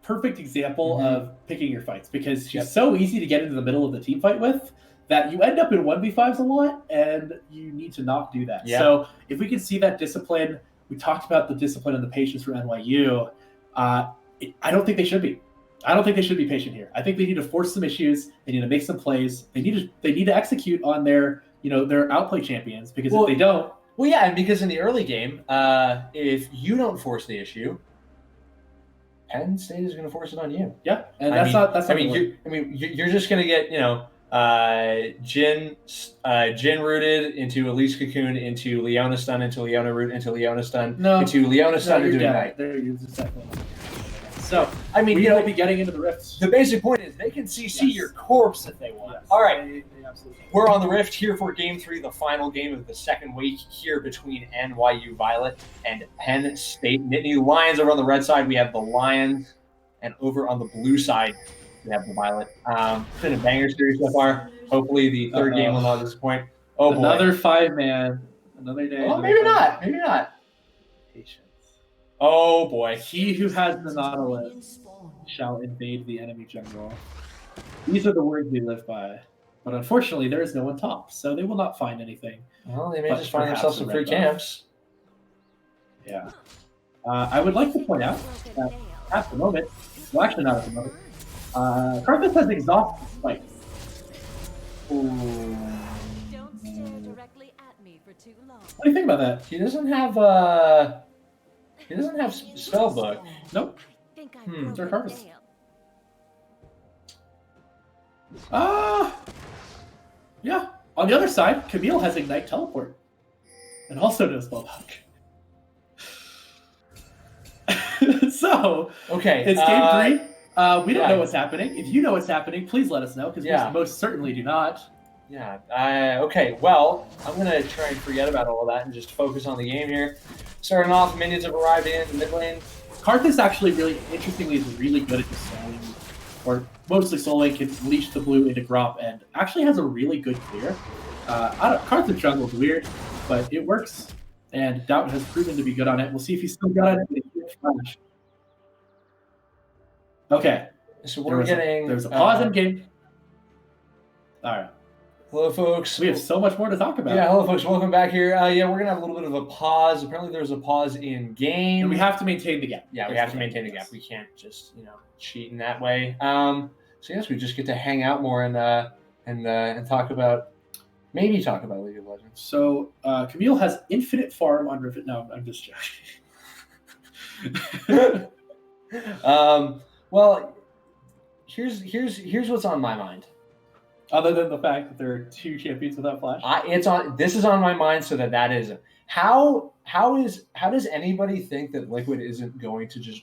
perfect example of picking your fights, because she's so easy to get into the middle of the team fight with that you end up in 1v5s a lot, and you need to not do that. Yeah. So if we can see that discipline, we talked about the discipline and the patience for NYU. I don't think they should be. I don't think they should be patient here. I think they need to force some issues. They need to make some plays. They need to execute on their outplay champions, because if they don't, and because in the early game, if you don't force the issue, Penn State is going to force it on you. Yeah, and you're just going to get Jin rooted into Elise Cocoon into Leona stun into Leona root into Leona stun into Leona stun into Ignite. So we will be getting into the rifts. The basic point is they can CC your corpse if they want. Yes. All right, they absolutely can. We're on the Rift here for Game 3, the final game of the second week here between NYU Violet and Penn State Nittany Lions. Over on the red side, we have the Lions, and over on the blue side, we have the Violet. It's been a banger series so far. Hopefully, the third game will not disappoint. Oh boy, another 5-man, another day. Well, maybe not. Maybe not. Patience. Oh boy. He who has the Nautilus shall invade the enemy general. These are the words we live by. But unfortunately, there is no one top, so they will not find anything. Well, they may just find themselves some free camps. Yeah. I would like to point out that at the moment, well, actually not at the moment, Karthus has exhausted spike. Don't stare directly at me for too long. What do you think about that? He doesn't have spellbook. Nope. It's our Karthus. Yeah. On the other side, Camille has Ignite Teleport. And also no spellbook. So, okay, it's game 3. We don't know what's happening. If you know what's happening, please let us know, because we most certainly do not. Yeah. Okay, well, I'm going to try and forget about all of that and just focus on the game here. Starting off, minions have arrived in the mid lane. Karthus actually interestingly is really good at just soloing, or mostly soloing, can leash the blue into Grop, and actually has a really good clear. Karthus jungle is weird, but it works, and Doubt has proven to be good on it. We'll see if he's still good at it. Okay. So there's a pause in game. All right. Hello, folks. We have so much more to talk about. Yeah, hello, folks. Welcome back here. We're going to have a little bit of a pause. Apparently, there's a pause in game. And we have to maintain the gap. Yeah, we have to maintain the gap. We can't just, cheat in that way. So, yes, we just get to hang out more and talk about League of Legends. So, Camille has infinite farm on Rivet. No, I'm just joking. Well, here's what's on my mind. Other than the fact that there are 2 champions without Flash. This is on my mind, so that isn't. How does anybody think that Liquid isn't going to just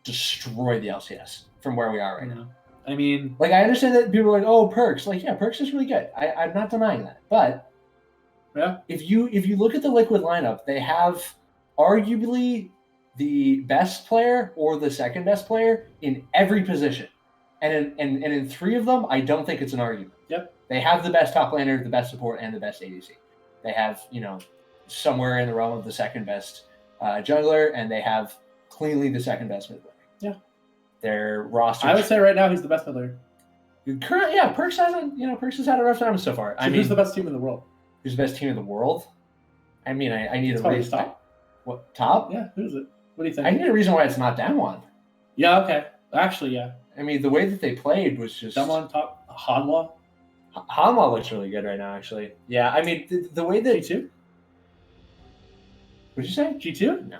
destroy the LCS from where we are right now? I mean, like, I understand that people are like, oh, Perks. Like, yeah, Perks is really good. I'm not denying that. But yeah, if you look at the Liquid lineup, they have arguably the best player or the second best player in every position. And in 3 of them, I don't think it's an argument. Yep. They have the best top laner, the best support, and the best ADC. They have, somewhere in the realm of the second best jungler, and they have cleanly the second best mid laner. Yeah. Their roster. I would say right now he's the best mid laner. Yeah, Perks has had a rough time so far. So who's the best team in the world? Who's the best team in the world? I mean, I need It's a reason. top. What, top? Yeah, who is it? What do you think? I need a reason why it's not Damwon. Yeah, okay. Actually, yeah. I mean, the way that they played was just... Damwon top. Hanwha? Hanwha looks really good right now, actually. Yeah, I mean, the way that... G2? What'd you say? G2? No.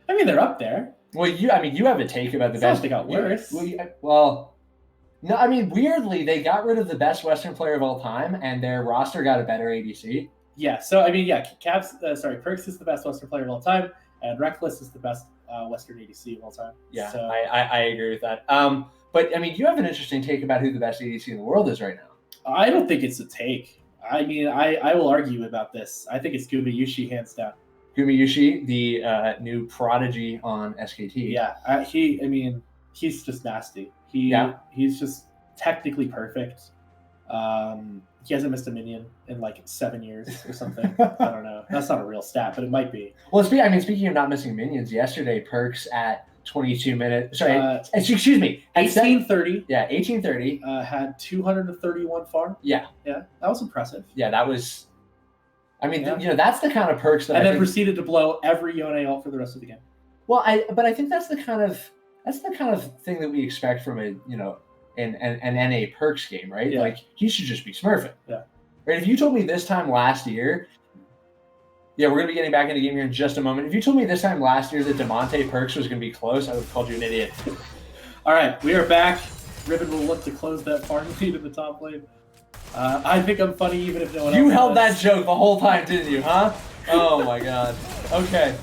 I mean, they're up there. Well, you have a take about the It's not best... like they got worse. No, I mean, weirdly, they got rid of the best Western player of all time, and their roster got a better ADC. Yeah, so, I mean, yeah, Perks is the best Western player of all time, and Reckless is the best Western ADC of all time. Yeah, so, I agree with that. But, I mean, you have an interesting take about who the best ADC in the world is right now. I don't think it's a take. I mean, I will argue about this. I think it's Gumayushi, hands down. Gumayushi, the new prodigy on SKT. Yeah, he's just nasty. He's just technically perfect. He hasn't missed a minion in like 7 years or something. I don't know. That's not a real stat, but it might be. Well, speaking of not missing minions, yesterday Perks at 22 minutes. Sorry, excuse me. 18:30. Yeah, 18:30. Had 231 farm. Yeah, that was impressive. Yeah, that was. I mean, that's the kind of Perks that. And then proceeded to blow every Yone ult for the rest of the game. Well, but I think that's the kind of thing that we expect from an NA Perks game, right? Yeah. Like, he should just be smurfing. Yeah. Right. If you told me this time last year, yeah, we're gonna be getting back into the game here in just a moment. If you told me this time last year that DeMonte Perks was gonna be close, I would have called you an idiot. All right, we are back. Ribbon will look to close that farm lead in the top lane. I think I'm funny even if no one else. You held that joke the whole time, didn't you, huh? Oh my god. Okay.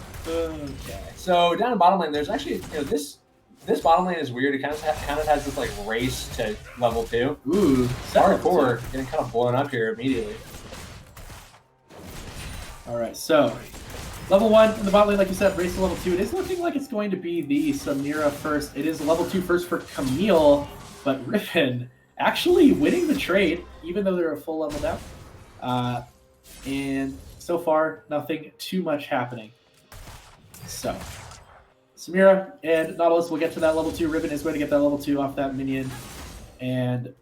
So down in bottom lane, there's actually this bottom lane is weird. It kind of has this like race to level 2. Ooh, hardcore getting kind of blown up here immediately. All right, so level 1 in the bot lane, like you said, race to level 2. It is looking like it's going to be the Samira first. It is level 2 first for Camille, but Ribbon actually winning the trade, even though they're a full level down. And so far, nothing too much happening. So, Samira and Nautilus will get to that level 2. Ribbon is going to get that level 2 off that minion. And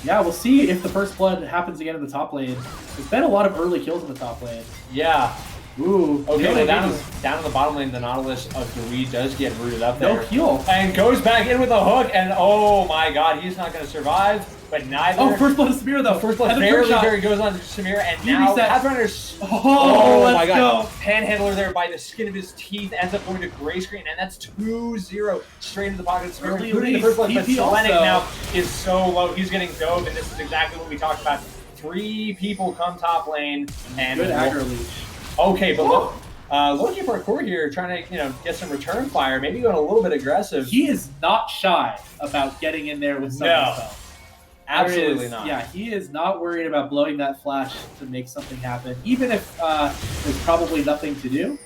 yeah, we'll see if the first blood happens again in the top lane. There's been a lot of early kills in the top lane. Yeah. Ooh. Okay, down in the bottom lane, the Nautilus of Dewey does get rooted up there. No heal. And goes back in with a hook, and oh my god, he's not going to survive. But neither. Oh, first blood of Samira though. First blood barely goes on to Samira, and now Pathfinder's. Oh my god. Panhandler there by the skin of his teeth ends up going to gray screen, and that's 2-0 straight into the pocket of Samira, including the first blood. But Selenic now is so low. He's getting dove, and this is exactly what we talked about. 3 people come top lane, and good aggro leech. Okay, but look. Loki Parkour here trying to, get some return fire, maybe going a little bit aggressive. He is not shy about getting in there with some stuff. Absolutely not. Yeah, he is not worried about blowing that flash to make something happen, even if there's probably nothing to do.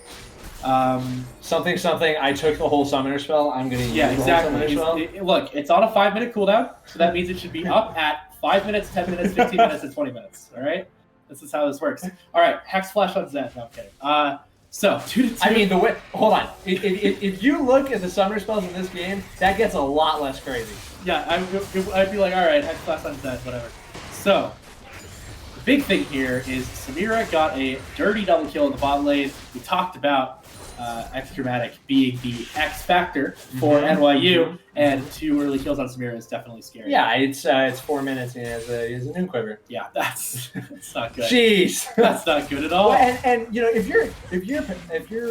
Something. I took the whole summoner spell. I'm going to use the whole summoner spell. Look, it's on a 5-minute cooldown, so that means it should be up at 5 minutes, 10 minutes, 15 minutes, and 20 minutes. All right? This is how this works. All right, Hex Flash on Zed. No, I'm kidding. So, 2-2. I mean, hold on. If you look at the summoner spells in this game, that gets a lot less crazy. Yeah, I'd be like, all right, Hex Flash on Zed, whatever. So, the big thing here is Samira got a dirty double kill in the bot lane. We talked about X-Dramatic being the X factor for NYU, and 2 early kills on Samira is definitely scary. Yeah, it's 4 minutes and he has a new quiver. Yeah, that's not good. Jeez, that's not good at all. Well, and if you're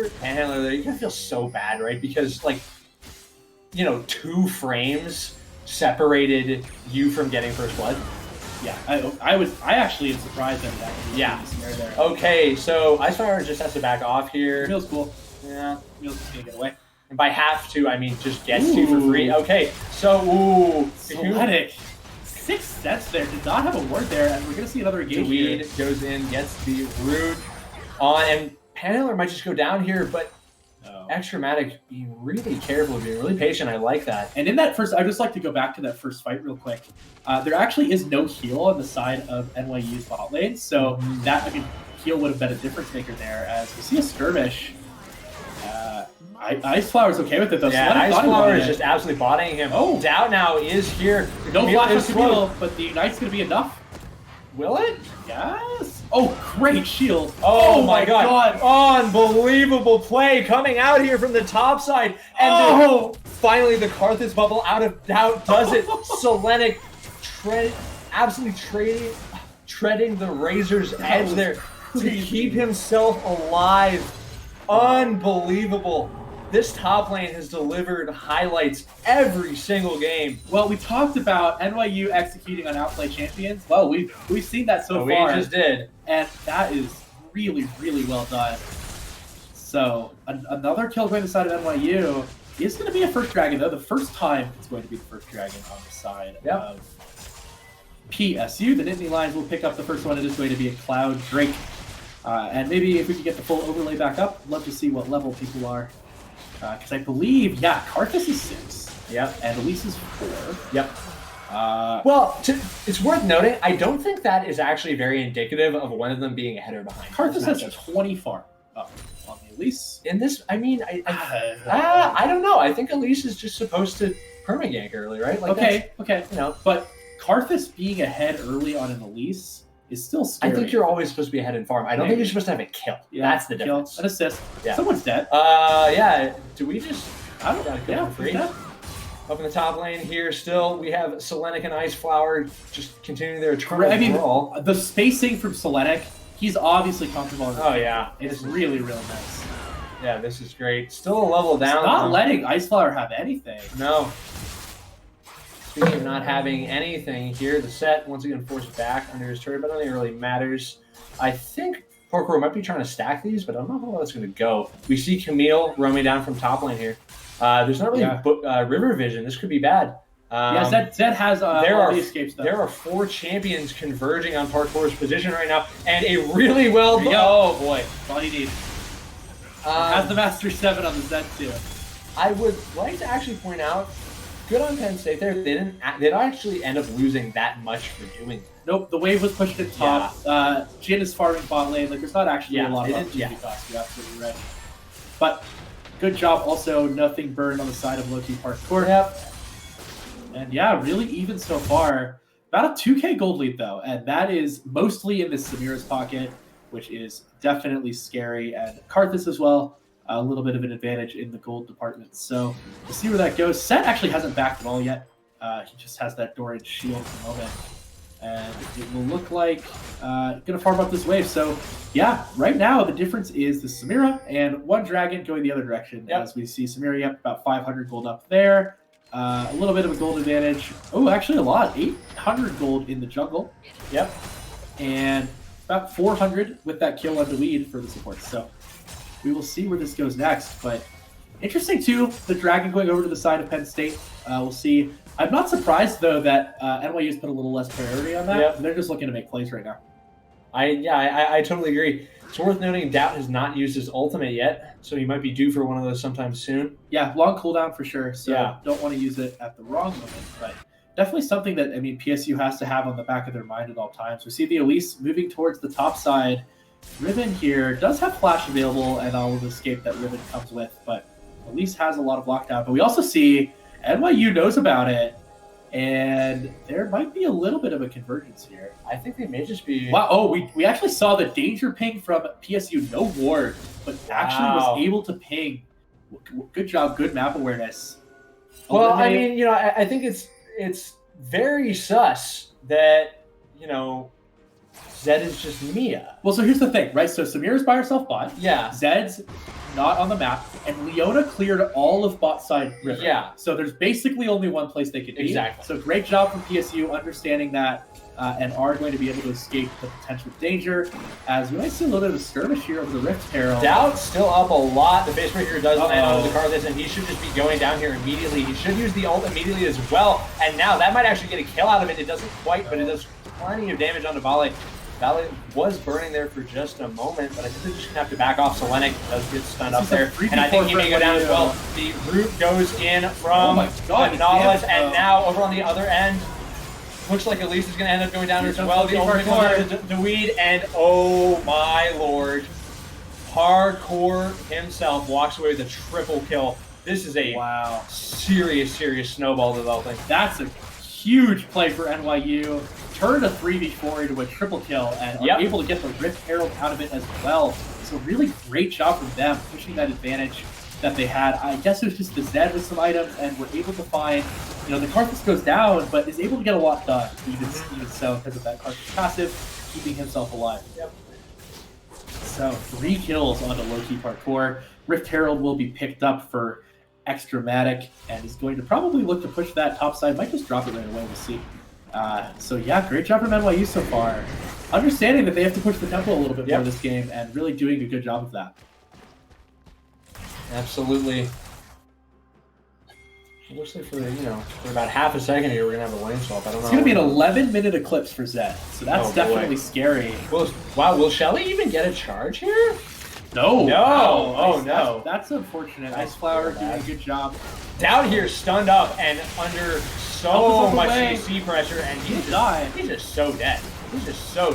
Panhandler there, you're gonna feel so bad, right? Because like you know, 2 frames separated you from getting first blood. Yeah, I actually am surprised at that. Yeah. There. Okay, so Icefire just has to back off here. Feels cool. Yeah. Feels just gonna get away. And by have to, I mean just gets to for free. Okay, so Athletic. 6 sets there. Did not have a ward there, and we're gonna see another engage here. Dweed goes in, gets the root on, and Panhandler might just go down here, but Extramatic being really careful, being really patient. I like that. And in that first, I'd just like to go back to that first fight real quick. There actually is no heal on the side of NYU's bot lane, so that heal would have been a difference maker there. As we see a skirmish. Ice Flower's okay with it though. Yeah, Ice Flower is just absolutely botting him. Oh, Doubt now is here. No flash on Camille, but the Ignite's gonna be enough. Will it? Yes. Oh, great shield. Oh my god. Unbelievable play coming out here from the top side. And finally the Karthus bubble out of doubt does it. Selenic absolutely treading the razor's edge there to keep himself alive. Unbelievable. This top lane has delivered highlights every single game. Well, we talked about NYU executing on outplay champions. Well, we've seen that so far. We just did. And that is really, really well done. So, another kill going to the side of NYU is going to be a first dragon, though. The first time it's going to be the first dragon on the side of PSU. The Nittany Lions will pick up the first one. It is going to be a Cloud Drake. And maybe if we could get the full overlay back up, I'd love to see what level people are. Because I believe, Karthus is 6. Yep. And Elise is 4. Yep. Well, it's worth noting, I don't think that is actually very indicative of one of them being ahead or behind. Karthus has 20 farm up on the Elise. In this, I mean, I don't know. I think Elise is just supposed to permagank early, right? Like okay. You know, but Karthus being ahead early on an Elise is still scary. I think you're always supposed to be ahead in farm. I don't think you're supposed to have a kill. Yeah, that's the difference. An assist. Yeah. Someone's dead. Yeah. Do we just? I don't know. Yeah, for free. Up in the top lane here, still we have Selenic and Ice Flower just continuing their brawl. The spacing from Selenic, he's obviously comfortable. It's really, really nice. Yeah, this is great. Still a level down. It's not letting Ice Flower have anything. No. Speaking of not having anything here, the set once again forced back under his turret, but I don't think it really matters. I think Porcoro might be trying to stack these, but I don't know how well that's going to go. We see Camille roaming down from top lane here. There's not really river vision. This could be bad. Zed has all the escapes though. There are 4 champions converging on Parkour's position right now, and a really well. Oh boy, that's all you need. Has the Master 7 on the Zed too. I would like to actually point out, good on Penn State there. They didn't actually end up losing that much for doing that. Nope, the wave was pushed at top. Jin is farming bot lane. Like, there's not actually a lot of opportunity cost. You're absolutely right. But good job. Also, nothing burned on the side of Loki Parkour. Yep. And really even so far. About a 2K gold lead though, and that is mostly in the Samira's pocket, which is definitely scary, and Karthus as well. A little bit of an advantage in the gold department. So we'll see where that goes. Set actually hasn't backed at all yet. He just has that Doran shield at the moment. And it will look like going to farm up this wave. So right now the difference is the Samira and 1 dragon going the other direction. As we see Samira about 500 gold up there. A little bit of a gold advantage. Oh, actually a lot. 800 gold in the jungle. Yep. And about 400 with that kill on the lead for the support. So we will see where this goes next. But interesting too, the dragon going over to the side of Penn State. We'll see. I'm not surprised though that NYU's put a little less priority on that. Yep. They're just looking to make plays right now. I totally agree. It's worth noting Doubt has not used his ultimate yet, so he might be due for one of those sometime soon. Yeah, long cooldown for sure. So don't want to use it at the wrong moment, but definitely something that PSU has to have on the back of their mind at all times. We see the Elise moving towards the top side. Riven here does have flash available and all of the escape that Riven comes with, but Elise has a lot of lockdown. But we also see NYU knows about it, and there might be a little bit of a convergence here. I think they may just be... Wow, we actually saw the danger ping from PSU, no ward, but actually was able to ping. Good job, good map awareness. Well, I think it's very sus that, Zed is just Mia. Well, so here's the thing, right? So Samira's by herself bot. Yeah. Zed's not on the map, and Leona cleared all of bot side river. Yeah. So there's basically only one place they could be. Exactly. So great job from PSU understanding that and are going to be able to escape the potential danger. As we might see a little bit of a skirmish here over the Rift Herald. Doubt still up a lot. The face breaker does land onto the Karthus, and he should just be going down here immediately. He should use the ult immediately as well. And now that might actually get a kill out of it. It doesn't quite, but it does plenty of damage onto Vale. Vale was burning there for just a moment, but I think they're just going to have to back off. Selenic does get stunned up there, and I think he may go down as well. The root goes in from the Nautilus, and now over on the other end, looks like Elise is going to end up going down as well. The ultimate comes out to Weed, and oh my lord, Parkour himself walks away with a triple kill. This is a serious snowball developing. That's a huge play for NYU. Turned a 3v4 into a triple kill and are able to get the Rift Herald out of it as well. So really great job from them, pushing that advantage that they had. I guess it was just the Zed with some items, and we're able to find, the Karthus goes down, but is able to get a lot done, even so, because of that Karthus passive, keeping himself alive. So 3 kills onto low-key Parkour. Rift Herald will be picked up for Extramatic, and is going to probably look to push that top side. Might just drop it right away, we'll see. So yeah, great job from NYU so far. Understanding that they have to push the tempo a little bit more this game, and really doing a good job of that. Absolutely. It looks like for about half a second here, we're gonna have a lane swap. I don't know. It's gonna be an 11-minute eclipse for Zed, so that's definitely scary. Wow, will Shelly even get a charge here? No. No. That's unfortunate. Ice Flower doing a good job. Down here, stunned up and under so much CC pressure, and he's just so dead. He's just so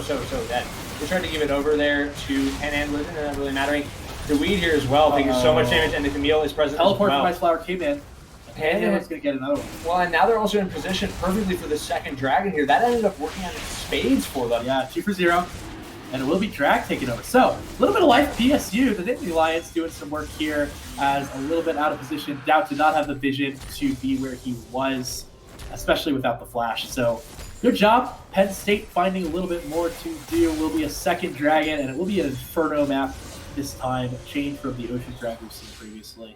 dead. We're trying to give it over there to Penn and Linden, not really mattering. The Weed here as well, taking so much damage, and the Camille is present Teleport as well. from Ice Flower came in. Penn is going to get another one. Well, and now they're also in position perfectly for the second dragon here. That ended up working out in spades for them. Yeah, 2 for 0. And it will be Drag taking over. So, a little bit of life PSU. The Nittany Lions doing some work here as a little bit out of position. Doubt did not have the vision to be where he was, especially without the flash. So, good job. Penn State finding a little bit more to do. Will be a second dragon, and it will be an Inferno map this time, changed from the Ocean Drag we've seen previously.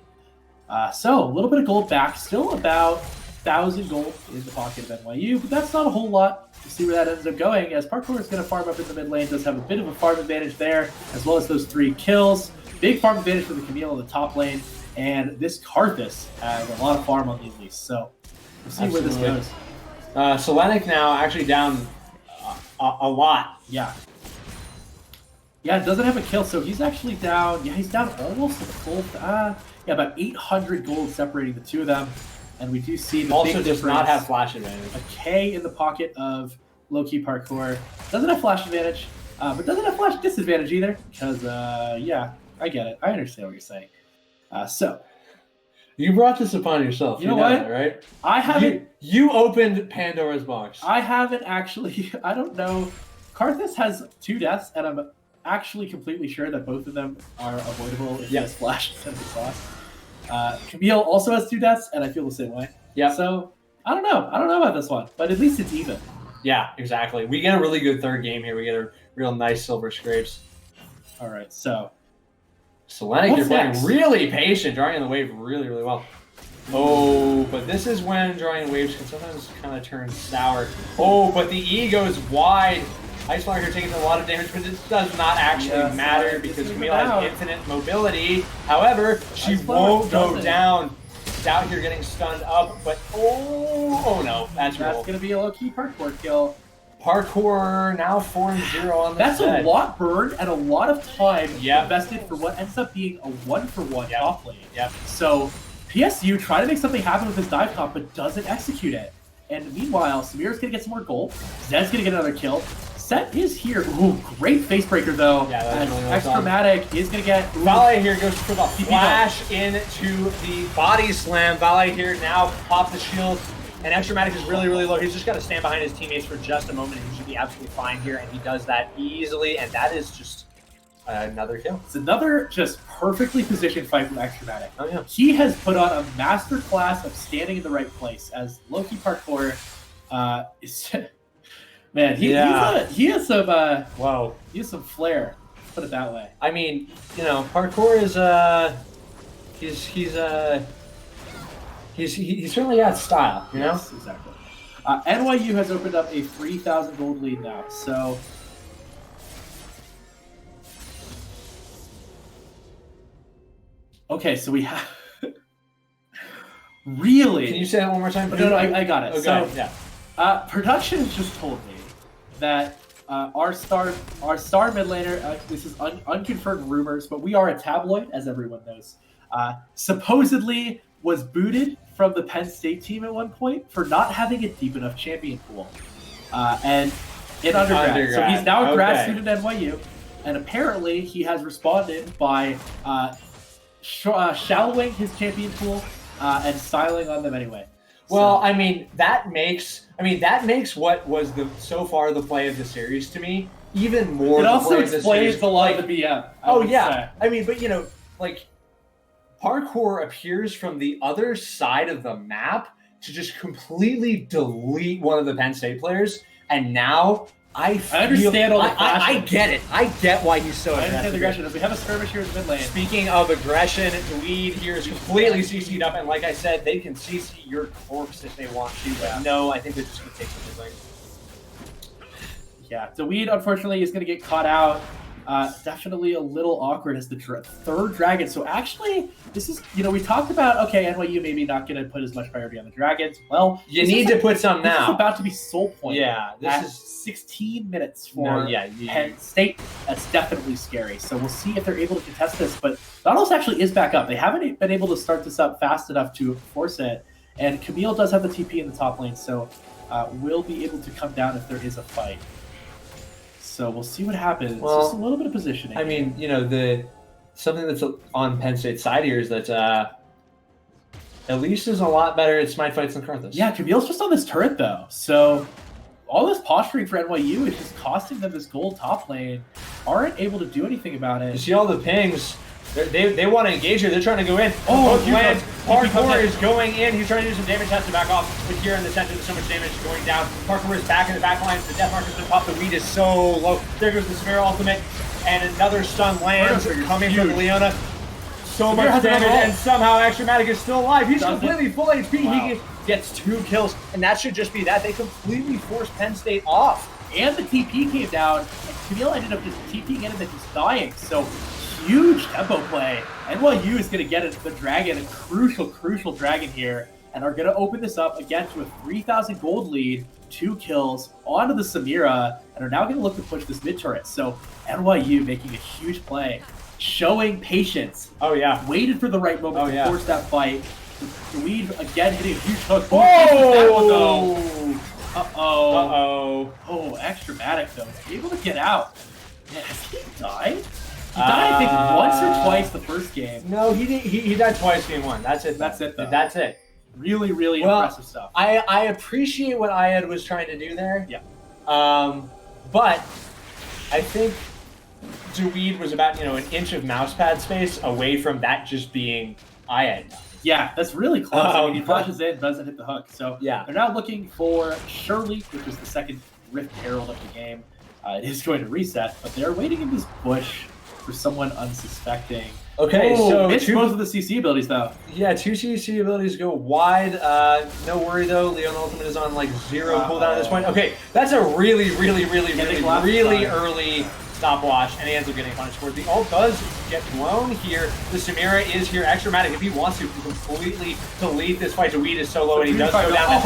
So, a little bit of gold back. Still about 1,000 gold in the pocket of NYU, but that's not a whole lot. We'll see where that ends up going, as Parkour is going to farm up in the mid lane. Does have a bit of a farm advantage there, as well as those 3 kills. Big farm advantage for the Camille in the top lane, and this Karthus has a lot of farm on the Elise. So we'll see where this goes. Selenic now actually down a lot. Yeah, doesn't have a kill, so he's actually down. Yeah, he's down almost to the full. About 800 gold separating the two of them. And we do see the also big does difference. not have flash advantage. A K in the pocket of low-key Parkour. Doesn't have flash advantage, but doesn't have flash disadvantage either. Because, yeah, I get it. I understand what you're saying. So. You brought this upon yourself. You know what? That, right? I haven't. You opened Pandora's box. I haven't actually. I don't know. Karthus has 2 deaths, and I'm actually completely sure that both of them are avoidable if he has flash instead of flash. Camille also has 2 deaths, and I feel the same way. Yeah. So, I don't know. I don't know about this one, but at least it's even. Yeah, exactly. We get a really good third game here. We get a real nice silver scrapes. All right, so. Selenic, you're playing really patient, drawing in the wave really well. Oh, but this is when drawing waves can sometimes kind of turn sour. Oh, but the E goes wide. Ice Flower here taking a lot of damage, but it does not actually matter because Camille has infinite mobility. However, she won't go down. Doubt here getting stunned up, but oh no, that's going to be a low-key Parkour kill. Parkour now 4-0 on the That's set. a lot burned and a lot of time invested for what ends up being a 1-for-1 top lane. So PSU trying to make something happen with his dive comp, but doesn't execute it. And meanwhile, Samir's going to get some more gold. Zed's going to get another kill. Set is here. Ooh, great face breaker though. Yeah, that's really well Extramatic is going to get... Vale here goes for the flash into the body slam. Vale here now pops the shield. And Extramatic is really low. He's just got to stand behind his teammates for just a moment, and he should be absolutely fine here. And he does that easily, and that is just another kill. It's another just perfectly positioned fight from Extramatic. Oh, yeah. He has put on a master class of standing in the right place as low-key Parkour is... Man, he has some he has some flair. Put it that way. I mean, you know, parkour is he's certainly got style, you know? Yes, exactly. NYU has opened up a 3,000 gold lead now, so okay, so we have really. Can you say that one more time? No, I got it. Okay, So, yeah. Production has just told me that our star mid laner. This is unconfirmed rumors, but we are a tabloid, as everyone knows. Supposedly was booted from the Penn State team at one point for not having a deep enough champion pool, and in undergrad. So he's now a grad student at NYU, and apparently he has responded by shallowing his champion pool and styling on them anyway. Well, I mean that makes what was so far the play of the series to me even more. It also explains a lot of the BM. I mean, but you know, like parkour appears from the other side of the map to just completely delete one of the Penn State players, and now I understand all the I get it. I get why he's so aggressive. aggressive. Aggression. If we have a skirmish here in the mid lane. Speaking of aggression, the lead here is completely CC'd up, and like I said, they can CC your corpse if they want to, but no, I think they're just going to take the mid lane. Yeah, the weed unfortunately is going to get caught out. Definitely a little awkward as the third dragon. So actually, this is, you know, we talked about, okay, NYU maybe not going to put as much priority on the dragons. Well, you need to put some now. This is about to be soul point. Yeah, this is 16 minutes for Penn State. That's definitely scary. So we'll see if they're able to contest this. But Nautilus actually is back up. They haven't been able to start this up fast enough to force it. And Camille does have the TP in the top lane, so will be able to come down if there is a fight. So we'll see what happens. Well, it's just a little bit of positioning. I mean, you know, something that's on Penn State's side here is that Elise is a lot better at smite fights than Karthus. Yeah, Camille's just on this turret though. So all this posturing for NYU is just costing them this gold top lane. Aren't able to do anything about it. You see all the pings. They want to engage her. They're trying to go in. Oh, Parkour is going in. He's trying to do some damage. Has to back off. But here in the center, there's so much damage going down. Parkour is back in the back line. The death marker's been popped. The weed is so low. There goes the Samira ultimate. And another stun lands coming from Leona. So much damage. And somehow Extrematic is still alive. He's completely full HP. Wow. He gets 2 kills. And that should just be that. They completely forced Penn State off. And the TP came down. And Camille ended up just TPing in and then just dying. So huge tempo play. NYU is going to get the dragon, a crucial dragon here, and are going to open this up again to a 3,000 gold lead, 2 kills onto the Samira, and are now going to look to push this mid turret. So NYU making a huge play, showing patience. Oh yeah, waited for the right moment to force that fight. The lead again hitting a huge hook. Oh! Oh, Extrematic though, able to get out. Man, has he died? He died, I think, once or twice the first game. No, he died twice game 1. That's it. That's it, though. That's it. Really impressive stuff. I appreciate what Ayad was trying to do there. Yeah. But I think Dweed was about, you know, an inch of mousepad space away from that just being Ayad. Yeah, that's really close. I mean, he flashes in, doesn't hit the hook. So they're now looking for Shirley, which is the second Rift Herald of the game. It is going to reset, but they're waiting in this bush for someone unsuspecting. Okay, so it's both of the CC abilities though. Yeah, 2 CC abilities go wide. No worry though, Leon Ultimate is on like 0 cooldown at this point. Okay, that's a really early stopwatch, and he ends up getting punished for it. The ult does get blown here. The Samira is here. Extrematic, if he wants to completely delete this fight. The weed is so low, and he does go down.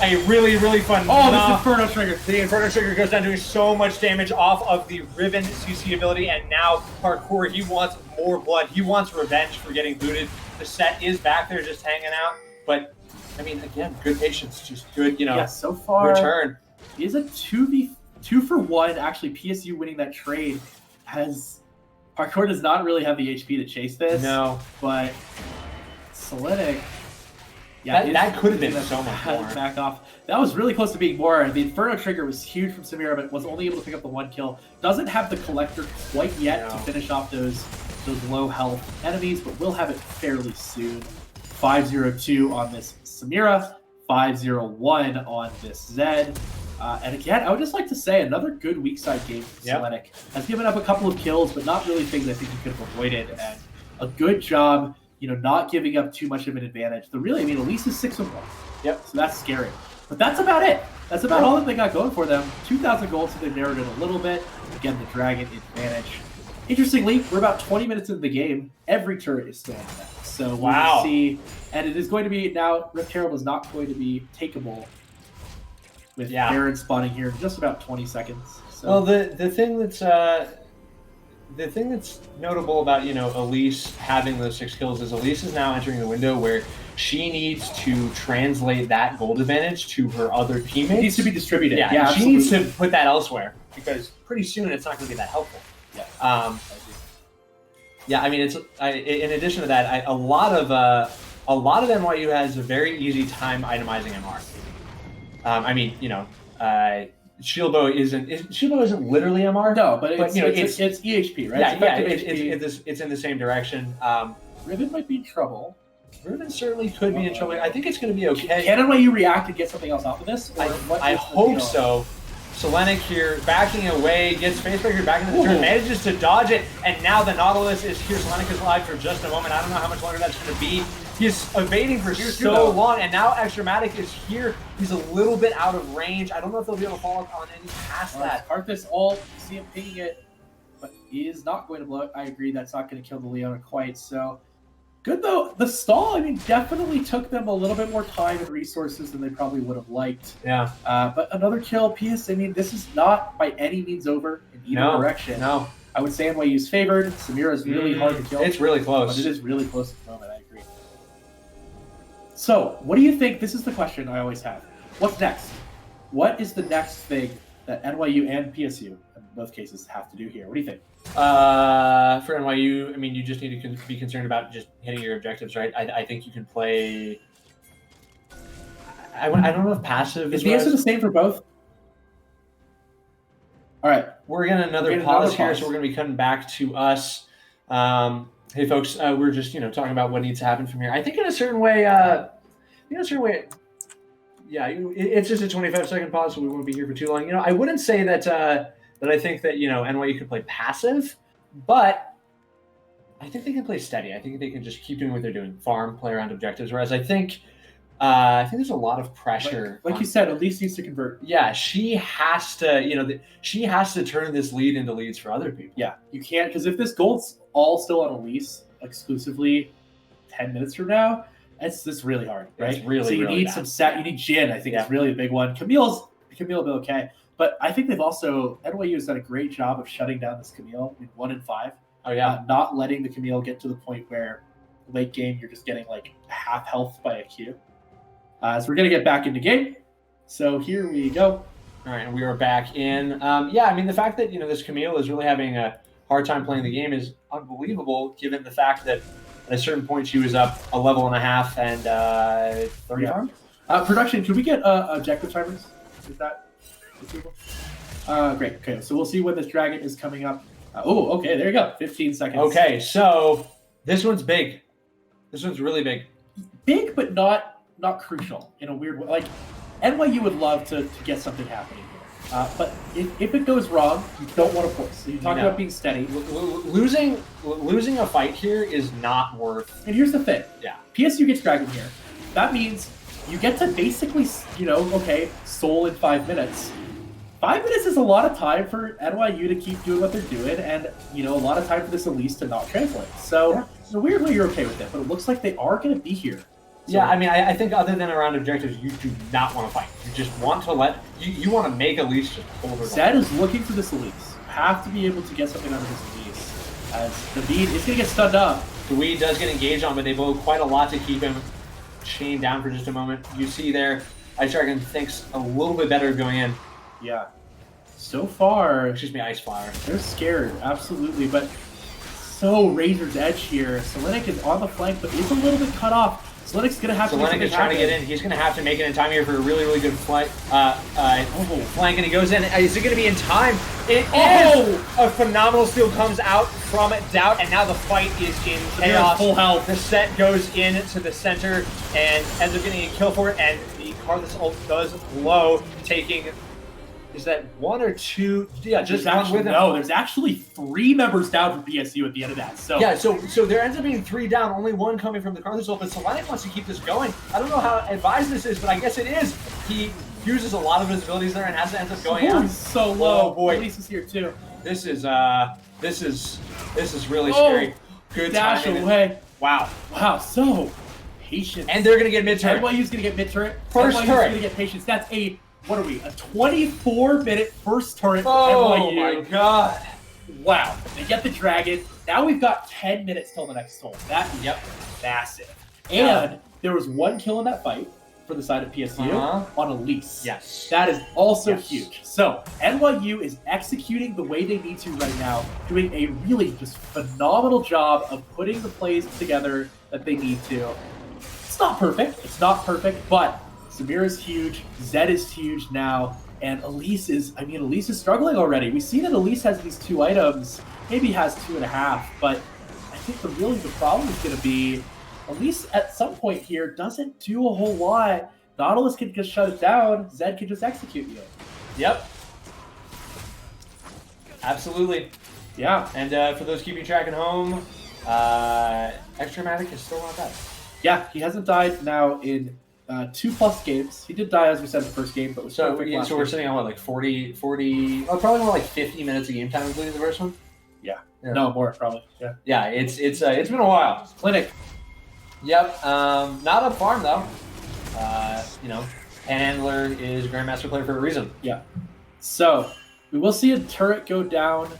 A really fun. This Inferno Trigger. The Inferno Trigger goes down, doing so much damage off of the Riven CC ability, and now Parkour, he wants more blood. He wants revenge for getting booted. The set is back there just hanging out, but I mean, again, good patience, just good, you know, so far, return. Is a 2-for-1, actually, PSU winning that trade has... Parkour does not really have the HP to chase this. No. But Selenic... Yeah, that could have been so much more. Back off. That was really close to being more. The Inferno Trigger was huge from Samira, but was only able to pick up the 1 kill. Doesn't have the Collector quite yet to finish off those low health enemies, but will have it fairly soon. 5-0-2 on this Samira. 5-0-1 on this Zed. And again, I would just like to say another good weak side game for Selenic. Has given up a couple of kills, but not really things I think he could have avoided. And a good job, not giving up too much of an advantage. Elise is 6-1. Yep. So that's scary. But that's about it. That's about all that they got going for them. 2,000 gold, so they narrowed it a little bit. Again, the Dragon advantage. Interestingly, we're about 20 minutes into the game. Every turret is still on the map. So we'll see. And it is going to be now, Rift Herald is not going to be takeable with Baron spawning here in just about 20 seconds. So. Well, the thing that's notable about Elise having those 6 kills is Elise is now entering the window where she needs to translate that gold advantage to her other teammates. It needs to be distributed. Yeah, she needs to put that elsewhere because pretty soon it's not going to be that helpful. Yeah. I mean, in addition to that, a lot of NYU has a very easy time itemizing MR. Shieldbow isn't literally MR. No, but it's EHP, right? It's in the same direction. Riven might be in trouble. Riven certainly could be in trouble. I think it's going to be okay. Can NYU react and get something else off of this? I hope so. Selenic here backing away, gets Facebreaker back into the turn, manages to dodge it, and now the Nautilus is here. Selenic is alive for just a moment. I don't know how much longer that's going to be. He's evading for so long, and now Extrematic is here. He's a little bit out of range. I don't know if they'll be able to follow up on any past that. Karthus ult, see him pinging it, but he is not going to blow it. I agree, that's not going to kill the Leona quite. So good though. The stall, definitely took them a little bit more time and resources than they probably would have liked. Yeah. But another kill piece. This is not by any means over in either direction. No. I would say NYU's favored. Samira is really hard to kill. It's really close. But it is really close at the moment. I agree. So, what do you think? This is the question I always have. What's next? What is the next thing that NYU and PSU, in both cases, have to do here? What do you think? For NYU, you just need to be concerned about just hitting your objectives, right? I think you can play. I don't know if passive is the answer the same for both. All right, we're gonna pause here, so we're gonna be coming back to us. Hey, folks, we're just talking about what needs to happen from here. I think in a certain way, yeah, it's just a 25-second pause, so we won't be here for too long. I wouldn't say that I think that NYU could play passive, but I think they can play steady. I think they can just keep doing what they're doing, farm, play around objectives. Whereas I think there's a lot of pressure. Like you said, Elise needs to convert. Yeah, she has to. She has to turn this lead into leads for other people. Yeah, you can't, because if this gold's all still on Elise exclusively 10 minutes from now, it's really hard, right? It's really, so you need some set. You need Jin. I think it's really a big one. Camille will be okay, but I think NYU has done a great job of shutting down this Camille in 1 and 5. Oh yeah, not letting the Camille get to the point where late game you're just getting like half health by a Q. So we're gonna get back into game. So here we go. All right, and we are back in. The fact that this Camille is really having a hard time playing the game is unbelievable, given the fact that at a certain point she was up a level and a half and 30 farm. Production, could we get objective timers? Is that achievable? Great. Okay, so we'll see when this dragon is coming up. Okay, there you go. 15 seconds. Okay, so this one's big. This one's really big. Big, but not crucial in a weird way. Like, NYU would love to get something happening here. But if it goes wrong, you don't want to force. So you talk about being steady. Losing a fight here is not worth. And here's the thing. Yeah. PSU gets dragon here. That means you get to basically, soul in 5 minutes. 5 minutes is a lot of time for NYU to keep doing what they're doing, and a lot of time for this Elise to not translate. So in a weird way, you're okay with it, but it looks like they are going to be here. So, yeah, I think other than around objectives, you do not want to fight. You just want to you want to make Elise just hold her. Zed is looking for this Elise. You have to be able to get something out of this Elise, as the beat is going to get stunned up. The Weed does get engaged on, but they blow quite a lot to keep him chained down for just a moment. You see there, Ice Dragon thinks a little bit better of going in. Yeah. So far, Ice Flower. They're scared, absolutely, but so Razor's Edge here. Selenic is on the flank, but is a little bit cut off. Selenic's going to have to make something trying to get in. He's going to have to make it in time here for a really, really good flank, and he goes in. Is it going to be in time? It is! A phenomenal steal comes out from Doubt, and now the fight is in chaos. Full health. The set goes into the center and ends up getting a kill for it, and the Karthus ult does blow, taking is that one or two? Yeah, just one actually, with him. no, there's actually 3 members down for PSU at the end of that. So yeah, so there ends up being 3 down, only 1 coming from the Carthage, but Selenic wants to keep this going. I don't know how advised this is, but I guess it is. He uses a lot of his abilities there and ends up going out. So low. Oh boy, Elise is here too. This is really scary. Good dash timing. away. Wow. So patience. And they're gonna get mid-turret. NYU's gonna get mid-turret. First NYU's turret. gonna get patience. That's a 24-minute first turret for Oh NYU. my god. Wow. They get the dragon. Now we've got 10 minutes till the next toll. That is massive. And there was 1 kill in that fight for the side of PSU on Elise. Yes. That is also huge. So NYU is executing the way they need to right now, doing a really just phenomenal job of putting the plays together that they need to. It's not perfect, but Samira's huge, Zed is huge now, and Elise is struggling already. We see that Elise has these 2 items, maybe has 2.5, but I think the problem is going to be Elise at some point here doesn't do a whole lot. Nautilus can just shut it down. Zed can just execute you. Yep. Absolutely. Yeah. And for those keeping track at home, Extramatic is still not dead. Yeah, he hasn't died now in 2+ games. He did die, as we said, in the first game, but was perfect last So we're game. sitting on what, like 40, probably more like 50 minutes of game time, including the first one? Yeah. No, more, probably. Yeah. Yeah, it's been a while. Clinic. Yep. Not up farm though. Panhandler is Grandmaster player for a reason. Yeah. So we will see a turret go down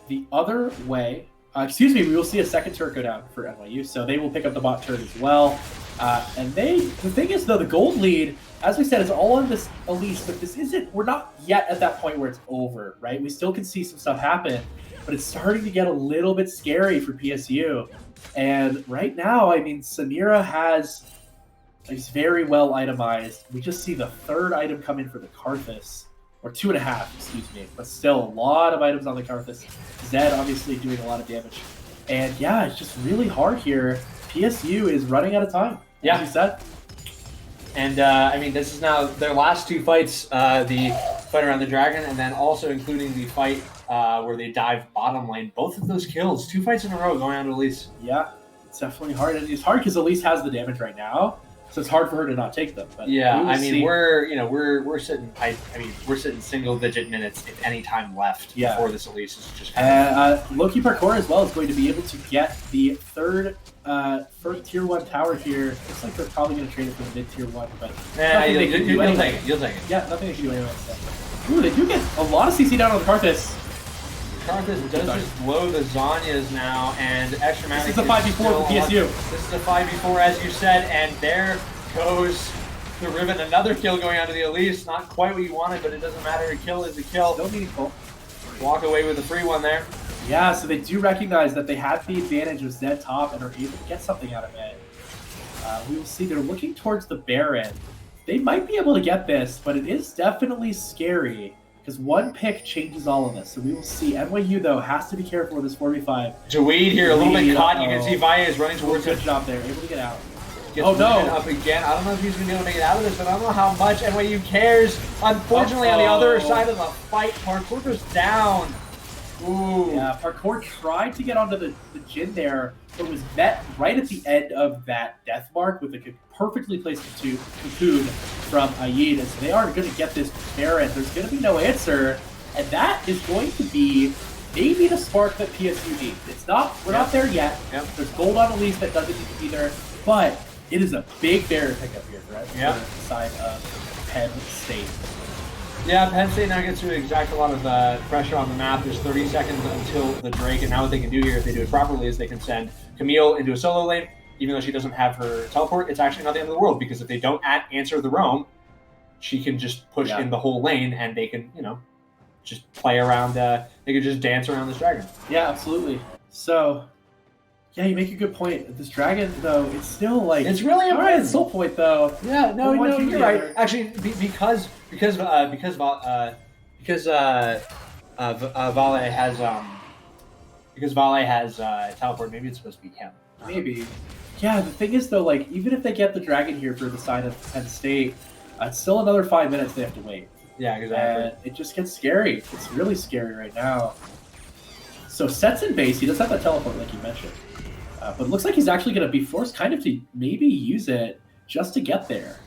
the other way. We will see a second turret go down for NYU. So they will pick up the bot turret as well. The thing is though, the gold lead, as we said, is all on this Elise, but we're not yet at that point where it's over, right? We still can see some stuff happen, but it's starting to get a little bit scary for PSU. And right now, Samira is very well itemized. We just see the 3rd item come in for the Karthus, or 2.5, excuse me. But still, a lot of items on the Karthus. Zed obviously doing a lot of damage. And yeah, it's just really hard here. PSU is running out of time, as you said. And this is now their last 2 fights, the fight around the dragon, and then also including the fight where they dive bottom lane. Both of those kills, 2 fights in a row going on to Elise. Yeah, it's definitely hard. And it's hard because Elise has the damage right now, so it's hard for her to not take them. But we're sitting. We're sitting single-digit minutes if any time left before this Elise is just. Loki Parkour as well is going to be able to get the third tier 1 tower here. Looks like they're probably going to trade it for the mid tier 1, but you'll take it. You'll take it. Yeah, nothing they can do anyway. So. Ooh, they do get a lot of CC down on the Karthus. Karthus does just blow the Zanyas now, and Extramatic. This is a 5v4 for PSU. This is a 5v4, as you said, and there goes the Riven. Another kill going on to the Elise. Not quite what you wanted, but it doesn't matter. A kill is a kill. Still meaningful. Walk away with a free one there. Yeah, so they do recognize that they have the advantage of Zed top and are able to get something out of it. We will see. They're looking towards the Baron. They might be able to get this, but it is definitely scary because 1 pick changes all of this. So we will see. NYU, though, has to be careful with this 4v5. Dweed here, a little bit caught. You can see Vaya is running towards Good job there. Able to get out. Gets up again. I don't know if he's going to be able to make it out of this, but I don't know how much NYU cares. Unfortunately, on the other side of the fight, Parkour goes down. Ooh. Yeah, Parkour tried to get onto the Jin there, but was met right at the end of that death mark with a perfectly placed cocoon from Ayid. And so they are going to get this Baron. There's going to be no answer, and that is going to be maybe the spark that PSU needs. It's not. We're not there yet. Yep. There's gold on Elise that doesn't need to be there, but it is a big Baron pickup here for us. Yeah. On the side of Penn State. Yeah, Penn State now gets to exact a lot of pressure on the map. There's 30 seconds until the Drake, and now what they can do here, if they do it properly, is they can send Camille into a solo lane. Even though she doesn't have her teleport, it's actually not the end of the world, because if they don't answer the roam, she can just push in the whole lane, and they can, just play around. They can just dance around this dragon. Yeah, absolutely. So, yeah, you make a good point. This dragon, though, it's still like it's really important. All right, soul point though. Yeah, no, you're right. Actually, because Vale has teleport, maybe it's supposed to be him. Maybe. Yeah, the thing is though, like even if they get the dragon here for the side of Penn State, it's still another 5 minutes they have to wait. Yeah, exactly. And it just gets scary. It's really scary right now. So Set's in base. He does have that teleport like you mentioned. But it looks like he's actually going to be forced kind of to maybe use it just to get there.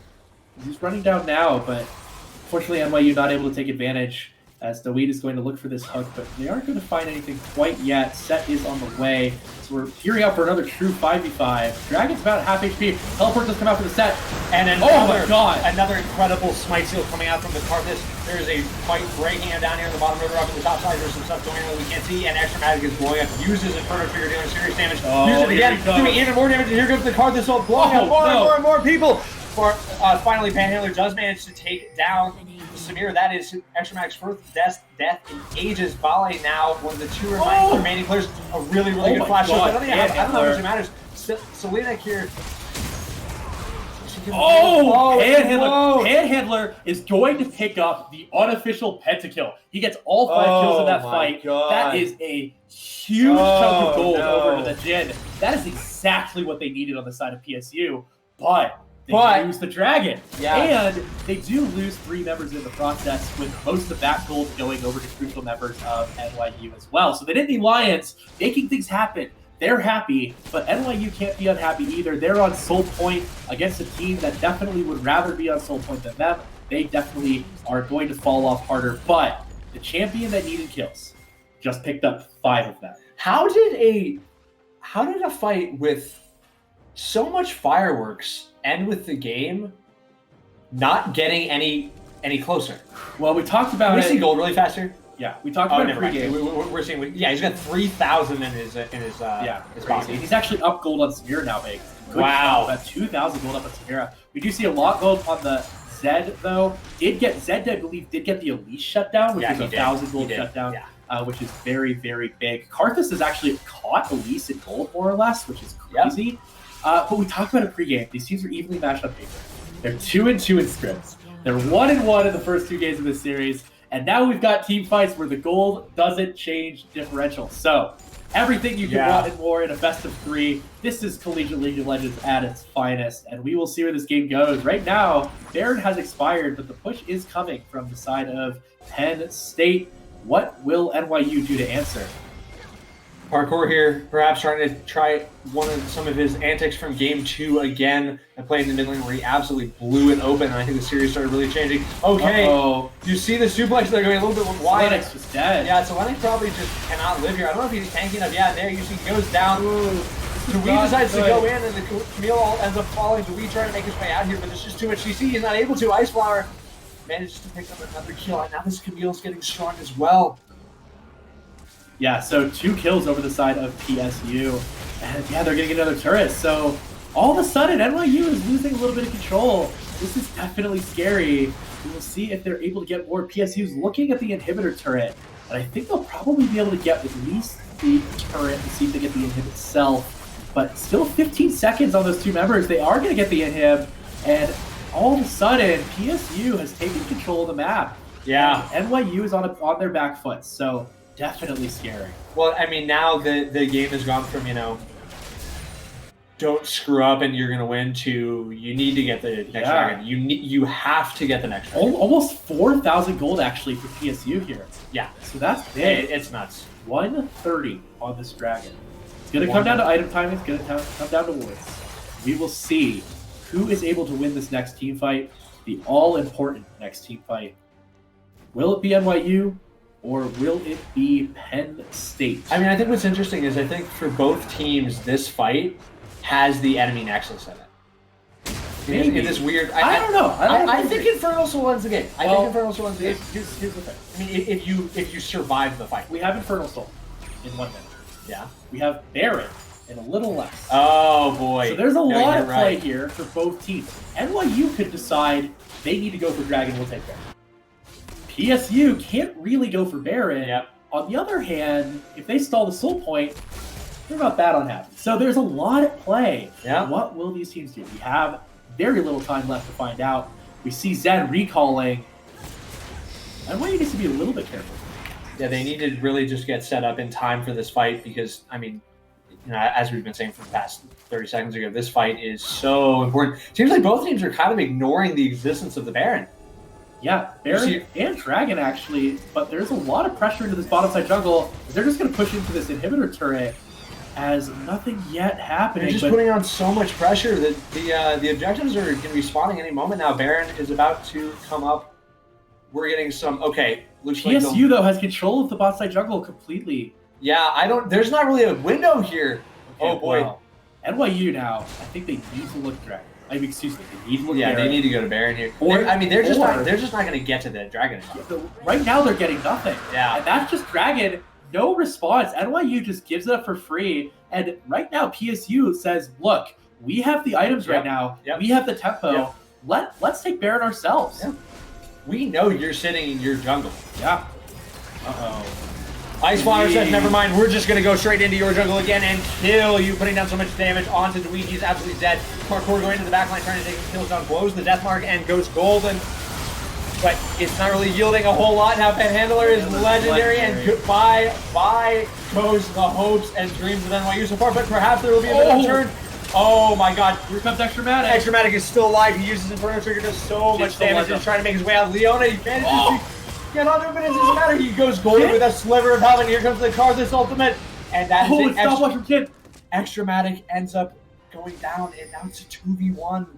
He's running down now, but unfortunately NYU not able to take advantage as Dawid is going to look for this hook, but they aren't going to find anything quite yet. Set is on the way, so we're gearing up for another true 5v5. Dragon's about half HP. Teleport does come out for the Set. And Oh my god! Another incredible smite seal coming out from the Karthus. There's a fight breaking him down here in the bottom river up in the top side. There's some stuff going on that we can't see, and Extra Magic is blowing up. Uses Inferno Trigger, doing serious damage. Uses it again, doing even more damage, and here comes the Karthus ult, blowing up more and more people. Finally, Panhandler does manage to take down Samir. That is Extra Magic's first death in ages. Bale now, one of the two remaining players. A really good flash. I don't know how much it matters. Selena here. Panhandler is going to pick up the unofficial pentakill. He gets all 5 kills in that fight. God. That is a huge chunk of gold over to the Jin. That is exactly what they needed on the side of PSU, but they lose the Dragon. Yeah. And they do lose 3 members in the process, with most of that gold going over to crucial members of NYU as well. So the Nittany Lions making things happen. They're happy, but NYU can't be unhappy either. They're on Soul Point against a team that definitely would rather be on Soul Point than them. They definitely are going to fall off harder, but the champion that needed kills just picked up 5 of them. How did a fight with so much fireworks end with the game not getting any closer? Well, we talked about Can we see gold really fast here? Yeah, we talked about it pregame. We're seeing. Yeah, he's got 3,000 in his his box. He's actually up gold on Samira now, Big. Wow, about 2,000 gold up on Samira. We do see a lot gold on the Zed though. Zed, I believe, did get the Elise shutdown, which is 1,000 gold shutdown, which is very big. Karthus has actually caught Elise in gold more or less, which is crazy. But we talked about it pregame. These teams are evenly matched on paper. They're 2-2 in scrims. They're 1-1 in the first 2 games of this series. And now we've got team fights where the gold doesn't change differential. So everything you can want and more in a best of 3. This is Collegiate League of Legends at its finest, and we will see where this game goes. Right now, Baron has expired, but the push is coming from the side of Penn State. What will NYU do to answer? Parkour here, perhaps trying to try some of his antics from game 2 again and playing the middling where he absolutely blew it open, and I think the series started really changing. Okay, you see the suplex, they're going a little bit wide. Lennox just dead. Yeah, so Lennox probably just cannot live here. I don't know if he's tanking enough. Yeah, there you see he goes down. Dawid decides to go in, and the Camille ends up falling. Dawid trying to make his way out here, but there's just too much CC. He's not able to. Ice Flower manages to pick up another kill, and now this Camille's getting strong as well. Yeah, so 2 kills over the side of PSU. And yeah, they're getting another turret. So all of a sudden, NYU is losing a little bit of control. This is definitely scary. We will see if they're able to get more. PSU's looking at the inhibitor turret. And I think they'll probably be able to get at least the turret and see if they get the inhib itself. But still 15 seconds on those 2 members. They are going to get the inhib. And all of a sudden, PSU has taken control of the map. Yeah. And NYU is on their back foot. So definitely scary. Well, I mean, now the game has gone from, don't screw up and you're going to win to you need to get the next dragon. You have to get the next dragon. Almost 4,000 gold actually for PSU here. Yeah. So that's big. It's nuts. 130 on this dragon. It's going to come down to item timing. It's going to come down to wards. We will see who is able to win this next team fight, the all-important next team fight. Will it be NYU? Or will it be Penn State? I mean, I think what's interesting is I think for both teams, this fight has the enemy nexus in it. Maybe. It is weird. I don't know. I think Infernal Soul wins the game. I think Infernal Soul wins the game. Here's the thing. I mean, if you survive the fight. We have Infernal Soul in 1 minute. Yeah. We have Baron in a little less. Oh, boy. So there's a lot of play here for both teams. NYU could decide they need to go for Dragon, we'll take Baron. PSU can't really go for Baron. Yep. On the other hand, if they stall the Soul Point, they're not that unhappy. So there's a lot at play. Yeah. What will these teams do? We have very little time left to find out. We see Zen recalling. NYU needs to be a little bit careful. Yeah, they need to really just get set up in time for this fight because, I mean, as we've been saying for the past 30 seconds ago, this fight is so important. Seems like both teams are kind of ignoring the existence of the Baron. Yeah, Baron and Dragon actually, but there's a lot of pressure into this bottom side jungle. They're just going to push into this inhibitor turret as nothing yet happening. They're just putting on so much pressure that the objectives are going to be spawning any moment now. Baron is about to come up. We're getting some, okay. Looks PSU, though, has control of the bot side jungle completely. Yeah, there's not really a window here. Okay, oh, boy. Well, NYU now, I think they need to look Dragon. I mean, excuse me, they need to look Baron. They need to go to Baron here. They're just not going to get to the Dragon. Right now, they're getting nothing. Yeah. And that's just Dragon. No response. NYU just gives it up for free. And right now, PSU says, look, we have the items right now. We have the tempo. Let's take Baron ourselves. Yep. We know you're sitting in your jungle. Yeah. Uh-oh. Icewater says, never mind, we're just going to go straight into your jungle again and kill you, putting down so much damage onto Dwee. He's absolutely dead. Parkour going into the backline, trying to take kills down, blows the death mark, and goes golden. But it's not really yielding a whole lot. Now Panhandler is legendary, and goodbye goes the hopes and dreams of NYU so far, but perhaps there will be a bit of a turn. Oh my god. Here comes Extramatic. Extramatic is still alive. He uses Inferno Trigger, does so much damage. He's trying to make his way out. Leona, he manages to get on him, but it doesn't matter. He goes golden with a sliver of health, and here comes the Karthus ultimate. And that is it. Stopwatch from Kid. Extramatic ends up going down, and now it's a 2v1.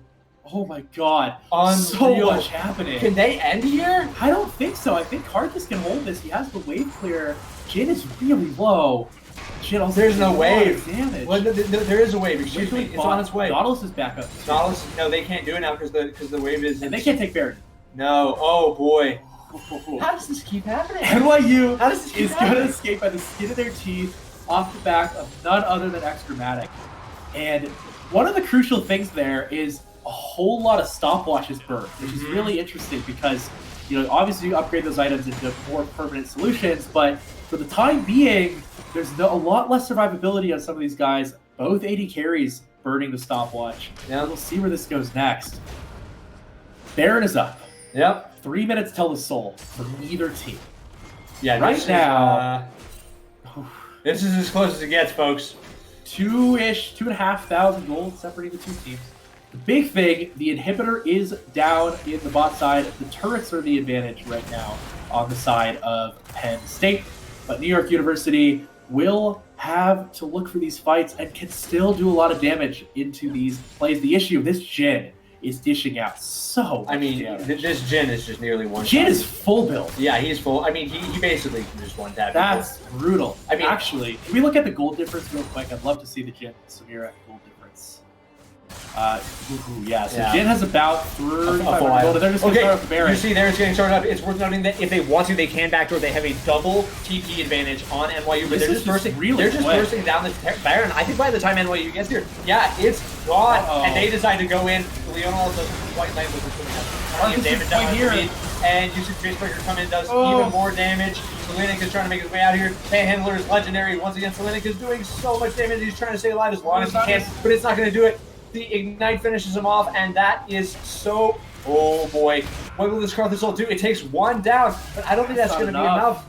Oh my god. Unreal. So much happening. Can they end here? I don't think so. I think Karthus can hold this. He has the wave clear. Jin is really low. There's no wave. Damage. Well, there is a wave. Excuse me. It's on its way. Nautilus is back up. Nautilus, no, they can't do it now because the wave is. And they can't take Baron. No. Oh boy. How does this keep happening? NYU is going to escape by the skin of their teeth off the back of none other than Extramatic. And one of the crucial things there is a whole lot of stopwatches burn, which is really interesting because, obviously you upgrade those items into more permanent solutions, but for the time being, there's a lot less survivability on some of these guys. Both AD carries burning the stopwatch. Now we'll see where this goes next. Baron is up. Yep. 3 minutes till the soul from either team. Yeah, right now. This is as close as it gets, folks. 2,500 gold separating the two teams. The big thing, the inhibitor is down in the bot side. The turrets are the advantage right now on the side of Penn State. But New York University will have to look for these fights and can still do a lot of damage into these plays. The issue, this Jin is dishing out so much damage. This Jin is just nearly one Jin is full build. Yeah, he's full. I mean, he basically can just one tap. That's brutal. I mean, actually, can we look at the gold difference real quick? I'd love to see the Jin Samira gold difference. So Jin has about 3,500 gold, and they're just going to start off the Baron. You see there it's getting started up. It's worth noting that if they want to, they can backdoor. They have a double TP advantage on NYU, but they're just bursting down this Baron. I think by the time NYU gets here, it's gone. And they decide to go in. Leona also quite land with plenty of damage down here. And Yusuf Tracebreaker come in, does even more damage. Selenic is trying to make his way out here. Panhandler is legendary. Once again, Selenic is doing so much damage. He's trying to stay alive as long as he can, but it's not going to do it. The Ignite finishes him off, and that is so... Oh, boy. What will this Karthus ult do? It takes one down, but I don't think that's going to be enough.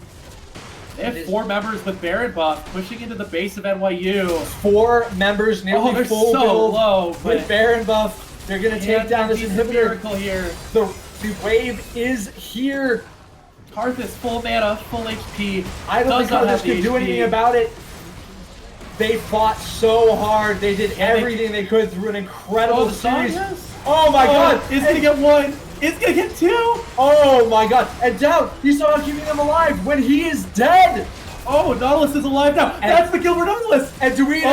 They have 4 members with Baron buff pushing into the base of NYU. 4 members nearly full build low, with Baron buff. They're going to take down this inhibitor. Here. The wave is here. Karthus full mana, full HP. I don't think Karthus can do anything about it. They fought so hard. They did everything they could through an incredible series. Oh my god! It's gonna get 1. It's gonna get 2. Oh my god! And down, he's somehow keeping them alive when he is dead. Oh, Nautilus is alive now. And that's the kill for Nautilus. And Doreen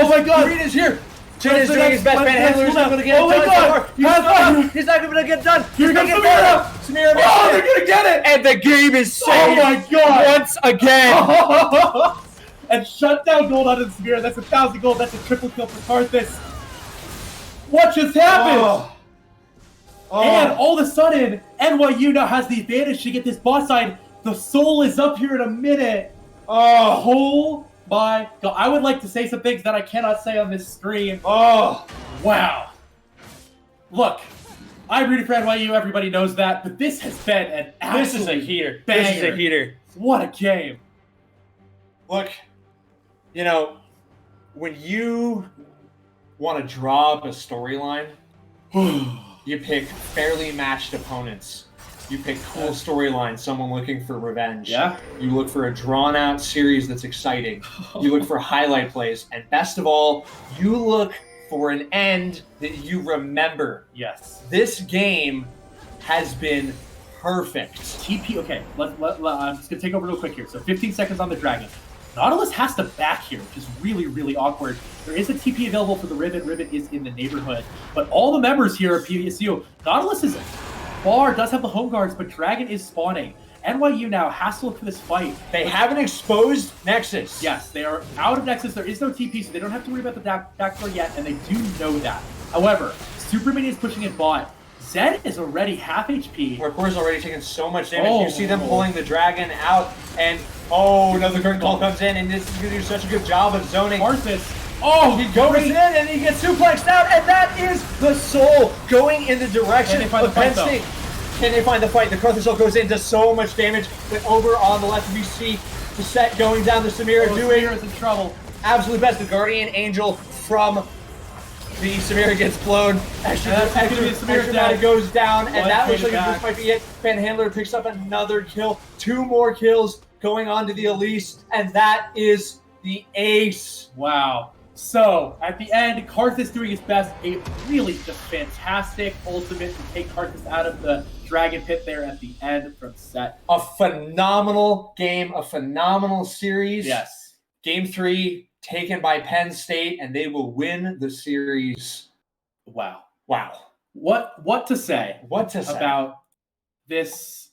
is here. Jin is doing his best. Panhandler is not going to get it done. He's not going to get it done. Here comes Samira. Samira. Oh, they're going to get it. And the game is saved. Oh my god! Once again. And shut down gold out of the Samira. That's 1,000 gold. That's a triple kill for Karthus. What just happened? And all of a sudden, NYU now has the advantage to get this boss side. The soul is up here in a minute. Oh my god. I would like to say some things that I cannot say on this screen. Oh, wow. Look, I'm rooting for NYU. Everybody knows that. But this has been an absolute This is a heater. banger. This is a heater. What a game. Look, when you want to draw up a storyline, you pick fairly matched opponents You pick cool storylines, someone looking for revenge. Yeah. You look for a drawn-out series that's exciting. You look for highlight plays. And best of all, you look for an end that you remember. Yes. This game has been perfect. TP, okay, I'm just going to take over real quick here. So 15 seconds on the Dragon. Nautilus has to back here, which is really, really awkward. There is a TP available for the Rivet. Rivet is in the neighborhood. But all the members here are PVSU. Nautilus is far, does have the home guards, but Dragon is spawning. NYU now has to look for this fight. They have an exposed Nexus. Yes, they are out of Nexus. There is no TP, so they don't have to worry about the backdoor yet, and they do know that. However, Superman is pushing it bot. Zed is already half HP. Parkour's already taken so much damage. Oh. You see them pulling the Dragon out, and another current call comes in, and this is going to do such a good job of zoning. Arthas. He goes in, and he gets suplexed out, and that is the Soul going in the direction of Penn State. Can they find the fight? The Karthus goes in, does so much damage, but over on the left, we see the set going down. The Samira doing Samira's in trouble. Absolute best. The Guardian Angel from the Samira gets blown. Extra goes down, and that looks like this might be it. Panhandler picks up another kill. 2 more kills going on to the Elise, and that is the ace. Wow. So, at the end, Karthus doing his best. A really just fantastic ultimate to take Karthus out of the Dragon Pit there at the end from set. A phenomenal game, a phenomenal series. Yes. Game 3 taken by Penn State, and they will win the series. Wow. What to say? What to say about this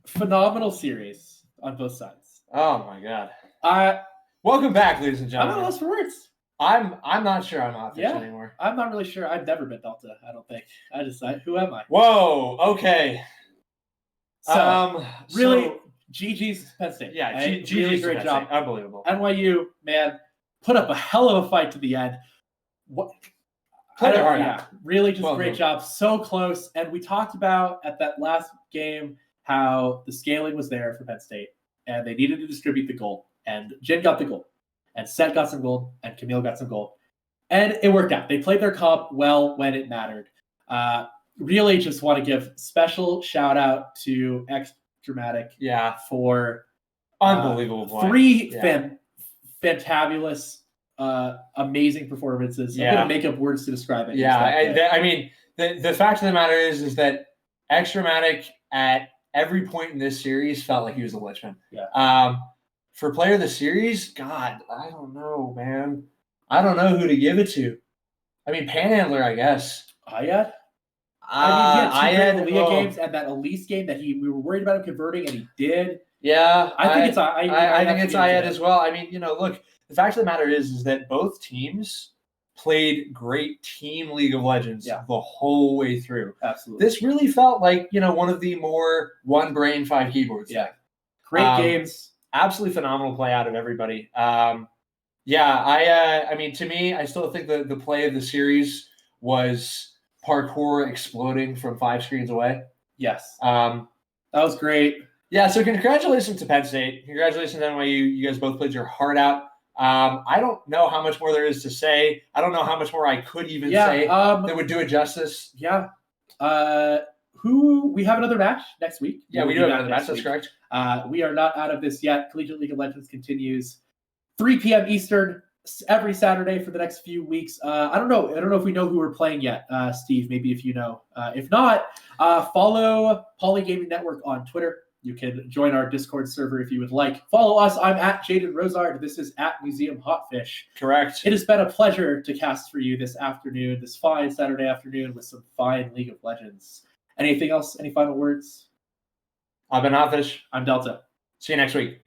phenomenal series on both sides? Oh my God. Welcome back, ladies and I'm gentlemen. at a loss for words. I'm not sure I'm not this anymore. I'm not really sure. I've never been Delta, I don't think. Who am I? Whoa, okay. So, really, GG's Penn State. Yeah, GG's really great job. State. Unbelievable. NYU, man, put up a hell of a fight to the end. Really just great job. So close. And we talked about at that last game how the scaling was there for Penn State, and they needed to distribute the gold. And Jin got the gold, and Seth got some gold, and Camille got some gold. And it worked out. They played their comp well when it mattered. Really just want to give special shout out to X Dramatic for unbelievable play. 3 fantabulous, amazing performances. I'm going to make up words to describe it. I mean, the fact of the matter is that X Dramatic at every point in this series felt like he was a Lichman. Yeah. For player of the series, God, I don't know, man. I don't know who to give it to. I mean, Panhandler, I guess. Ayad? He had 2 great Leah games and that Elise game that we were worried about him converting, and he did. Yeah. I think it's Ayad as well. I mean, look, the fact of the matter is that both teams played great team League of Legends the whole way through. Absolutely. This really felt like, one of the more one brain, 5 keyboards. Yeah. Great games. Absolutely phenomenal play out of everybody. I mean, to me, I still think the play of the series was Parkour exploding from 5 screens away. Yes. That was great. Yeah, so congratulations to Penn State. Congratulations to NYU. You guys both played your heart out. I don't know how much more there is to say. I don't know how much more I could even say that would do it justice. Yeah. We have another match next week. Yeah, we do have another match. That's correct. We are not out of this yet. Collegiate League of Legends continues 3 p.m. Eastern every Saturday for the next few weeks. I don't know if we know who we're playing yet, Steve. Maybe if you know. If not, follow Poly Gaming Network on Twitter. You can join our Discord server if you would like. Follow us. I'm at Jaden Rosard. This is at Museum Hotfish. Correct. It has been a pleasure to cast for you this afternoon, this fine Saturday afternoon with some fine League of Legends. Anything else? Any final words? I've been Hotfish. I'm Delta. See you next week.